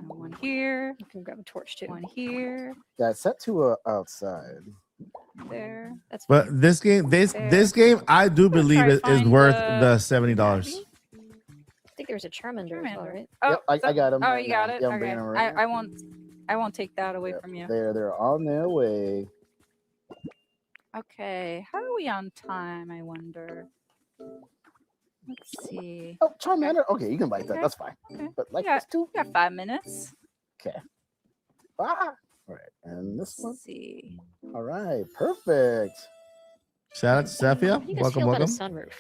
One here. You can grab a torch too. One here. Yeah, it's set to There. outside. That's But this game, this game, I do believe try it is find worth the the $70. I think there's a Charmander as well, right? Oh, Yep, I got 'em Oh, right you got now. it. Yeah, I'm Okay. bringing 'em right I won't take that away from you. They're on their way. Okay. How are we on time? I wonder. Let's see. Oh, Charmander. Okay, you can bite that. Okay. That's fine. Okay. But like Yeah. this too. We got 5 minutes. Okay. Ah. All right, and this one. Let's see. All right, perfect. Shout out to Cephia. How do you guys Welcome, feel about a welcome. sunroof?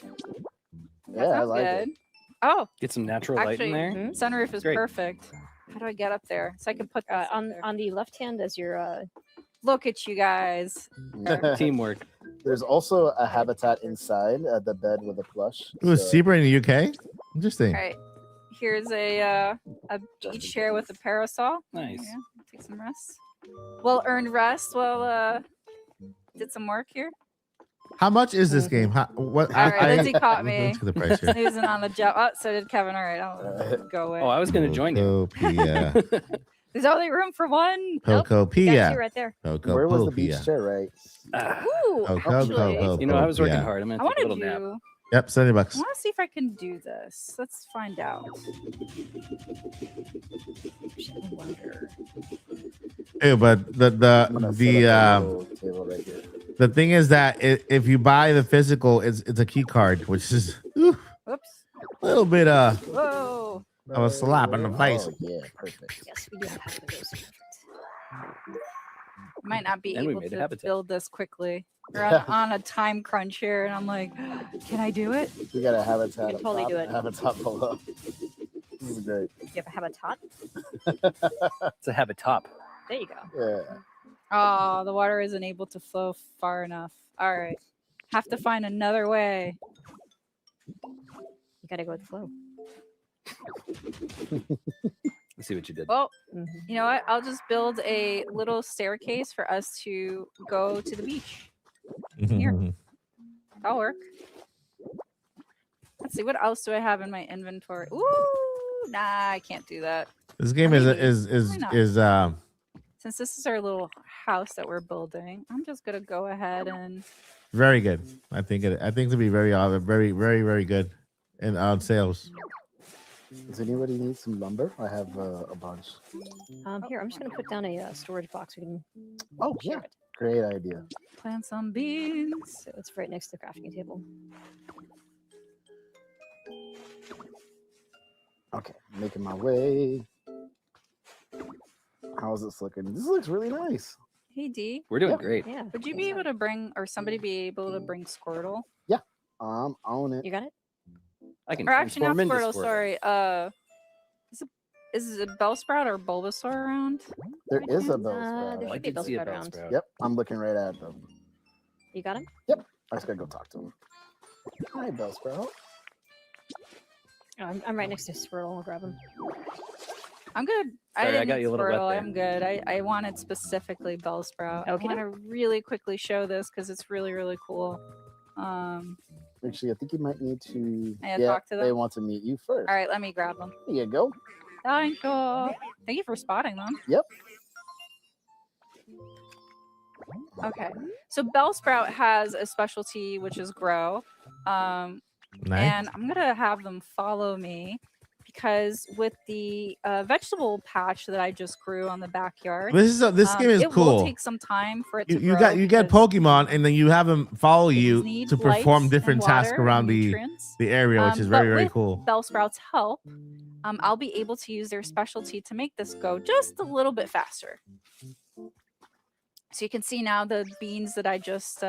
Yeah, I Sounds like good. it. Oh, Get some natural light actually, in there. sunroof is Great. perfect. How do I get up there so I can put this up On there? on the left hand as your Look at you guys. Teamwork. There's also a habitat inside the bed with a plush. It was so- cheaper in the UK. Interesting. All right. Here's a beach chair with a parasol. Nice. Yeah, take some rest. Well earned rest. Well, did some work here. How much is this game? What? All right, Lindsay caught me. Let's get the price here. Snoozing on the job. Oh, so did Kevin. All right, I'll go away. Oh, I was going to join you. Cocopia. There's only room for one. That's you Cocopia. right there. Where was the beach Cocopia. chair, right? Ooh, actually, You know, I was working Yeah. hard. I'm going I to take a want to little nap. do. Yep, $70. I want to see if I can do this. Let's find out. I wonder. Ew, but I'm gonna set up a little table right here. the thing is that if you buy the physical, it's a key card, which is a Whoops. little bit Whoa. of a slap in the face. Oh, yeah, perfect. Yes, we do have half of those. Might not be And we able made a to habitat. build this quickly. We're on a time crunch here, and I'm like, can I do it? We got a habitat. can up totally top, do it. Habitat below. This is great. You have a habitat. It's a habitat. There you go. Yeah. Oh, the water isn't able to flow far enough. All right. Have to find another way. You gotta go with the flow. Let's see what you did. Well, Mhm. you know what? I'll just build a little staircase for us to go to the beach. Here. That'll work. Let's see. What else do I have in my inventory? Ooh, nah, I can't do that. This game Or is maybe. is Why not? is Since this is our little house that we're building, I'm just gonna go ahead and very good. I think to be very very good in on sales. Does anybody need some lumber? I have a bunch. Here, I'm just gonna put down a storage box. We can. Oh, yeah. Great idea. plant some beans. So it's right next to the crafting table. Okay, making my way. How's this looking? This looks really nice. Hey D. We're doing great. Yeah. Would you be able to bring, or somebody be able to bring Squirtle? Yeah, own it. You got it? I can Or actually, not transform into Squirtle. Squirtle. Sorry. Is it Bellsprout or Bulbasaur around? There is a There Bellsprout. should I be a did see a Bellsprout around. Bellsprout. Yep, I'm looking right at them. You got him? Yep, I just gotta go talk to him. Hi, Bellsprout. Oh, I'm right next to Swirl. I'll grab him. I'm good. Sorry, I didn't got need you a little wet Squirtle. there. I'm good. I wanted specifically Bellsprout. I Okay. want to really quickly show this because it's really, really cool. Actually, I think you might need to. I gotta talk to They them? want to meet you first. All right, let me grab them. Here you go. Thank you. Thank you for spotting them. Yep. Okay. So Bellsprout has a specialty, which is grow. And I'm going to have them follow me because with the vegetable patch that I just grew on the backyard. This game is it cool. will take some time for it to You grow. get Pokemon and then you have them follow you need to perform light different and tasks water around and the nutrients. area, which is But very with cool. Bellsprout's help, I'll be able to use their specialty to make this go just a little bit faster. So you can see now the beans that I just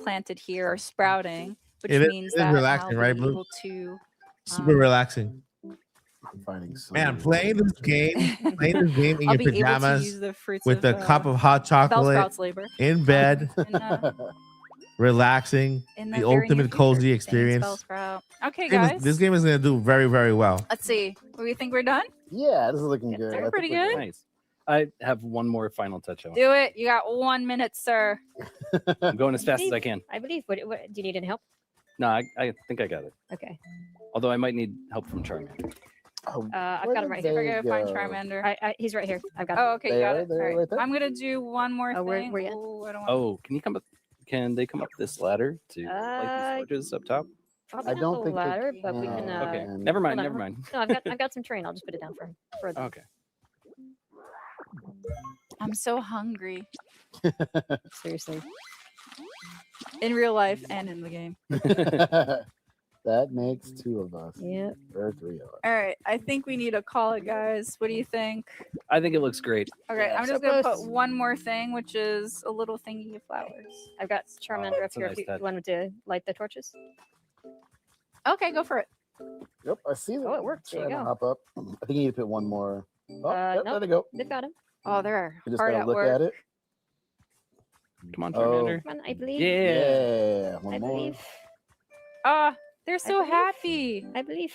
planted here are sprouting, which It is- means it is that relaxing, I'll right, be Blue? able to. Super relaxing. I'm finding some. Man, playing this game in I'll your be able to use pajamas the fruits with of, a cup of hot chocolate Bellsprout's labor. in bed, And, relaxing, in the very near ultimate future. cozy Thanks, experience. Bellsprout. Okay, This game is- guys. This game is going to do very, very well. Let's see. Do we think we're done? Yeah, this is looking good. They're I think pretty we're good. Nice. I have one more final touch. I want. Do it. You got 1 minute, sir. I'm going as fast as I can. I believe. What do you need any help? No, I think I got it. Okay. Although I might need help from Charmander. I've got him right We're here. gonna find Charmander. He's right here. I've got Oh, him. okay, you got it. All right. right there. I'm gonna do one more Oh, thing. where you at? Ooh, I don't want Oh, can you come up? Can they come up this ladder to light these torches up top? Probably I not don't the think they ladder, but we can. Okay, Um, never mind. hold on. Never mind. No, I've got some terrain. I'll just put it down for them. Okay. I'm so hungry Seriously. in real life and in the game. That makes 2 of us. Yep. Or 3 of us. All right, I think we need to call it, guys. What do you think? I think it looks great. Okay, I'm so just gonna close. put one more thing, which is a little thingy of flowers. I've got Charmander up that's a here. nice If you touch. wanted to light the torches. Okay, go for it. Yep, I see that. Oh, it worked. There you Trying to go. hop up. I think you need to put one more. Oh, yep, nope. there they go. They've got him. Oh, they're You just hard gotta at look work. at it. Come on, Oh. Charmander. Come on, I believe. Yeah. Yeah, one I more. believe. Ah, they're so believe. happy. I believe.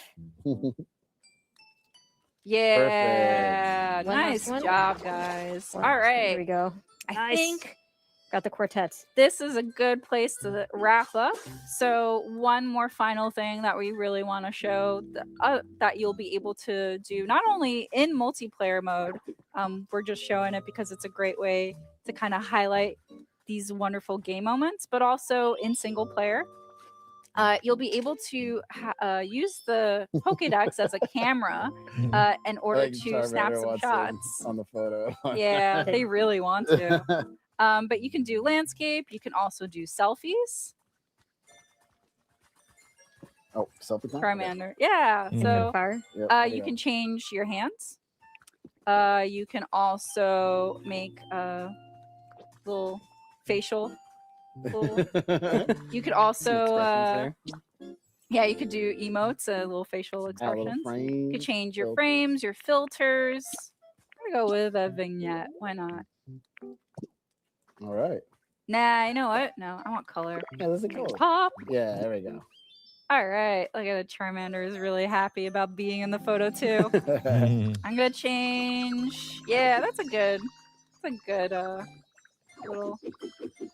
Yeah, One nice last one. job, guys. One- All There we right, go. I Nice. think Got the quartets. this is a good place to wrap up. So one more final thing that we really want to show that you'll be able to do not only in multiplayer mode, we're just showing it because it's a great way to kind of highlight these wonderful game moments, but also in single player. You'll be able to use the Pokédex as a camera in order Like to snap Charmander some wants shots. on the photo. Yeah, they really want to. But you can do landscape. You can also do selfies. Oh, selfie time? Charmander. Yeah. Mhm. So Fire. Yep, there you go. can change your hands. You can also make a little facial. You could also, yeah, you could do emotes, little facial Add a little expressions. You frame, could change your so- frames, your filters. I'm gonna go with a vignette. Why not? All right. Nah, you know what? No, I want color. Yeah, let's go. Pop. Yeah, there we go. All right. Look at the Charmander is really happy about being in the photo too. I'm gonna change. Yeah, that's a good little.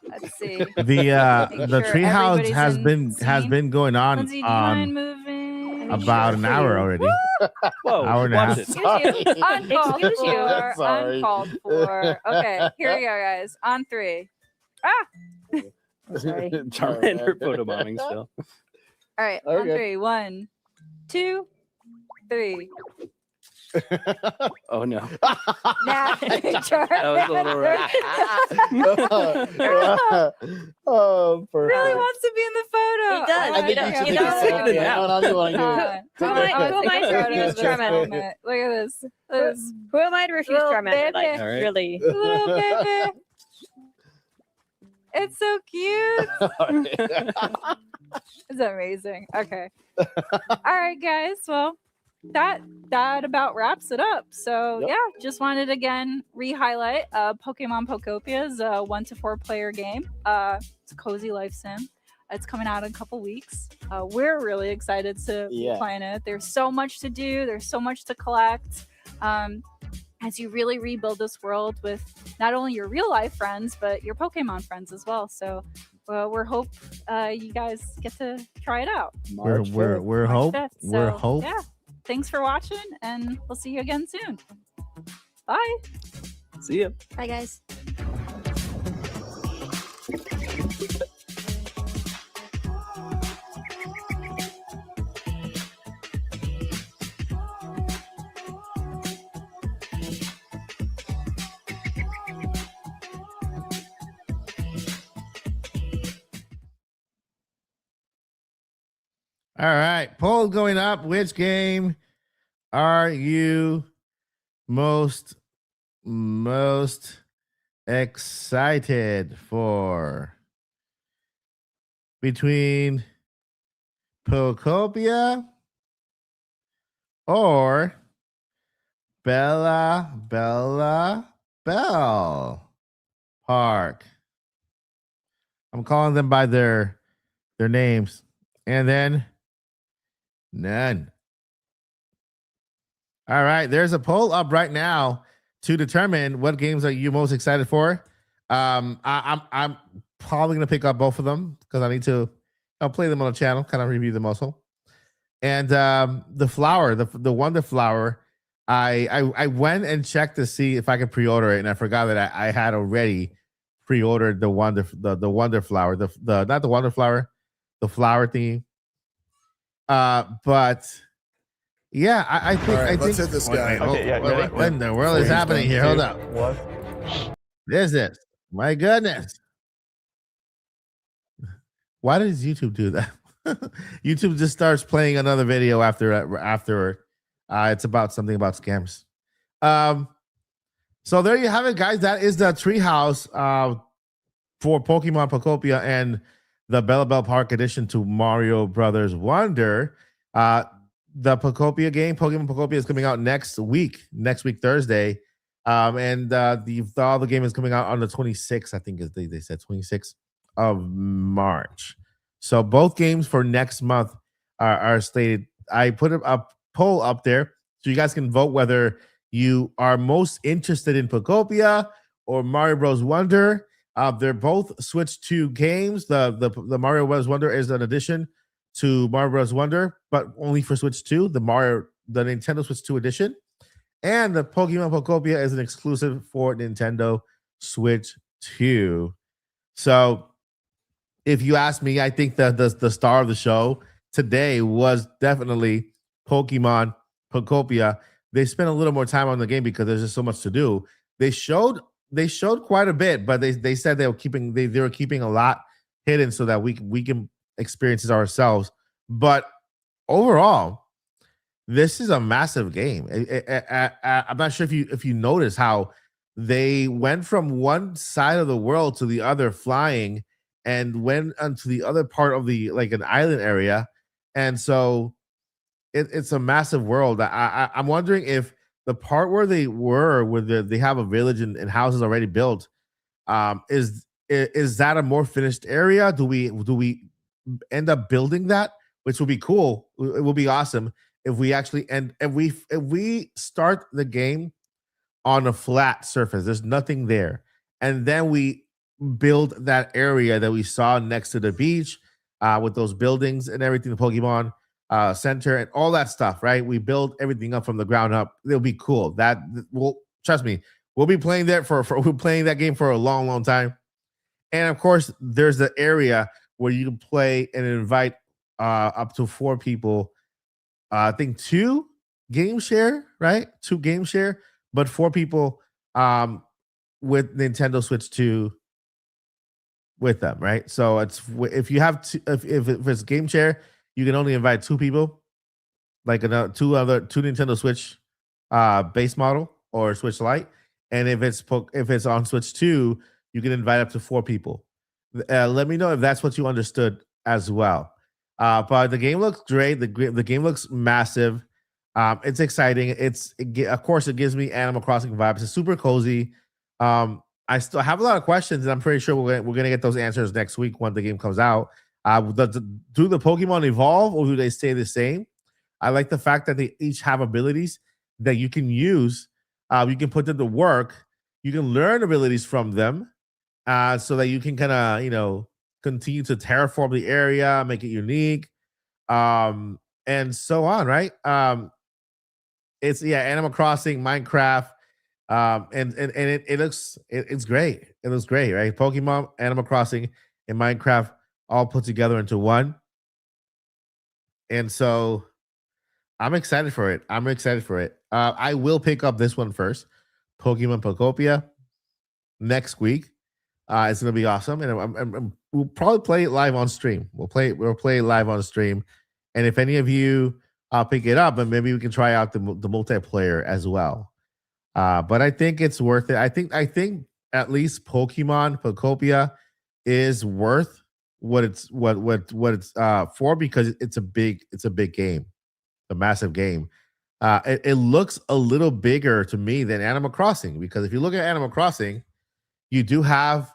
Let's see. The Make the sure treehouse everybody's has in been going on Lindsay, do you mind moving? about an hour already. Whoa, Hour and a half. watch it. Uncalled Excuse you. for. Sorry. Uncalled for. Okay, here we go, guys. On 3. Ah. Sorry. Charmander photobombing still. All right. Okay. On 3. 1, 2, 3. Oh no. Nah. That was a little rough. Oh, perfect. Really wants to be in the photo. He does. Oh I my think God. you should You take know- a second. Yeah. No, you want to do it. Who am I to refuse Charmander? Look at this. This Who am I to refuse Little Charmander? Like, baby. All right. really? little baby. It's so cute. It's amazing. Okay. All right, guys. Well, that about wraps it up. So Yep. yeah, just wanted to again re-highlight Pokemon Pokopia is a 1 to 4 player game. It's a cozy life sim. It's coming out in a couple weeks. We're really excited to be Yeah. playing it. There's so much to do. There's so much to collect. As you really rebuild this world with not only your real life friends, but your Pokemon friends as well. So we're hope you guys get to try it out. We're March we're 5th. we're March hope 5th. we're So, hope. Yeah. Thanks for watching, and we'll see you again soon. Bye. See ya. Bye, guys. All right, poll going up. Which game are you most excited for? Between Pokopia or Bella Bell Park? I'm calling them by their names. And then none. All right, there's a poll up right now. to determine what games are you most excited for. I'm probably gonna pick up both of them because I need to. I'll play them on the channel, kind of review them also. And the flower, the Wonder Flower, I went and checked to see if I could pre-order it, and I forgot that I had already pre-ordered the Wonder Flower, the not the Wonder Flower, the flower thingy. But yeah, I think All right, I let's think hit this guy. what in the world is happening here? Hold up. What? This is my goodness. Why does YouTube do that? YouTube just starts playing another video after it's about something about scams. So there you have it, guys. That is the Treehouse for Pokemon Pokopia and the Bell Park edition to Mario Brothers Wonder. The Pokopia game, Pokemon Pokopia, is coming out next week Thursday. And the game is coming out on the 26th, I think they said 26th of March. So both games for next month are slated. I put a poll up there so you guys can vote whether you are most interested in Pokopia or Mario Bros. Wonder. They're both Switch 2 games. The Mario Bros. Wonder is an addition to Mario Bros. Wonder, but only for Switch 2. The Nintendo Switch 2 edition. And the Pokemon Pokopia is an exclusive for Nintendo Switch 2. So if you ask me, I think that the star of the show today was definitely Pokemon Pokopia. They spent a little more time on the game because there's just so much to do. They showed quite a bit, but they said they were keeping a lot hidden so that we can experience it ourselves. But overall, this is a massive game. I'm not sure if you notice how they went from one side of the world to the other flying and went onto the other part of an island area. And so it's a massive world. I'm wondering if the part where they have a village and houses already built, is that a more finished area? Do we end up building that, which would be cool? It will be awesome if we actually if we start the game on a flat surface. There's nothing there, and then we build that area that we saw next to the beach with those buildings and everything, the Pokemon Center and all that stuff, right? We build everything up from the ground up. It'll be cool. That will, trust me, we'll be playing that we're playing that game for a long, long time. And of course, there's the area where you can play and invite up to 4 people. I think 2 game share, right? 2 game share, but 4 people with Nintendo Switch 2 with them, right? So it's if you have if it's game share, you can only invite 2 people, like two Nintendo Switch base model or Switch Lite, and if it's on Switch 2, you can invite up to 4 people. Let me know if that's what you understood as well. But the game looks great. The game looks massive. It's exciting. Of course, it gives me Animal Crossing vibes. It's super cozy. I still have a lot of questions, and I'm pretty sure we're gonna get those answers next week when the game comes out. Do the Pokemon evolve or do they stay the same? I like the fact that they each have abilities that you can use. You can put them to work. You can learn abilities from them, so that you can kind of continue to terraform the area, make it unique, and so on. Right? It's Animal Crossing, Minecraft. And it's great. It looks great, right? Pokemon, Animal Crossing, and Minecraft all put together into one. And so I'm excited for it. I will pick up this one first, Pokemon Pokopia, next week. It's gonna be awesome, and we'll probably play it live on stream. We'll play it live on stream, and if any of you pick it up, and maybe we can try out the multiplayer as well. But I think it's worth it. I think at least Pokemon Pokopia is worth what it's for, because it's a big game, a massive game. It looks a little bigger to me than Animal Crossing, because if you look at Animal Crossing, you do have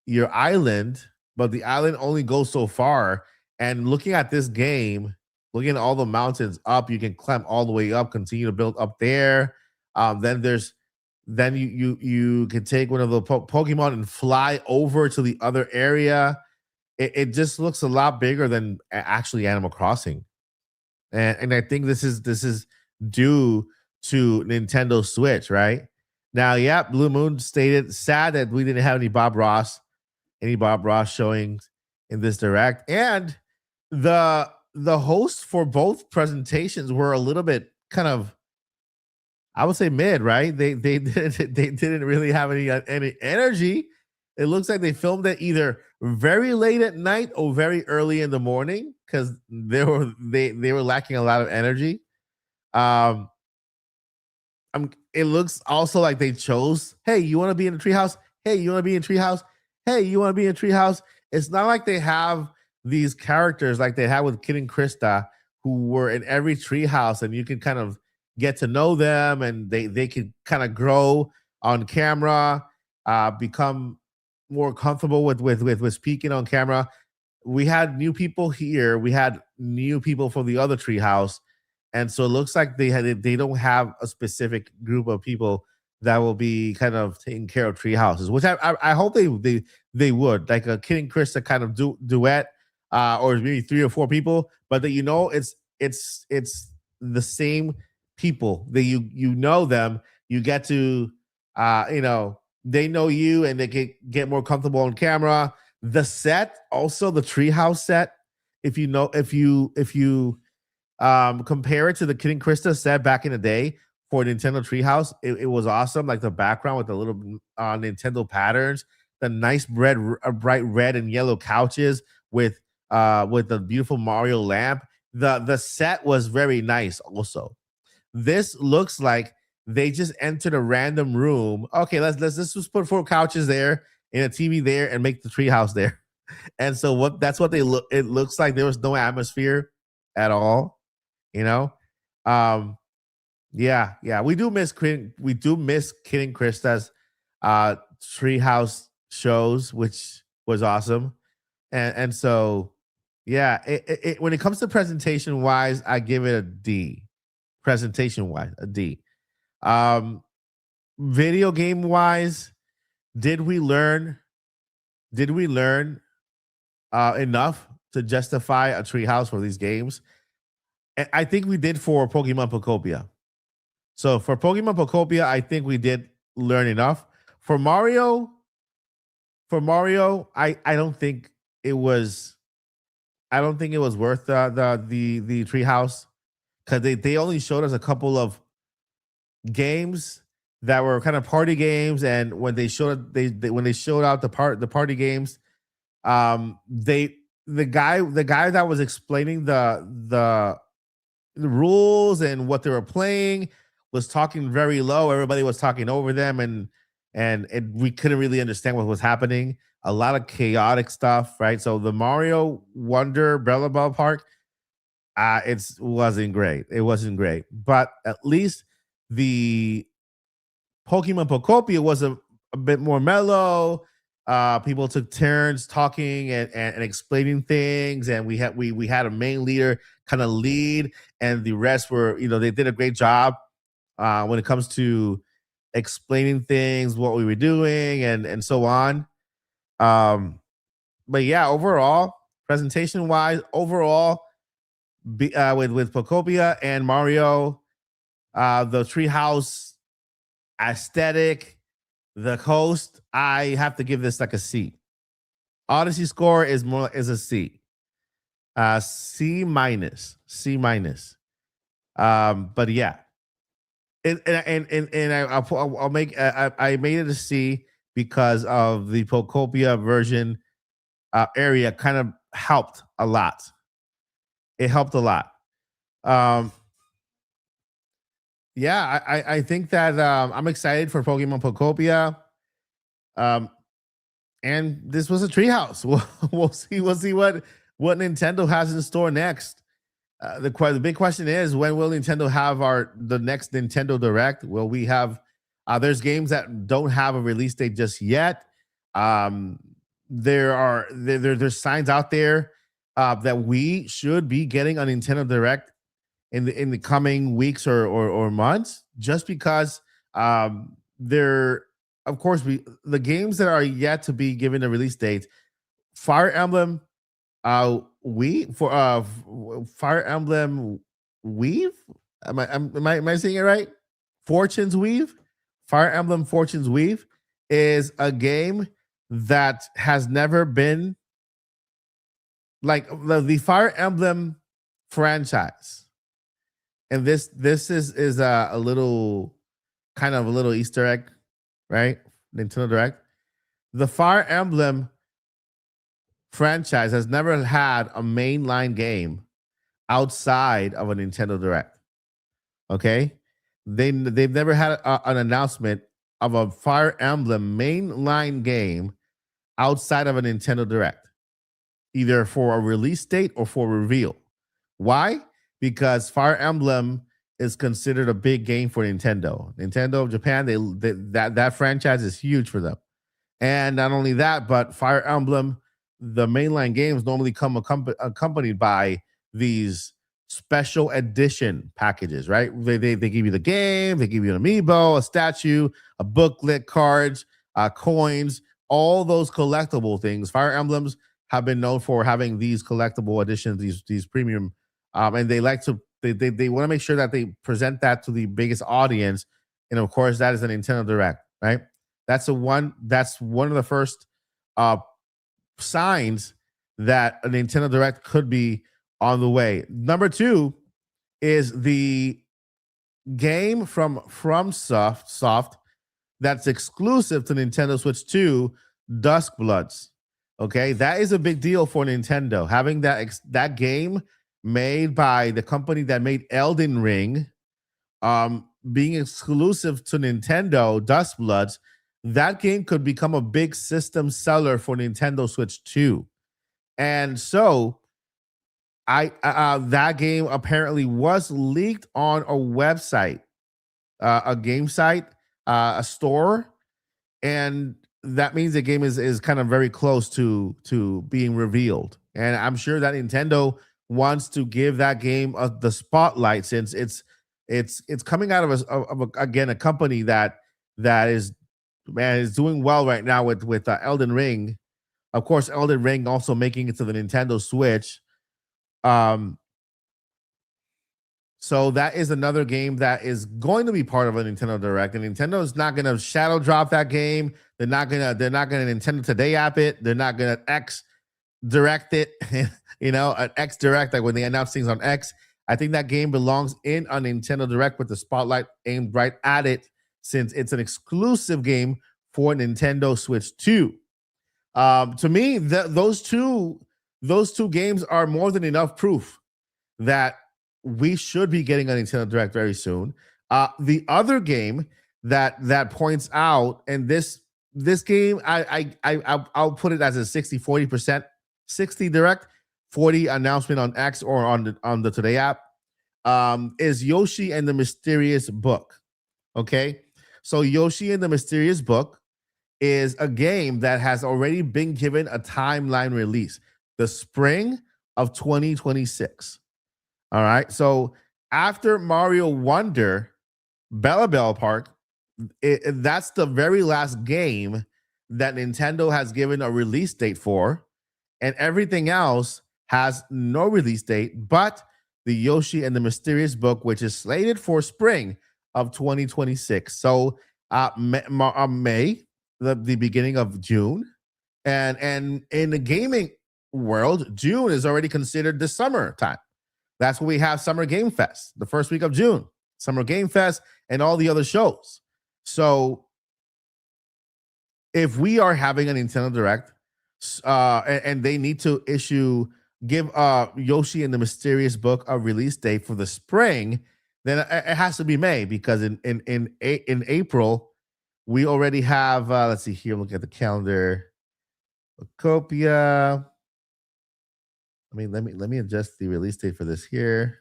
your island, but the island only goes so far. And looking at this game, looking at all the mountains up, you can climb all the way up, continue to build up there. Then there's then you can take one of the Pokemon and fly over to the other area. It just looks a lot bigger than actually Animal Crossing, and I think this is due to Nintendo Switch, right? Now, yeah, Blue Moon stated sad that we didn't have any Bob Ross showings in this direct, and the hosts for both presentations were a little bit kind of, I would say, mid, right? They didn't really have any energy. It looks like they filmed it either very late at night or very early in the morning because they were lacking a lot of energy. It looks also like they chose, hey, you want to be in the treehouse? Hey, you want to be in treehouse? Hey, you want to be in treehouse? It's not like they have these characters like they had with Kid and Krista, who were in every treehouse, and you can kind of get to know them, and they could kind of grow on camera, become more comfortable with speaking on camera. We had new people here. We had new people from the other treehouse. And so it looks like they don't have a specific group of people that will be kind of taking care of tree houses, which I hope they would, like a Kid and Krista kind of duet, or maybe 3 or 4 people, but that it's the same people that you know them. You get to they know you, and they can get more comfortable on camera. The set, also the treehouse set, if you compare it to the Kid and Krista set back in the day for Nintendo Treehouse, it was awesome. Like the background with the little Nintendo patterns, the nice bright red and yellow couches with the beautiful Mario lamp. The set was very nice. Also, this looks like they just entered a random room. Okay, let's just put 4 couches there and a TV there and make the treehouse there. And so that's what they look. It looks like there was no atmosphere at all. Yeah, we do miss Kid and Krista's treehouse shows, which was awesome. And so yeah, when it comes to presentation wise, I give it a D. Presentation wise, a D. Video game wise, did we learn enough to justify a treehouse for these games? I think we did for Pokemon Pokopia. So for Pokemon Pokopia, I think we did learn enough. For Mario, I don't think it was worth the treehouse, because they only showed us a couple of games that were kind of party games, and when they showed out the party games, the guy that was explaining the rules and what they were playing was talking very low. Everybody was talking over them, and we couldn't really understand what was happening. A lot of chaotic stuff, right? So the Mario Wonder Bella Bell Park, it wasn't great. It wasn't great, but at least the Pokemon Pokopia was a bit more mellow. People took turns talking and explaining things, and we had a main leader kind of lead, and the rest were, they did a great job when it comes to explaining things, what we were doing, and so on. But yeah, overall, presentation wise, with Pokopia and Mario, the treehouse aesthetic, the host, I have to give this like a C. Odyssey score is a C. C minus. But yeah, I'll make I made it a C because of the Pokopia version area kind of helped a lot. It helped a lot. Yeah, I think that I'm excited for Pokemon Pokopia. And this was a treehouse. We'll see what Nintendo has in store next. The big question is, when will Nintendo have the next Nintendo Direct? Will we have? There's games that don't have a release date just yet. There's signs out there that we should be getting a Nintendo Direct in the coming weeks or months, just because there, of course, the games that are yet to be given a release date, Fire Emblem, Fire Emblem Weave. Am I saying it right? Fortune's Weave, Fire Emblem Fortune's Weave is a game that has never been like the Fire Emblem franchise. And this is a little kind of a little Easter egg, right? Nintendo Direct. The Fire Emblem franchise has never had a mainline game outside of a Nintendo Direct. Okay, they've never had an announcement of a Fire Emblem mainline game outside of a Nintendo Direct, either for a release date or for reveal. Why? Because Fire Emblem is considered a big game for Nintendo. Nintendo of Japan, that franchise is huge for them. And not only that, but Fire Emblem, the mainline games normally come accompanied by these special edition packages, right? They give you the game, they give you an amiibo, a statue, a booklet, cards, coins, all those collectible things. Fire Emblems have been known for having these collectible editions, these premium, and they like to they want to make sure that they present that to the biggest audience, and of course that is a Nintendo Direct, right? That's one of the first signs that a Nintendo Direct could be on the way. Number 2 is the game from Soft that's exclusive to Nintendo Switch 2, Dusk Bloods. Okay, that is a big deal for Nintendo, having that game made by the company that made Elden Ring, being exclusive to Nintendo, Dusk Bloods. That game could become a big system seller for Nintendo Switch 2. And so that game apparently was leaked on a website, a game site, a store, and that means the game is kind of very close to being revealed. And I'm sure that Nintendo wants to give that game the spotlight, since it's coming out of a company that is doing well right now with Elden Ring. Of course, Elden Ring also making it to the Nintendo Switch. So that is another game that is going to be part of a Nintendo Direct, and Nintendo is not going to shadow drop that game. They're not gonna Nintendo Today app it. They're not gonna X direct it. An X Direct, like when they announce things on X. I think that game belongs in a Nintendo Direct with the spotlight aimed right at it, since it's an exclusive game for Nintendo Switch 2. To me, those two games are more than enough proof that we should be getting a Nintendo Direct very soon. The other game that points out, and this game, I'll put it as a 60-40%, 60 Direct, 40 announcement on X or on the Today app, is Yoshi and the Mysterious Book. Okay, so Yoshi and the Mysterious Book is a game that has already been given a timeline release, the spring of 2026. All right, so after Mario Wonder, Bella Park, that's the very last game that Nintendo has given a release date for, and everything else has no release date but the Yoshi and the Mysterious Book, which is slated for spring of 2026. So May, the beginning of June, and in the gaming world, June is already considered the summer time. That's when we have Summer Game Fest, the first week of June, Summer Game Fest, and all the other shows. So if we are having a Nintendo Direct, and they need to give Yoshi and the Mysterious Book a release date for the spring, then it has to be May, because in April we already have. Let's see here. Look at the calendar. Copia. I mean, let me adjust the release date for this here.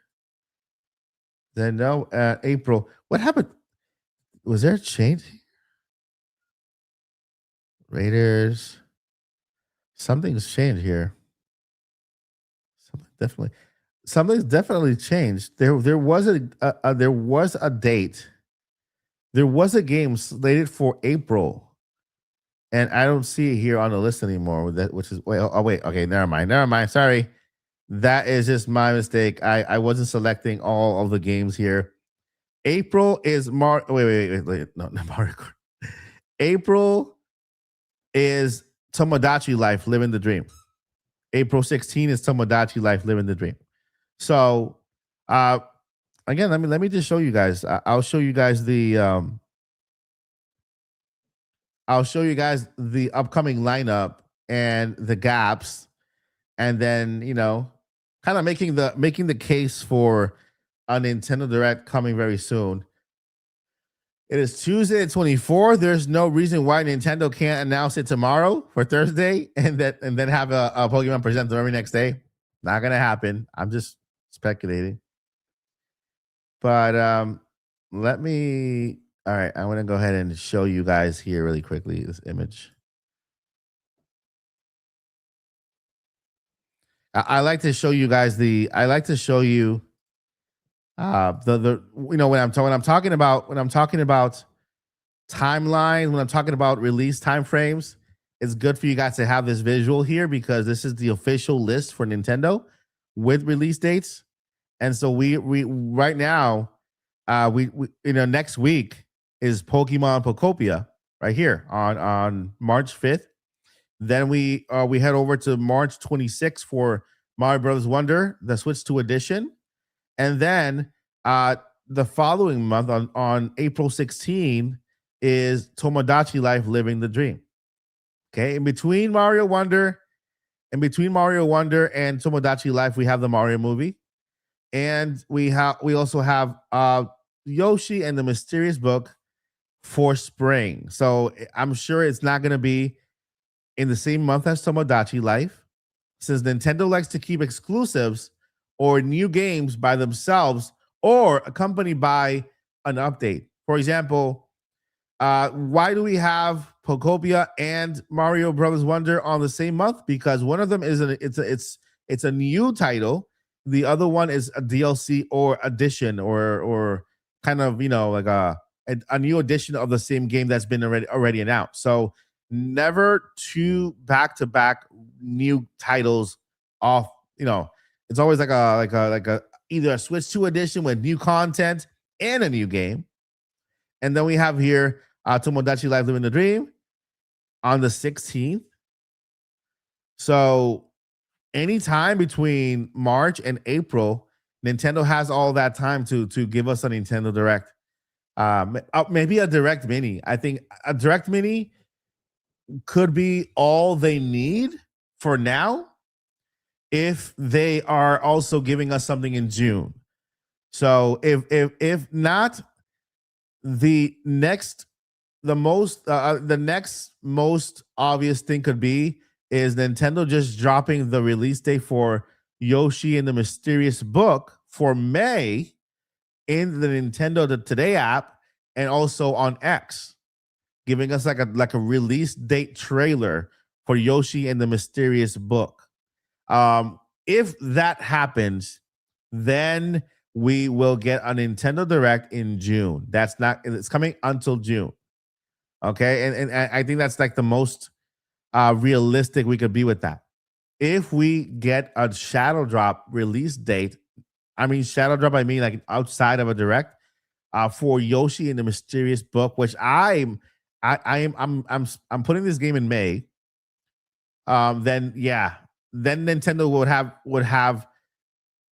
Then no, April. What happened? Was there a change? Raiders. Something's changed here. Something's definitely changed. There was a date There was a game slated for April, and I don't see it here on the list anymore. Which is wait, wait, okay, never mind. Sorry, that is just my mistake. I wasn't selecting all of the games here. April is wait, no, not Mario Kart. April is Tomodachi Life, Living the Dream. April 16 is Tomodachi Life, Living the Dream. So, again, let me just show you guys. I'll show you guys the upcoming lineup and the gaps, and then kind of making the case for a Nintendo Direct coming very soon. It is Tuesday the 24th. There's no reason why Nintendo can't announce it tomorrow for Thursday and then have a Pokemon present the very next day. Not gonna happen. I'm just speculating. But let me. All right, I'm gonna go ahead and show you guys here really quickly this image. I like to show you guys I like to show you when I'm talking about timeline, when I'm talking about release time frames, it's good for you guys to have this visual here because this is the official list for Nintendo with release dates. And so we right now we next week is Pokemon Pocopia right here on March 5th. Then we head over to March 26th for Mario Brothers Wonder, the Switch 2 edition. And then the following month on April 16 is Tomodachi Life, Living the Dream. Okay, in between Mario Wonder and Tomodachi Life, we have the Mario movie, and we also have Yoshi and the Mysterious Book for spring. So I'm sure it's not going to be in the same month as Tomodachi Life, since Nintendo likes to keep exclusives or new games by themselves or accompanied by an update. For example, why do we have Pocopia and Mario Brothers Wonder on the same month? Because one of them is it's a new title. The other one is a DLC or addition or kind of like a new edition of the same game that's been already announced. So never two back-to-back new titles off. It's always like a either a Switch 2 edition with new content and a new game. And then we have here Tomodachi Life, Living the Dream on the 16th. So anytime between March and April, Nintendo has all that time to give us a Nintendo Direct. Maybe a Direct Mini. I think a Direct Mini could be all they need for now if they are also giving us something in June. So if not, the next most obvious thing could be is Nintendo just dropping the release date for Yoshi and the Mysterious Book for May in the Nintendo Today app and also on X, giving us like a release date trailer for Yoshi and the Mysterious Book. If that happens, then we will get a Nintendo Direct in June. It's coming until June. Okay. And I think that's like the most realistic we could be with that. If we get a Shadow Drop release date, I mean like outside of a Direct for Yoshi and the Mysterious Book, which I'm putting this game in May. Then Nintendo would have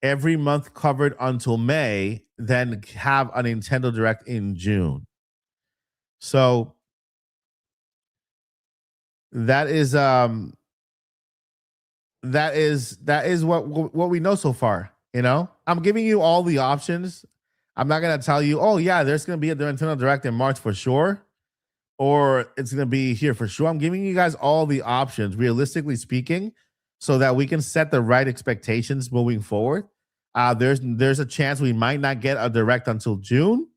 every month covered until May, then have a Nintendo Direct in June. So that is what we know so far. I'm giving you all the options. I'm not gonna tell you, oh yeah, there's gonna be a Nintendo Direct in March for sure, or it's gonna be here for sure. I'm giving you guys all the options, realistically speaking, so that we can set the right expectations moving forward. There's a chance we might not get a Direct until June,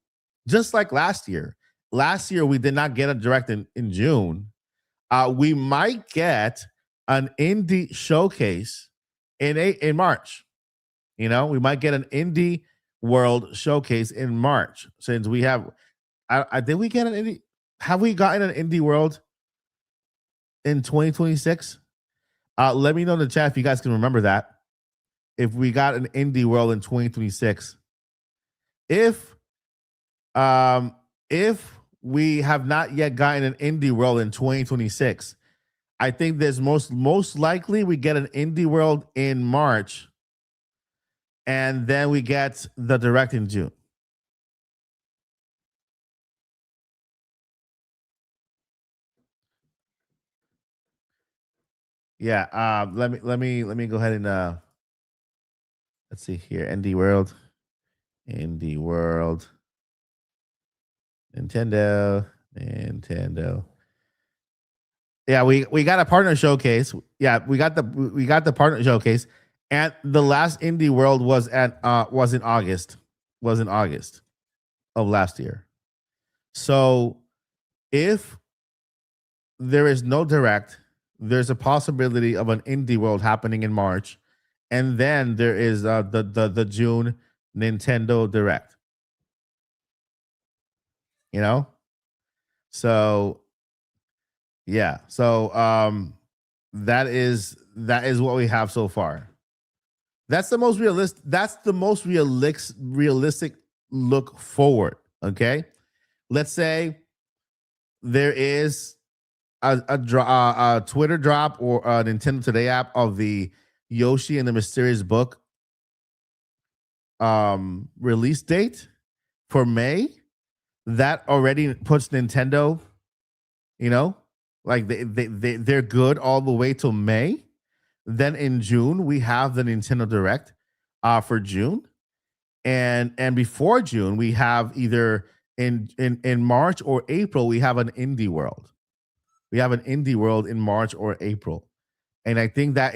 just like last year. Last year we did not get a Direct in June. We might get an indie showcase in March. We might get an indie world showcase in March, since we have I did we get an indie? Have we gotten an indie world in 2026? Let me know in the chat if you guys can remember that. If we got an indie world in 2026. If we have not yet gotten an indie world in 2026, I think there's most likely we get an indie world in March, and then we get the direct in June. Yeah. Let me go ahead and let's see here. Indie world, Nintendo. Yeah, we got a partner showcase. Yeah, we got the partner showcase, and the last indie world was in August. Was in August of last year. So if there is no direct, there's a possibility of an indie world happening in March, and then there is the June Nintendo Direct. You know, so yeah, so that is what we have so far. That's the most realistic. That's the most realistic look forward. Okay, let's say there is a Twitter drop or a Nintendo Today app of the Yoshi and the Mysterious Book release date for May. That already puts Nintendo, you know, like they're good all the way till May. Then in June we have the Nintendo Direct for June, and before June we have either in March or April we have an indie world. We have an indie world in March or April, and I think that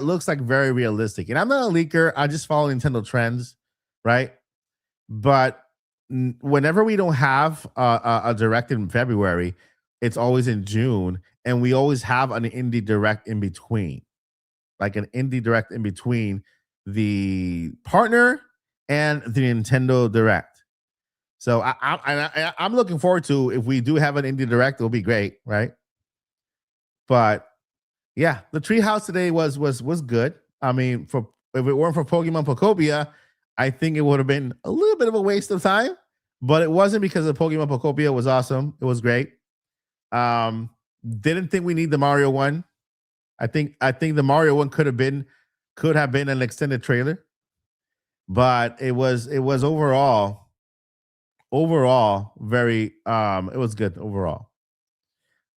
looks like very realistic. And I'm not a leaker; I just follow Nintendo trends, right? But whenever we don't have a direct in February, it's always in June, and we always have an indie direct in between, like an indie direct in between the partner and the Nintendo Direct. So I'm looking forward to, if we do have an indie direct, it'll be great, right? But yeah, the Treehouse today was good. I mean, if it weren't for Pokemon Pokopia, I think it would have been a little bit of a waste of time, but it wasn't, because the Pokemon Pokopia was awesome. It was great. Didn't think we need the Mario one. I think the Mario one could have been an extended trailer, but it was overall very it was good overall.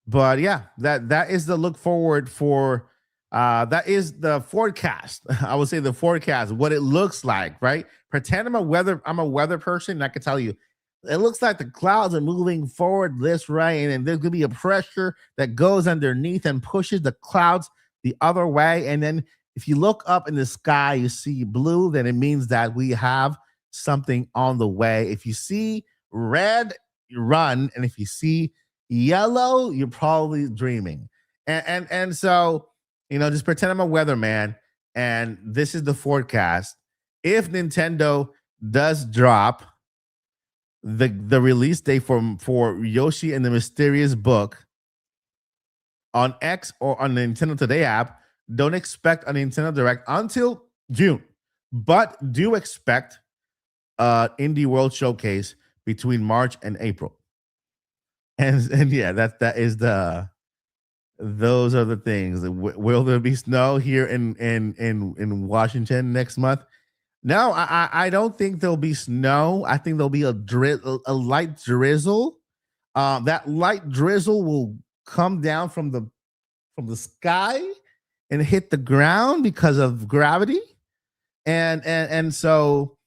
But yeah, that is the look forward for that is the forecast. I would say the forecast, what it looks like, right? Pretend I'm a weather person, and I can tell you it looks like the clouds are moving forward this way, and there's gonna be a pressure that goes underneath and pushes the clouds the other way. And then if you look up in the sky, you see blue, then it means that we have something on the way. If you see red, you run, and if you see yellow, you're probably dreaming. And so, you know, just pretend I'm a weatherman, and this is the forecast. If Nintendo does drop the release date for Yoshi and the Mysterious Book on X or on the Nintendo Today app, don't expect a Nintendo Direct until June, but do expect Indie World Showcase between March and April. And yeah, that is those are the things. Will there be snow here in Washington next month? No, I don't think there'll be snow. I think there'll be a light drizzle. That light drizzle will come down from the sky and hit the ground because of gravity. And so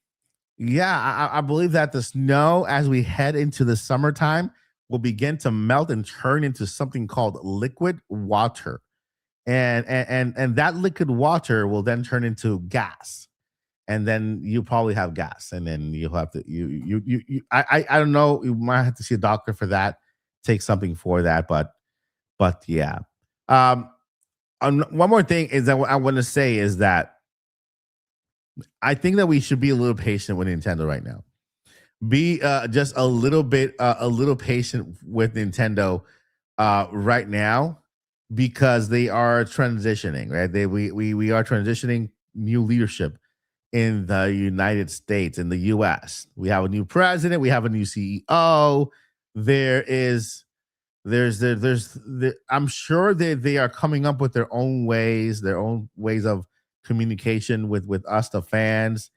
yeah, I believe that the snow, as we head into the summertime, will begin to melt and turn into something called liquid water. And that liquid water will then turn into gas. And then you probably have gas, and then you'll have to I don't know, you might have to see a doctor for that, take something for that, but yeah. One more thing is that what I want to say is that I think that we should be a little patient with Nintendo right now. be just a little patient with Nintendo right now, because they are transitioning, right? We are transitioning new leadership in the United States, in the US. We have a new president, we have a new CEO. I'm sure they are coming up with their own ways of communication with us, the fans.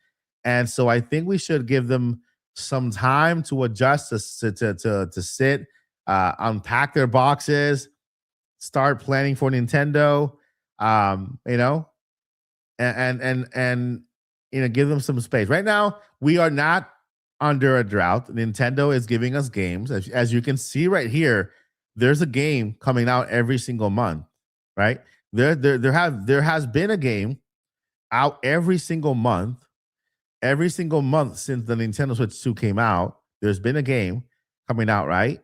And so I think we should give them some time to adjust, to sit, unpack their boxes, start planning for Nintendo, you know, and give them some space. Right now, we are not under a drought. Nintendo is giving us games. As you can see right here, there's a game coming out every single month, right? There has been a game out every single month since the Nintendo Switch 2 came out. There's been a game coming out, right?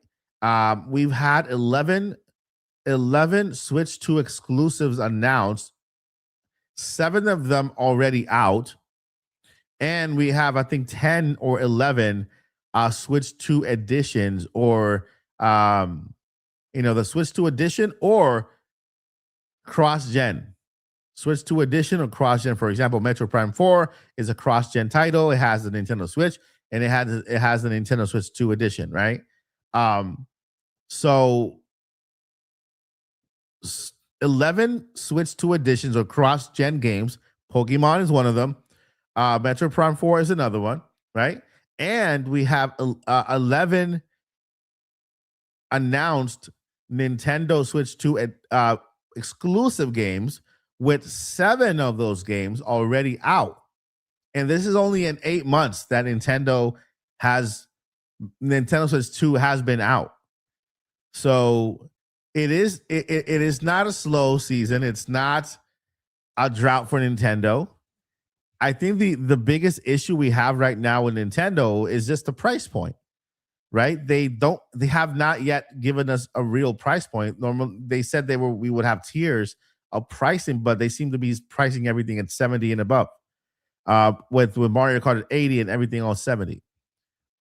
We've had 11 Switch 2 exclusives announced, 7 of them already out, and we have, I think, 10 or 11 Switch 2 editions, or the Switch 2 edition or cross-gen. Switch 2 edition or cross-gen. For example, Metroid Prime 4 is a cross-gen title. It has the Nintendo Switch, and it has the Nintendo Switch 2 edition, right? So 11 Switch 2 editions or cross-gen games. Pokemon is one of them. Metroid Prime 4 is another one, right? And we have 11 announced Nintendo Switch 2 exclusive games, with 7 of those games already out. And this is only in 8 months that Nintendo Switch 2 has been out. So it is not a slow season. It's not a drought for Nintendo. I think the biggest issue we have right now with Nintendo is just the price point, right? They have not yet given us a real price point. Normally, they said we would have tiers of pricing, but they seem to be pricing everything at 70 and above. With Mario Kart at 80 and everything else 70.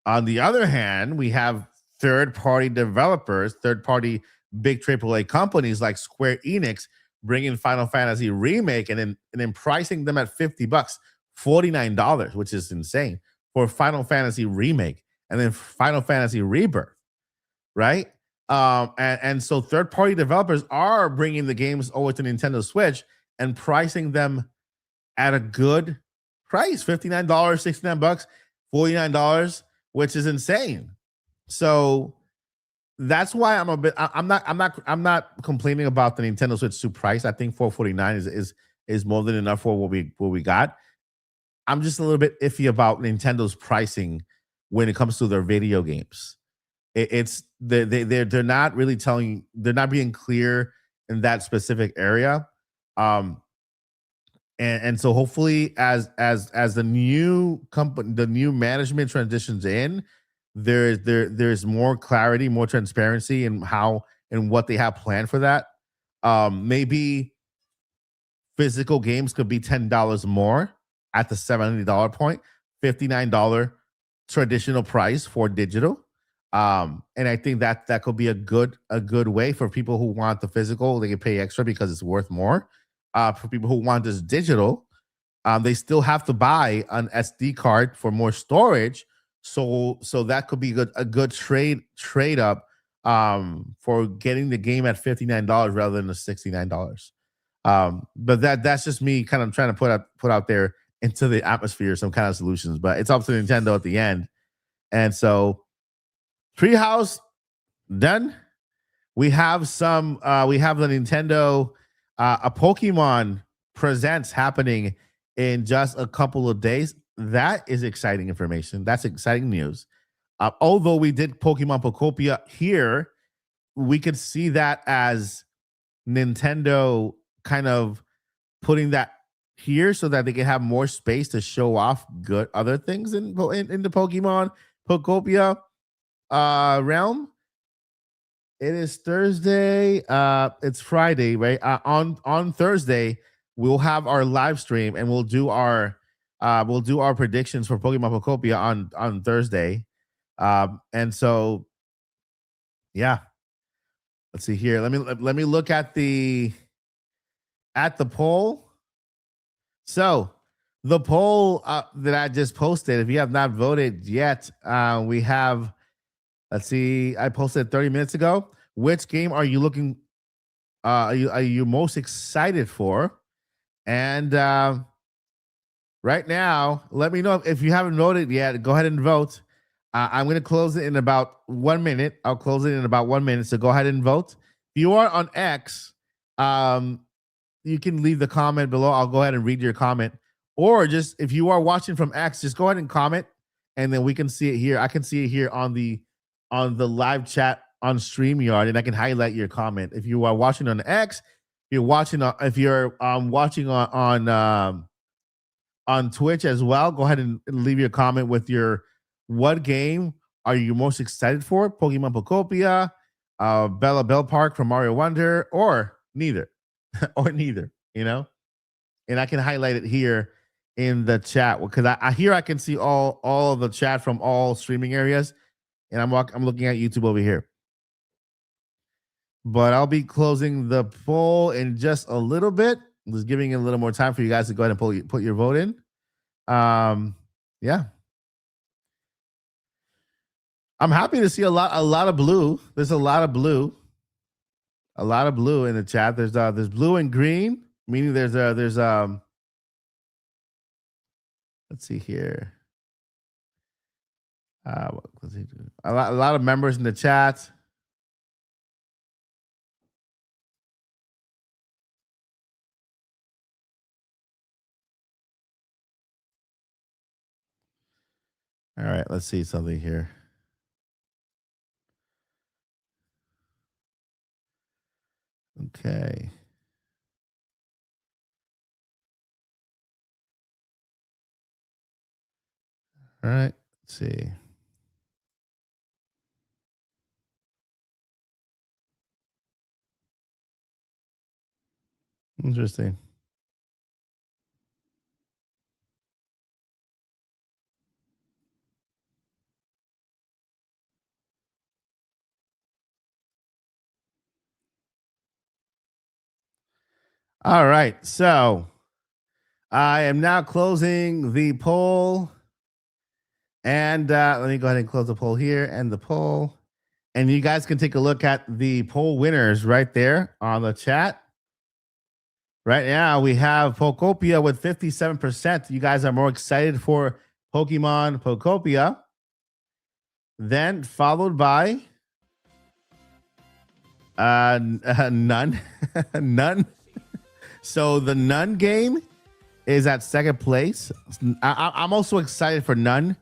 On the other hand, we have third-party developers, third-party big AAA companies like Square Enix bringing Final Fantasy Remake and then pricing them at $50, $49, which is insane, for Final Fantasy Remake and then Final Fantasy Rebirth, right? And so third-party developers are bringing the games over to Nintendo Switch and pricing them at a good price, $59, $69, $49, which is insane. So that's why I'm not complaining about the Nintendo Switch 2 price. I think $449 is more than enough for what we got. I'm just a little bit iffy about Nintendo's pricing when it comes to their video games. They're not really they're not being clear in that specific area. And so hopefully as the new company, the new management transitions in, there's more clarity, more transparency in how and what they have planned for that. Maybe physical games could be $10 more at the $70 point, $59 traditional price for digital. And I think that could be a good way for people who want the physical. They can pay extra because it's worth more. For people who want this digital, they still have to buy an SD card for more storage. So that could be a good trade up for getting the game at $59 rather than the $69. But that's just me kind of trying to put out there into the atmosphere some kind of solutions. But it's up to Nintendo at the end. And so Treehouse done. We have we have the Nintendo a Pokemon Presents happening in just a couple of days. That is exciting information. That's exciting news. Although we did Pokemon Pokopia here, we could see that as Nintendo kind of putting that here so that they can have more space to show off good other things in the Pokemon Pokopia realm. It is Thursday. It's Friday, right? On Thursday, we'll have our live stream and we'll do our we'll do our predictions for Pokemon Pokopia on Thursday. And so, yeah. Let's see here. Let me look at the poll. So the poll that I just posted, if you have not voted yet, we have, let's see, I posted 30 minutes ago. Which game are you looking, are you most excited for? And right now, let me know if you haven't voted yet. Go ahead and vote. I'm going to close it in about 1 minute. I'll close it in about 1 minute. So go ahead and vote. If you are on X, you can leave the comment below. I'll go ahead and read your comment. Or just if you are watching from X, just go ahead and comment, and then we can see it here. I can see it here on the live chat on StreamYard, and I can highlight your comment. If you are watching on X, if you're watching on Twitch as well, go ahead and leave your comment with your what game are you most excited for? Pokemon Pokopia, Bell Park from Mario Wonder, or neither. Or neither, you know? And I can highlight it here in the chat because I can see all of the chat from all streaming areas, and I'm looking at YouTube over here. But I'll be closing the poll in just a little bit. I'm just giving it a little more time for you guys to go ahead and put your vote in. Yeah. I'm happy to see a lot of blue. There's a lot of blue. A lot of blue in the chat. There's blue and green, meaning there's let's see here. Let's see. A lot of members in the chat. All right, let's see something here. Okay. All right, let's see. Interesting. All right, so I am now closing the poll. And let me go ahead and close the poll here and the poll. And you guys can take a look at the poll winners right there on the chat. Right now, we have Pokopia with 57%. You guys are more excited for Pokemon Pokopia. Then followed by none. None. So the None game is at second place. I'm also excited for None.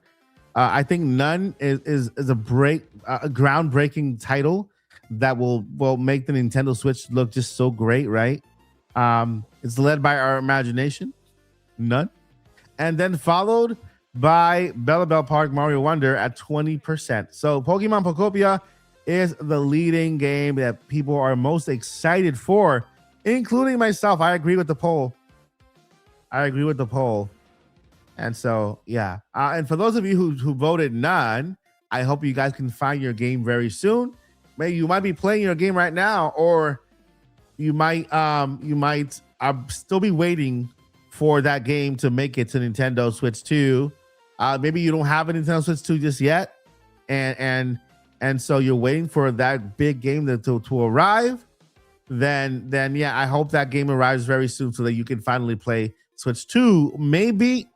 I think None is a groundbreaking title that will make the Nintendo Switch look just so great, right? It's led by our imagination, None, and then followed by Bell Park Mario Wonder at 20%. So Pokemon Pokopia is the leading game that people are most excited for, including myself. I agree with the poll. And so, yeah. And for those of you who voted None, I hope you guys can find your game very soon. Maybe you might be playing your game right now, or you might still be waiting for that game to make it to Nintendo Switch 2. Maybe you don't have a Nintendo Switch 2 just yet, and so you're waiting for that big game to arrive. Then yeah, I hope that game arrives very soon so that you can finally play Switch 2. Maybe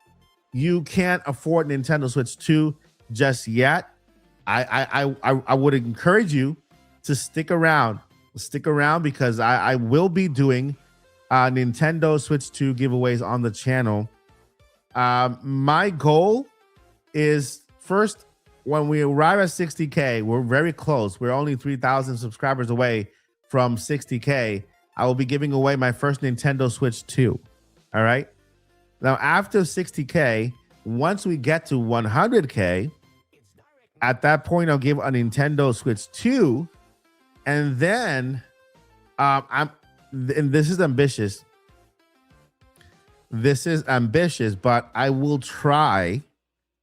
you can't afford Nintendo Switch 2 just yet. I would encourage you to stick around because I will be doing Nintendo Switch 2 giveaways on the channel. My goal is, first, when we arrive at 60K, we're very close. We're only 3,000 subscribers away from 60K. I will be giving away my first Nintendo Switch 2. All right. Now, after 60K, once we get to 100K, at that point, I'll give a Nintendo Switch 2. And then and this is ambitious. this is ambitious, but I will try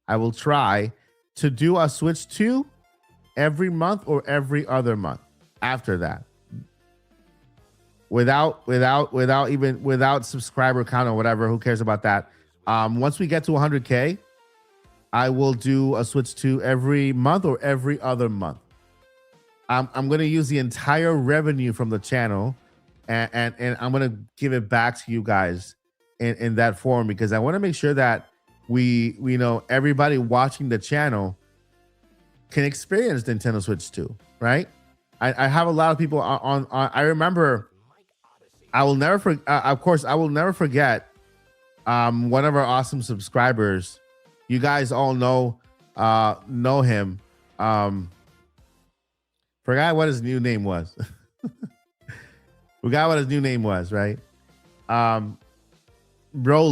to do a Switch 2 every month or every other month after that. Without subscriber count or whatever, who cares about that? Once we get to 100K, I will do a Switch 2 every month or every other month. I'm going to use the entire revenue from the channel and I'm going to give it back to you guys in that form, because I want to make sure that we know everybody watching the channel can experience Nintendo Switch 2, right? I have a lot of people on I remember, I will never forget one of our awesome subscribers. You guys all know him. Forgot what his new name was. Forgot what his new name was, right? Bro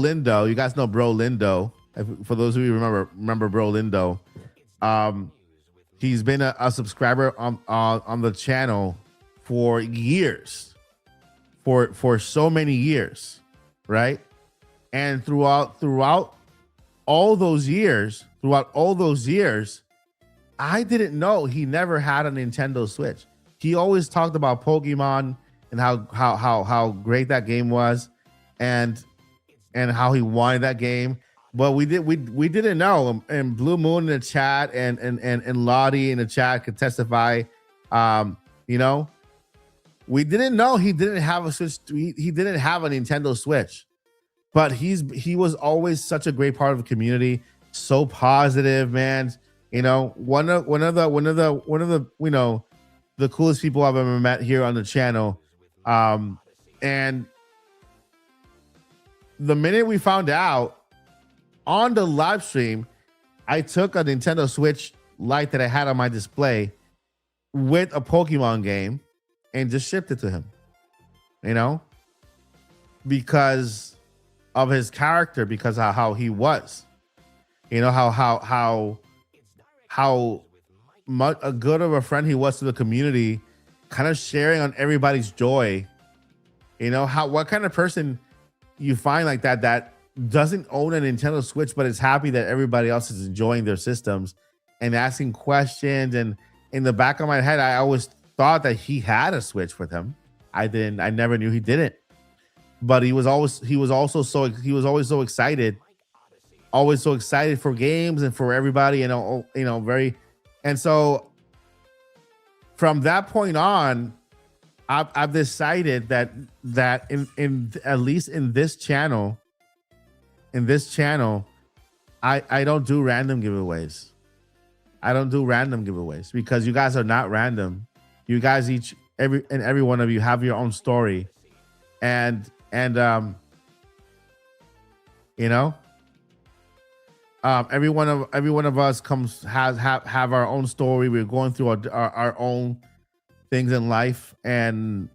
Lindo. You guys know Bro Lindo. For those of you who remember Bro Lindo. He's been a subscriber on the channel for years. For so many years, right? And throughout all those years, I didn't know he never had a Nintendo Switch. He always talked about Pokemon and how great that game was, and how he wanted that game. But we didn't know. And Blue Moon in the chat and Lottie in the chat could testify. We didn't know he didn't have a Switch. He didn't have a Nintendo Switch. But he was always such a great part of the community, so positive, man. One of the the coolest people I've ever met here on the channel. And the minute we found out on the live stream, I took a Nintendo Switch Lite that I had on my display with a Pokemon game and just shipped it to him. Because of his character, because of how he was, how much a good of a friend he was to the community, kind of sharing on everybody's joy. What kind of person you find like that doesn't own a Nintendo Switch but is happy that everybody else is enjoying their systems and asking questions. And in the back of my head, I always thought that he had a Switch with him. I never knew he didn't. But he was always so excited, always so excited for games and for everybody, and so from that point on, I've decided that in at least in this channel, I don't do random giveaways. I don't do random giveaways because you guys are not random. You guys every one of you have your own story, and every one of us have our own story. We're going through our own things in life, and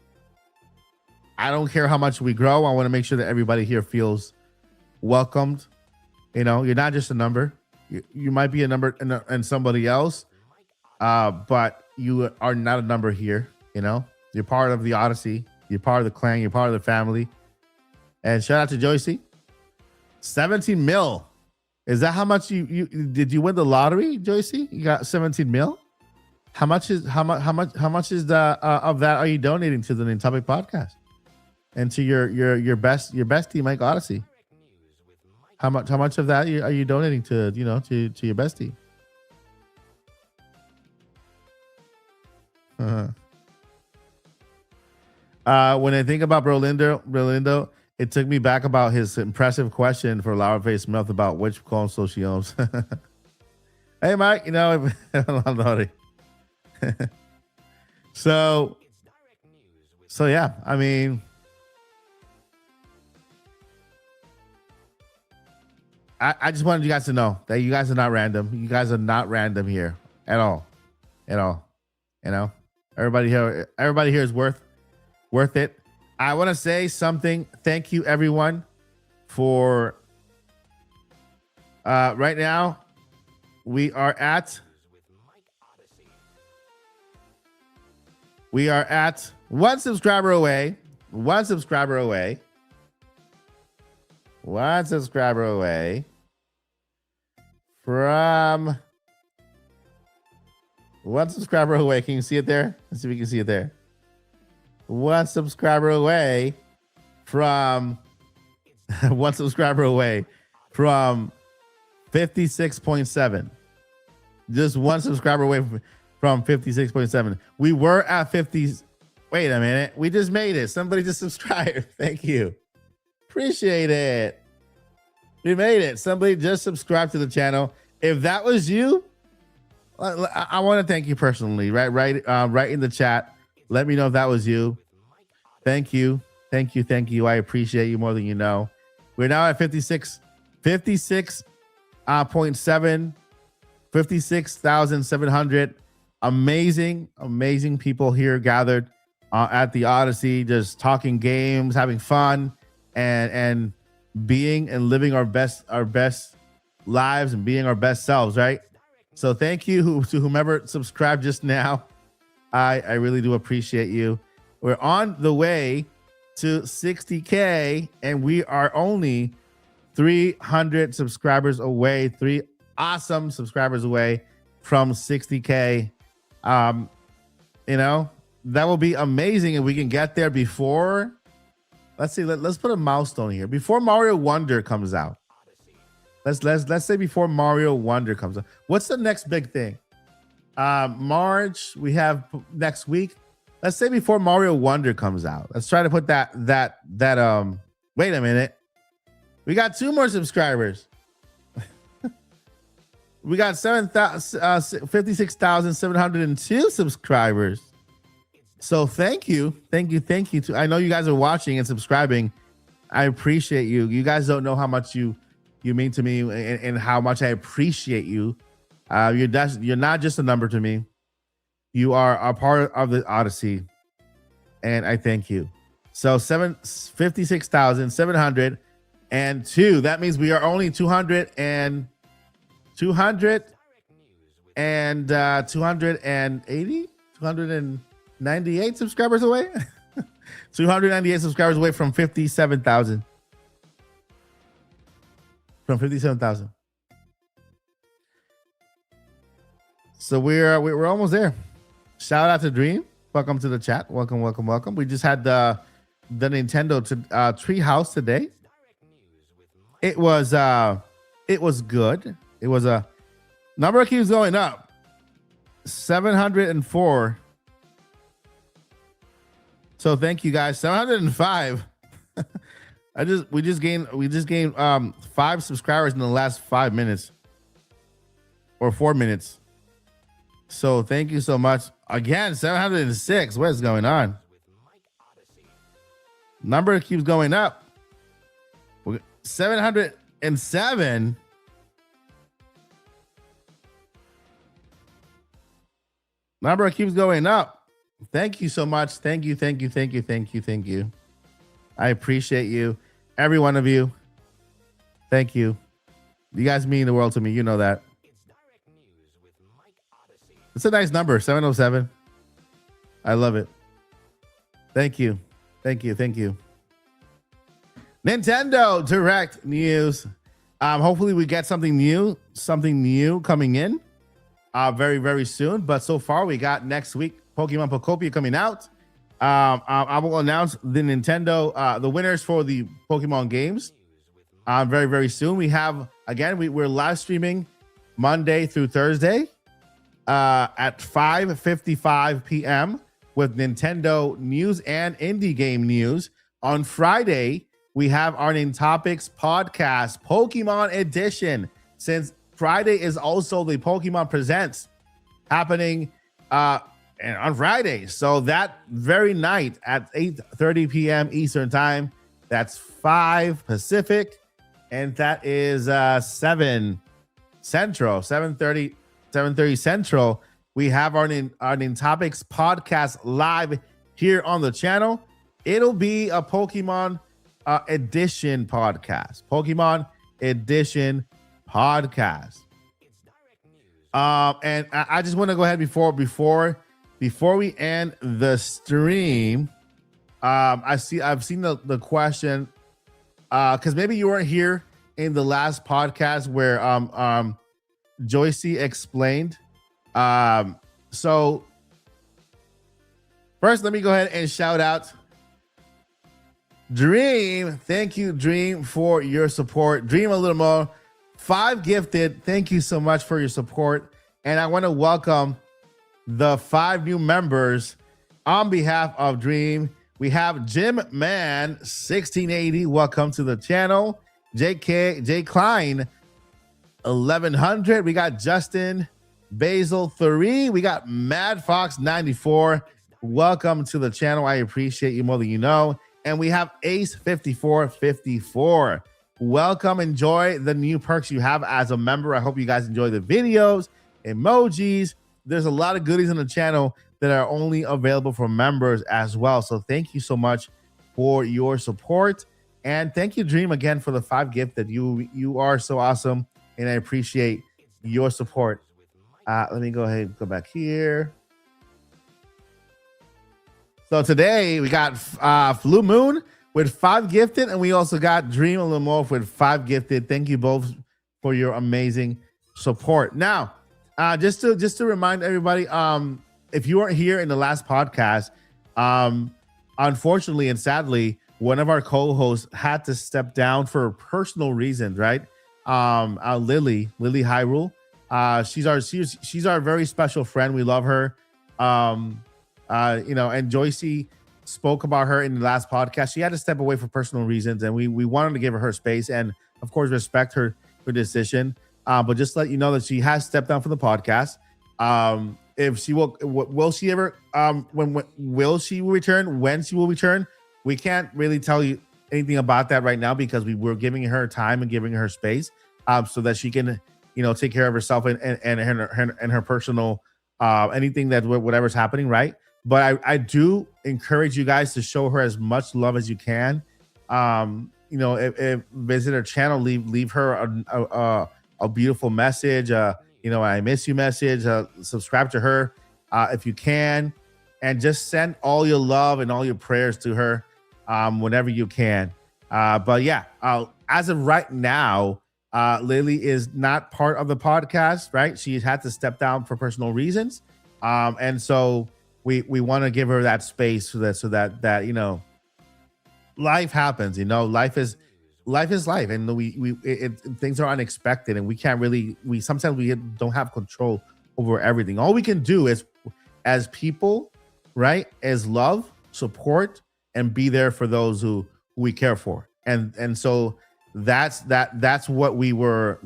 I don't care how much we grow. I want to make sure that everybody here feels welcomed. You're not just a number. You might be a number and somebody else, but you are not a number here. You're part of the Odyssey. You're part of the clan. You're part of the family. And shout out to Joycey. 17 mil. Is that how much you did you win the lottery, Joycey? You got 17 mil? How much is the of that are you donating to the Nintopic podcast and to your bestie Mike Odyssey? How much of that are you donating to to your bestie? When I think about Brolindo, it took me back about his impressive question for Laura Face Mouth about which console she owns. Hey, Mike, so yeah, I mean, I just wanted you guys to know that you guys are not random. You guys are not random here at all. Everybody here is worth it. I want to say something. Thank you, everyone, for right now. We are at one subscriber away. one subscriber away from one subscriber away. Can you see it there? Let's see if we can see it there. One subscriber away from one subscriber away from 56.7. Just one subscriber away from 56.7. We were at 50. Wait a minute. We just made it. Somebody just subscribed. Thank you. Appreciate it. We made it. Somebody just subscribed to the channel. If that was you, I want to thank you personally. Right in the chat. Let me know if that was you. Thank you. Thank you. Thank you. I appreciate you more than you know. We're now at 56.7, 56,700. Amazing people here gathered at the Odyssey, just talking games, having fun, and being and living our best lives and being our best selves, right? So thank you to whomever subscribed just now. I really do appreciate you. We're on the way to 60K, and we are only 300 subscribers away, 3 awesome subscribers away from 60K. You know, that will be amazing if we can get there before. Let's see. Let's put a milestone here before Mario Wonder comes out. Let's say before Mario Wonder comes out. What's the next big thing? March. We have next week. Let's say before Mario Wonder comes out. Let's try to put that. Wait a minute. We got 2 more subscribers. We got 56,702 subscribers. So thank you. I know you guys are watching and subscribing. I appreciate you. You guys don't know how much you mean to me and how much I appreciate you. You're not just a number to me. You are a part of the Odyssey, and I thank you. So 56,702. That means we are only 280, 298 subscribers away. 298 subscribers away from 57,000. From 57,000. So we're almost there. Shout out to Dream. Welcome to the chat. Welcome. We just had the Nintendo Treehouse today. It was good. It was a number keeps going up. 704. So thank you guys. 705. We just gained 5 subscribers in the last 5 minutes or 4 minutes. So thank you so much. Again, 706. What is going on? Number keeps going up. 707. Number keeps going up. Thank you so much. Thank you. I appreciate you. Every one of you. Thank you. You guys mean the world to me. You know that. It's a nice number, 707. I love it. Thank you. Nintendo Direct news. Hopefully we get something new coming in very, very soon. But so far we got next week Pokemon Pocopia coming out. I will announce the Nintendo the winners for the Pokemon games very, very soon. We have we're live streaming Monday through Thursday at 5:55 p.m. with Nintendo news and indie game news. On Friday, we have our Nintopics podcast, Pokemon edition. Since Friday is also the Pokemon Presents happening on Friday. So that very night at 8:30 p.m. Eastern time, that's 5 Pacific, and that is 7 Central, 7:30 Central. We have our Nintopics podcast live here on the channel. It'll be a Pokemon edition podcast. Pokemon edition podcast. And I just want to go ahead before we end the stream. I've seen the question because maybe you weren't here in the last podcast where Joycey explained. So first, let me go ahead and shout out Dream. Thank you, Dream, for your support. Dream a little more. 5 gifted. Thank you so much for your support. And I want to welcome the 5 new members on behalf of Dream. We have Jim Man 1680. Welcome to the channel. J Klein 1100. We got Justin Basil 3. We got Mad Fox 94. Welcome to the channel. I appreciate you more than you know. And we have Ace 5454. Welcome. Enjoy the new perks you have as a member. I hope you guys enjoy the videos, emojis. There's a lot of goodies on the channel that are only available for members as well. So thank you so much for your support. And thank you, Dream, again for the 5 gift that you are so awesome. And I appreciate your support. Let me go ahead and go back here. So today we got Blue Moon with 5 gifted, and we also got Dream Lemore with 5 gifted. Thank you both for your amazing support. Now, just to remind everybody, if you weren't here in the last podcast, unfortunately and sadly, one of our co-hosts had to step down for personal reasons, right? Lily Hyrule. She's our very special friend. We love her. And Joycey spoke about her in the last podcast. She had to step away for personal reasons, and we wanted to give her space and, of course, respect her decision. But just let you know that she has stepped down from the podcast. If she will she ever? When will she return? When she will return? We can't really tell you anything about that right now because we're giving her time and giving her space, so that she can, take care of herself and her personal anything that whatever's happening, right? But I do encourage you guys to show her as much love as you can. If visit her channel, leave her a beautiful message. I miss you message. Subscribe to her if you can, and just send all your love and all your prayers to her whenever you can. But yeah, as of right now, Lily is not part of the podcast, right? She had to step down for personal reasons, and so we want to give her that space so that life happens. Life is life, and things are unexpected, and we can't really sometimes we don't have control over everything. All we can do is, as people, right, is love, support, and be there for those who we care for, and so that's what we are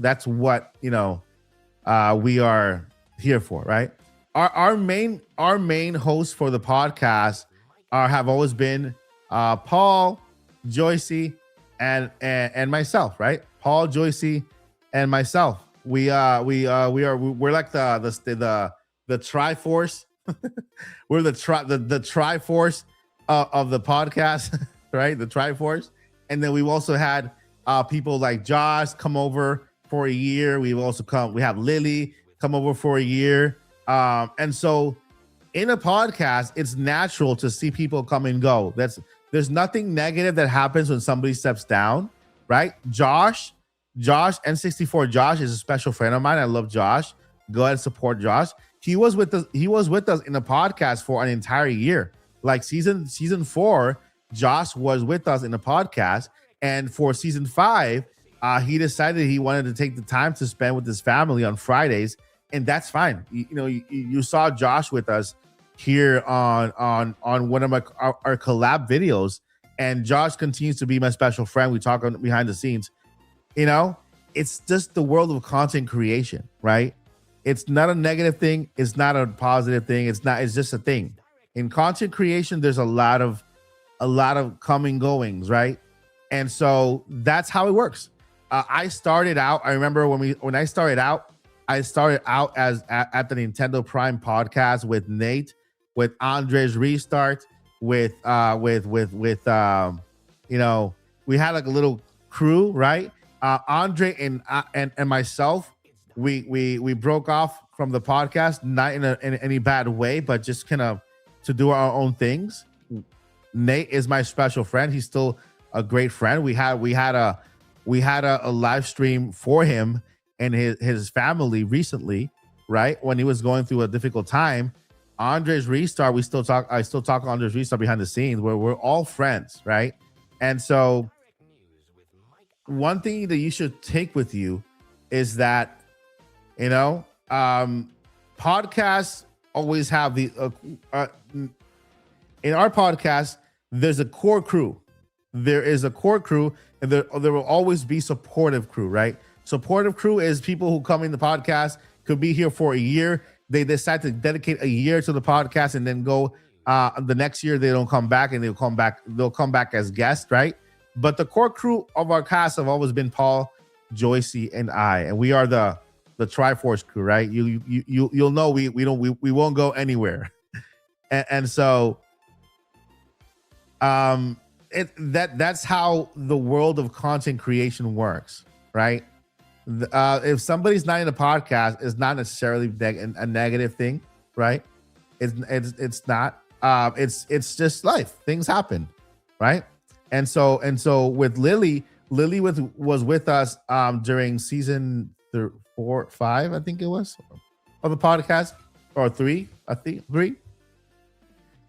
here for, right? Our main hosts for the podcast have always been Paul, Joycey, and myself, right? Paul, Joycey, and myself. We're like the Triforce. We're the Triforce of the podcast, right? The Triforce. And then we've also had people like Josh come over for a year. We have Lily come over for a year. And so in a podcast, it's natural to see people come and go. There's nothing negative that happens when somebody steps down, right? Josh N64 Josh is a special friend of mine. I love Josh. Go ahead and support Josh. He was with us in the podcast for an entire year. Like season 4, Josh was with us in the podcast. And for season 5, he decided he wanted to take the time to spend with his family on Fridays. And that's fine. You saw Josh with us here on one of our collab videos, and Josh continues to be my special friend. We talk behind the scenes. It's just the world of content creation, right? It's not a negative thing. It's not a positive thing. It's just a thing. In content creation, there's a lot of coming goings, right? And so that's how it works. I started out. I remember when I started out. I started out at the Nintendo Prime podcast with Nate, with Andre's Restart, we had like a little crew, right? Andre and myself, we broke off from the podcast, not in any bad way, but just kind of to do our own things. Nate is my special friend. He's still a great friend. We had a live stream for him and his family recently, right? When he was going through a difficult time. Andres Restart, I still talk Andres Restart behind the scenes, where we're all friends, right? And so one thing that you should take with you is that, you know, podcasts always have the in our podcast, there's a core crew. There is a core crew, and there will always be supportive crew, right? Supportive crew is people who come in the podcast, could be here for a year. They decide to dedicate a year to the podcast and then go the next year they don't come back, and they'll come back as guests, right? But the core crew of our cast have always been Paul, Joycey, and I, and we are the Triforce crew, right? You'll know we won't go anywhere. and so that's how the world of content creation works, right? If somebody's not in a podcast, it's not necessarily a negative thing, right? It's not. It's just life. Things happen, right? And so with Lily was with us during season 4, 5, I think it was, of the podcast, or 3, I think 3.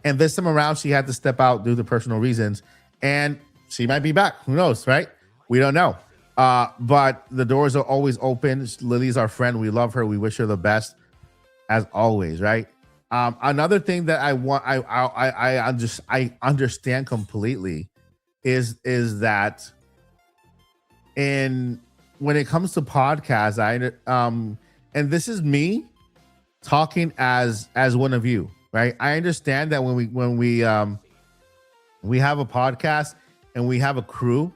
And this time around, she had to step out due to personal reasons, and she might be back. Who knows, right? We don't know. But the doors are always open. Lily's our friend. We love her. We wish her the best, as always, right? Another thing that I understand completely is that when it comes to podcasts, and this is me talking as one of you, right? I understand that when we have a podcast and we have a crew,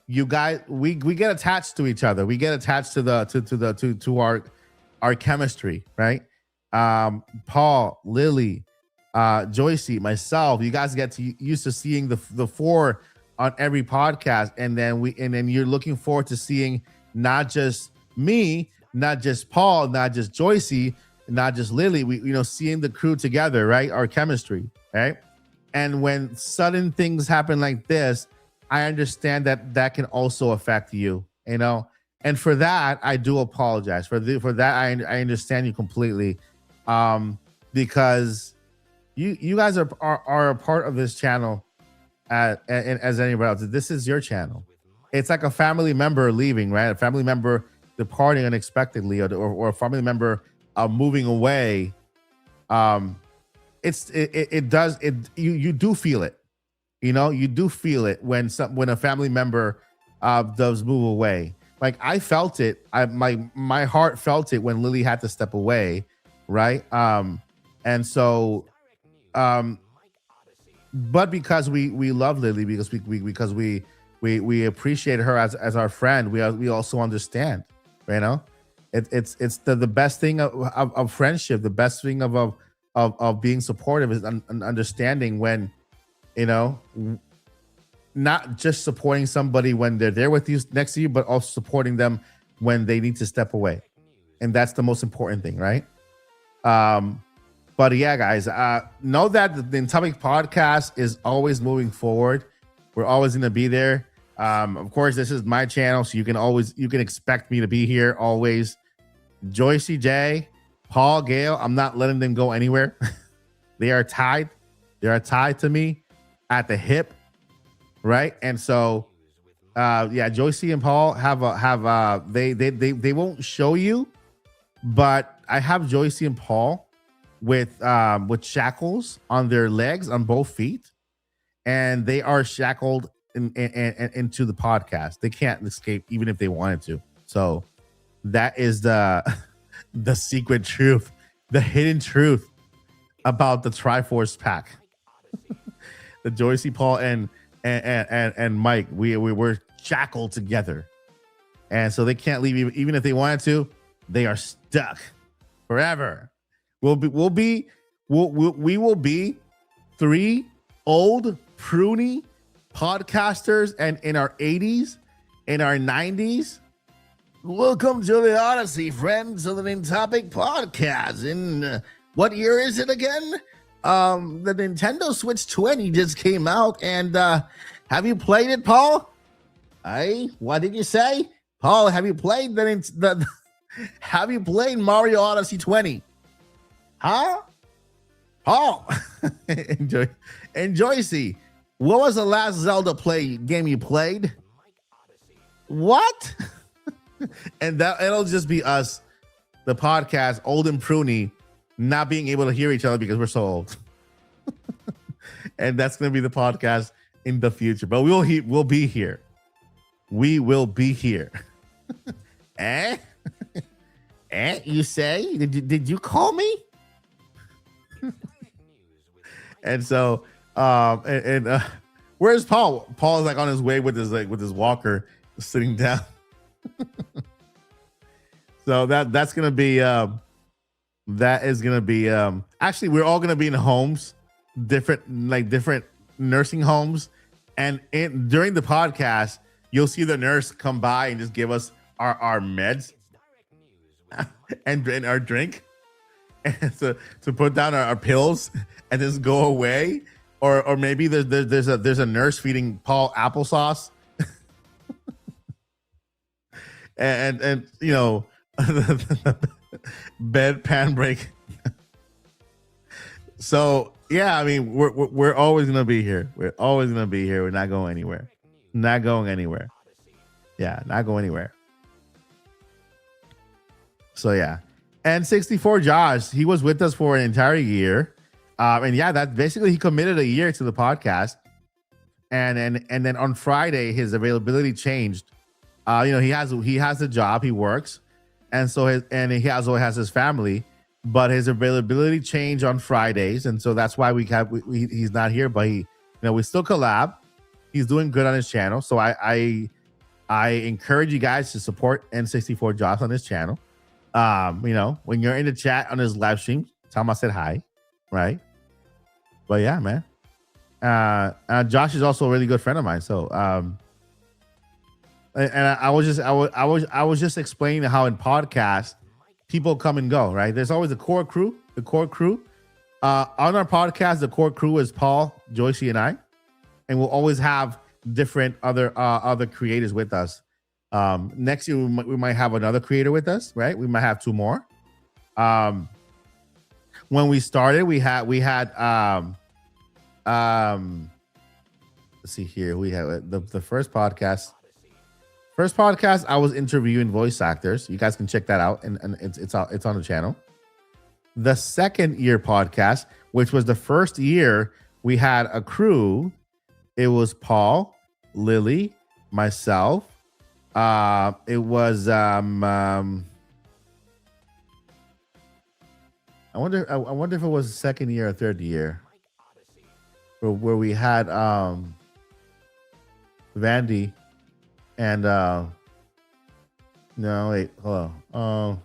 you guys, we get attached to each other. We get attached to our chemistry, right? Paul, Lily, Joycey, myself, you guys get used to seeing the 4 on every podcast, and then you're looking forward to seeing not just me, not just Paul, not just Joycey, not just Lily. We seeing the crew together, right? Our chemistry, right? And when sudden things happen like this, I understand that can also affect you, and for that I do apologize. For that I understand you completely, because you guys are a part of this channel as anybody else. This is your channel. It's like a family member leaving, right? A family member departing unexpectedly, or a family member moving away. You do feel it. You do feel it when a family member does move away. Like I felt it. My heart felt it when Lily had to step away, right? And so, but because we love Lily, because we appreciate her as our friend, we also understand, it's the best thing of friendship. The best thing of being supportive is an understanding when, not just supporting somebody when they're there with you, next to you, but also supporting them when they need to step away. And that's the most important thing, right? But yeah, guys, know that the Atomic Podcast is always moving forward. We're always going to be there. Of course, this is my channel, so you can expect me to be here always. Joycey J, Paul, Gail, I'm not letting them go anywhere. They are tied. They are tied to me at the hip, right? And so, Joycey and Paul they won't show you, but I have Joycey and Paul with shackles on their legs, on both feet, and they are shackled into the podcast. They can't escape even if they wanted to. So that is the secret truth, the hidden truth about the Triforce pack. The Joycey, Paul, and Mike, we were shackled together, and so they can't leave even if they wanted to. They are stuck forever. We will be 3 old pruny podcasters, and in our 80s, in our 90s. Welcome to the Odyssey, friends of the Topic Podcast. In what year is it again? The Nintendo Switch 20 just came out, and Have you played it, Paul? Hey, what did you say? Paul, have you played have you played Mario Odyssey 20? Huh? Paul, enjoy. See, what was the last Zelda game you played? What? And it'll just be us, the podcast, old and pruny, not being able to hear each other because we're so old. And that's gonna be the podcast in the future. But we'll be here. We will be here. Eh? You say? Did you call me? And so, where's Paul? Paul is like on his way with his walker, sitting down. So that's gonna be actually we're all gonna be in homes, different nursing homes, and during the podcast you'll see the nurse come by and just give us our meds and our drink, and to put down our pills and just go away, or maybe there's a nurse feeding Paul applesauce. and you know, bedpan break. So yeah, I mean we're always gonna be here. We're always gonna be here. We're not going anywhere. Not going anywhere. Yeah, not going anywhere. So yeah, and 64 Josh, he was with us for an entire year, and yeah, that basically he committed a year to the podcast, and then on Friday his availability changed. You know, he has a job, he works, and so he also has his family, but his availability changed on Fridays, and so that's why he's not here. But we still collab. He's doing good on his channel, so I encourage you guys to support N64 Josh on his channel. You know, when you're in the chat on his live stream, tell him I said hi, right? But yeah, man. Josh is also a really good friend of mine, so I was just explaining how in podcasts people come and go, right? There's always the core crew. On our podcast, the core crew is Paul, Joycey, and I, and we'll always have different other creators with us. Next year we might have another creator with us, right? We might have two more. When we started, we had let's see here. We had the first podcast. I was interviewing voice actors. You guys can check that out, and it's on the channel. The second year podcast, which was the first year we had a crew, it was Paul, Lily, myself. It was I wonder if it was the second year or third year where we had Vandy and no, wait, hold on. I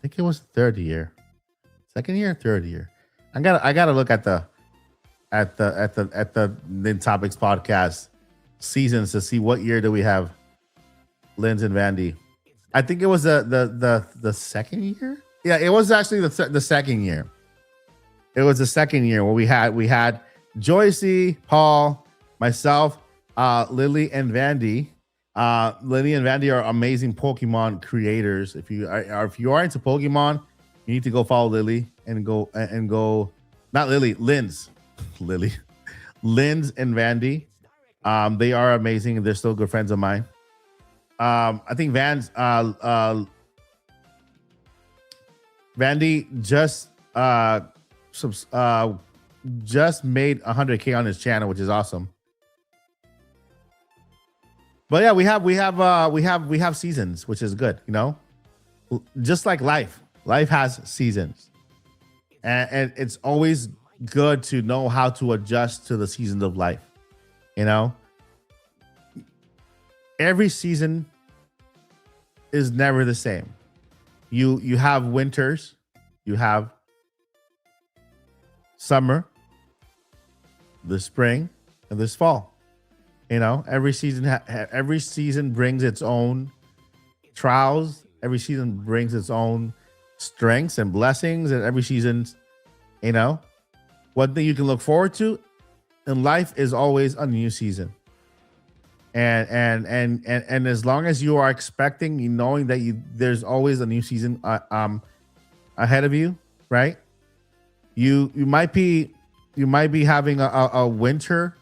think it was third year. Second year, third year. I gotta look at the Nin Topics podcast seasons to see what year do we have Linz and Vandy. I think it was the second year. Yeah, it was actually the second year. It was the second year where we had Joycey, Paul, myself, Lily, and Vandy. Lily and Vandy are amazing Pokemon creators. If you are into Pokemon, you need to go follow Lily and go. Not Lily, Linz, Lily, Linz and Vandy. They are amazing. They're still good friends of mine. I think Vandy just made 100K on his channel, which is awesome. But yeah, we have seasons, which is good. You know, just like life has seasons, and it's always good to know how to adjust to the seasons of life. You know, every season is never the same. You have winters, you have summer, the spring, and this fall. You know, every season brings its own trials. Every season brings its own strengths and blessings. And every season, you know, one thing you can look forward to in life is always a new season. And as long as you are expecting, you knowing that there's always a new season ahead of you, right? You might be having a winter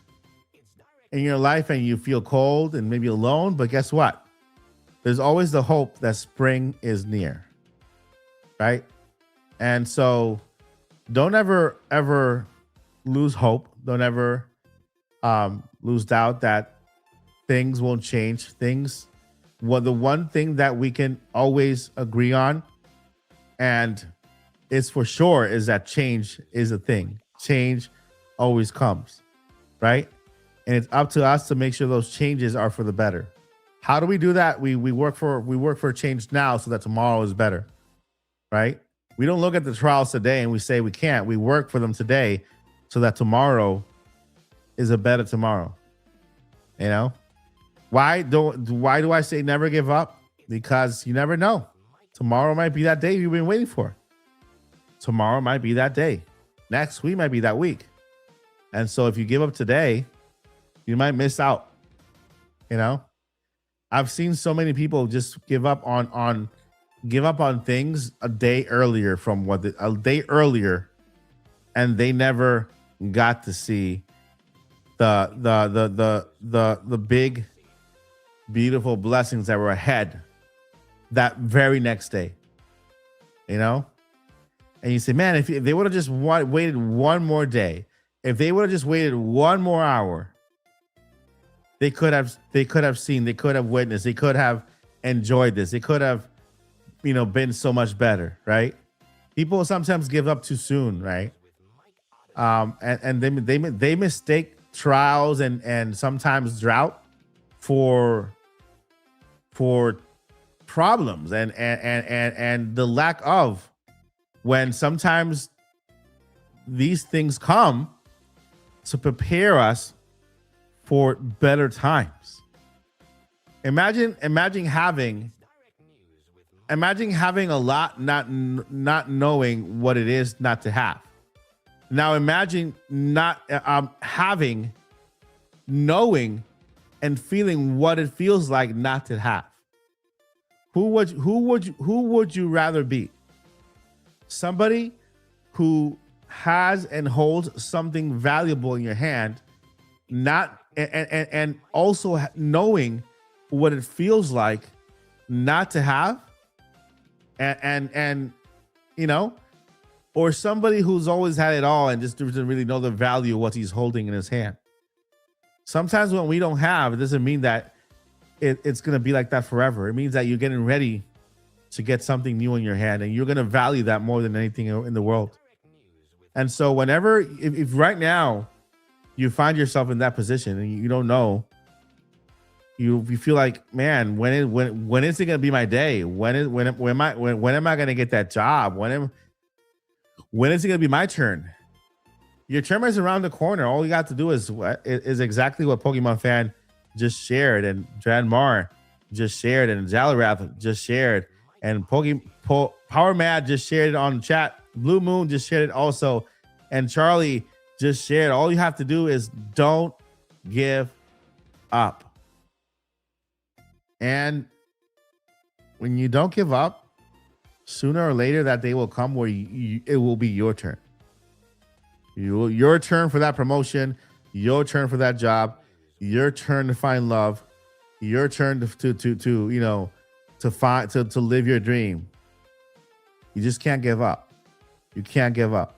in your life and you feel cold and maybe alone, but guess what? There's always the hope that spring is near, right? And so don't ever lose hope. Don't ever lose doubt that things won't change. The one thing that we can always agree on, and it's for sure, is that change is a thing. Change always comes, right? And it's up to us to make sure those changes are for the better. How do we do that? We work for change now so that tomorrow is better, right? We don't look at the trials today and we say we can't. We work for them today so that tomorrow is a better tomorrow. You know? Why do I say never give up? Because you never know. Tomorrow might be that day you've been waiting for. Tomorrow might be that day. Next week might be that week. And so if you give up today, you might miss out. You know? I've seen so many people just give up on things a day earlier and they never got to see the big beautiful blessings that were ahead that very next day, you know? And you say, man, if they would have just waited one more day, if they would have just waited one more hour, they could have seen, they could have witnessed, they could have enjoyed this, they could have, been so much better, right? People sometimes give up too soon, right? And they mistake trials and sometimes drought for problems and the lack of, when sometimes these things come to prepare us for better times. Imagine having a lot, not knowing what it is not to have. Now imagine not having, knowing and feeling what it feels like not to have. Who would you rather be? Somebody who has and holds something valuable in your hand, not and also knowing what it feels like not to have, and or somebody who's always had it all and just doesn't really know the value of what he's holding in his hand. Sometimes when we don't have, it doesn't mean that it's going to be like that forever. It means that you're getting ready to get something new in your hand, and you're going to value that more than anything in the world. And so whenever, if right now you find yourself in that position and you don't know, you feel like, man, when is it going to be my day? When am I going to get that job? When is it going to be my turn? Your turn is around the corner. All you got to do is exactly what Pokemon Fan just shared, and Dranmar just shared, and Jalarath just shared, and Power Mad just shared it on chat. Blue Moon just shared it also, and Charlie just shared. All you have to do is don't give up. And when you don't give up, sooner or later that day will come where it will be your turn. Your turn for that promotion, your turn for that job, your turn to find love, your turn to live your dream. You just can't give up. You can't give up,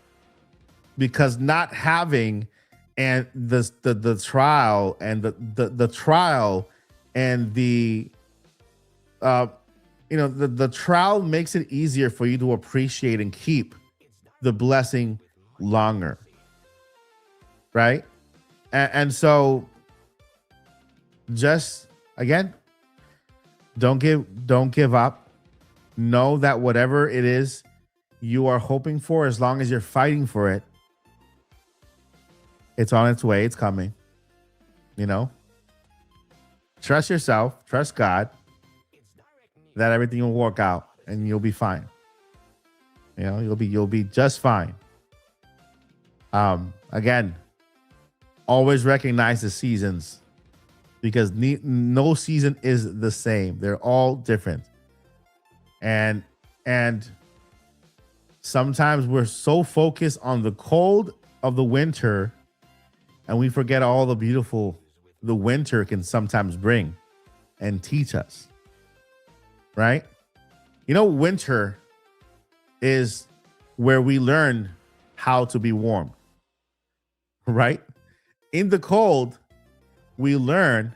because not having and the trial and the trial and the trial makes it easier for you to appreciate and keep the blessing longer, right? And so just again, don't give up. Know that whatever it is you are hoping for, as long as you're fighting for it, it's on its way. It's coming. Trust yourself, trust God, that everything will work out and you'll be fine. You'll be just fine. Again, always recognize the seasons because no season is the same. They're all different. And sometimes we're so focused on the cold of the winter and we forget all the beautiful the winter can sometimes bring and teach us. Right? You know, winter is where we learn how to be warm. Right? In the cold, we learn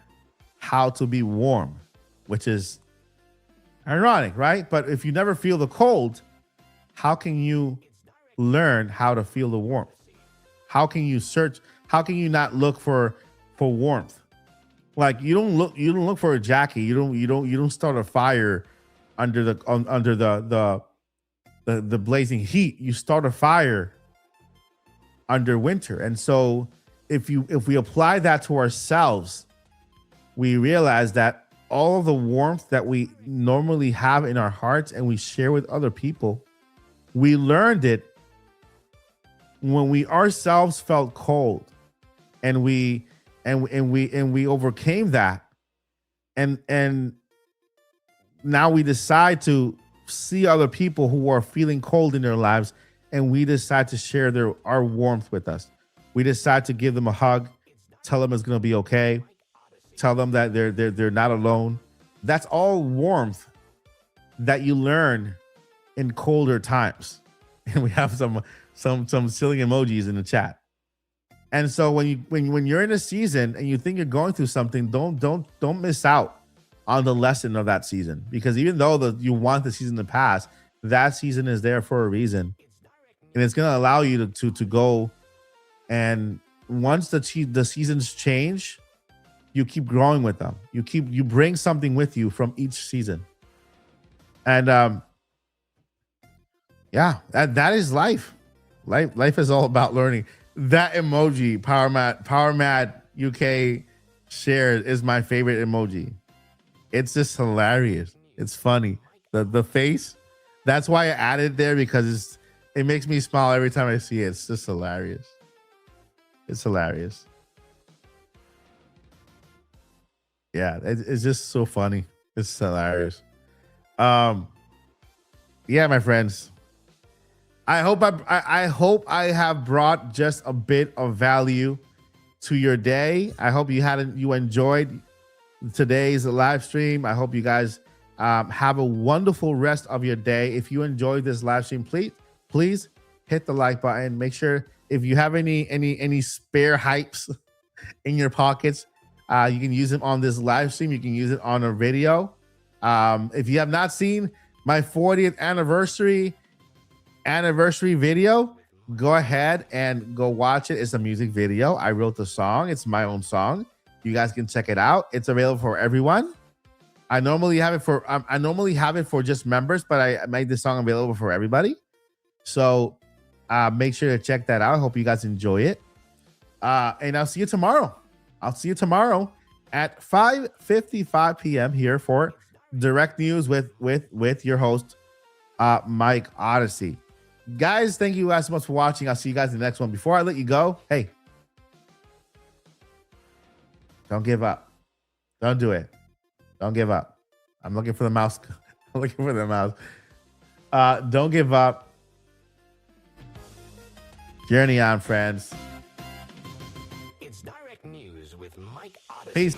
how to be warm, which is ironic, right? But if you never feel the cold, how can you learn how to feel the warmth? How can you search? How can you not look for warmth? Like you don't look for a jacket. You don't start a fire under the blazing heat. You start a fire under winter. And so if we apply that to ourselves, we realize that all of the warmth that we normally have in our hearts and we share with other people, we learned it when we ourselves felt cold, and we overcame that, and now we decide to see other people who are feeling cold in their lives, and we decide to share our warmth with us. We decide to give them a hug, tell them it's going to be okay, tell them that they're not alone. That's all warmth that you learn in colder times. And we have some silly emojis in the chat. And so when you're in a season and you think you're going through something, don't miss out on the lesson of that season, because even though you want the season to pass, that season is there for a reason, and it's going to allow you to go. And once the seasons change, you keep growing with them. You bring something with you from each season. And yeah, that is life. Life is all about learning. That emoji, Power Mad UK shared, is my favorite emoji. It's just hilarious. It's funny. The face. That's why I added there, because it makes me smile every time I see it. It's just hilarious. It's hilarious. Yeah, it's just so funny. It's hilarious. Yeah, my friends. I hope I have brought just a bit of value to your day. I hope you enjoyed today's live stream. I hope you guys have a wonderful rest of your day. If you enjoyed this live stream, please hit the like button. Make sure, if you have any spare hypes in your pockets, you can use them on this live stream. You can use it on a video. If you have not seen my 40th anniversary video, go ahead and go watch it. It's a music video. I wrote the song. It's my own song. You guys can check it out. It's available for everyone. I normally have it for just members, but I made this song available for everybody. So make sure to check that out. I hope you guys enjoy it. And I'll see you tomorrow. I'll see you tomorrow at 5:55 p.m. here for Direct News with your host, Mike Odyssey. Guys, thank you guys so much for watching. I'll see you guys in the next one. Before I let you go, hey, don't give up. Don't do it. Don't give up. I'm looking for the mouse. I'm looking for the mouse. Don't give up. Journey on, friends. It's Direct News with Mike Odyssey. Peace.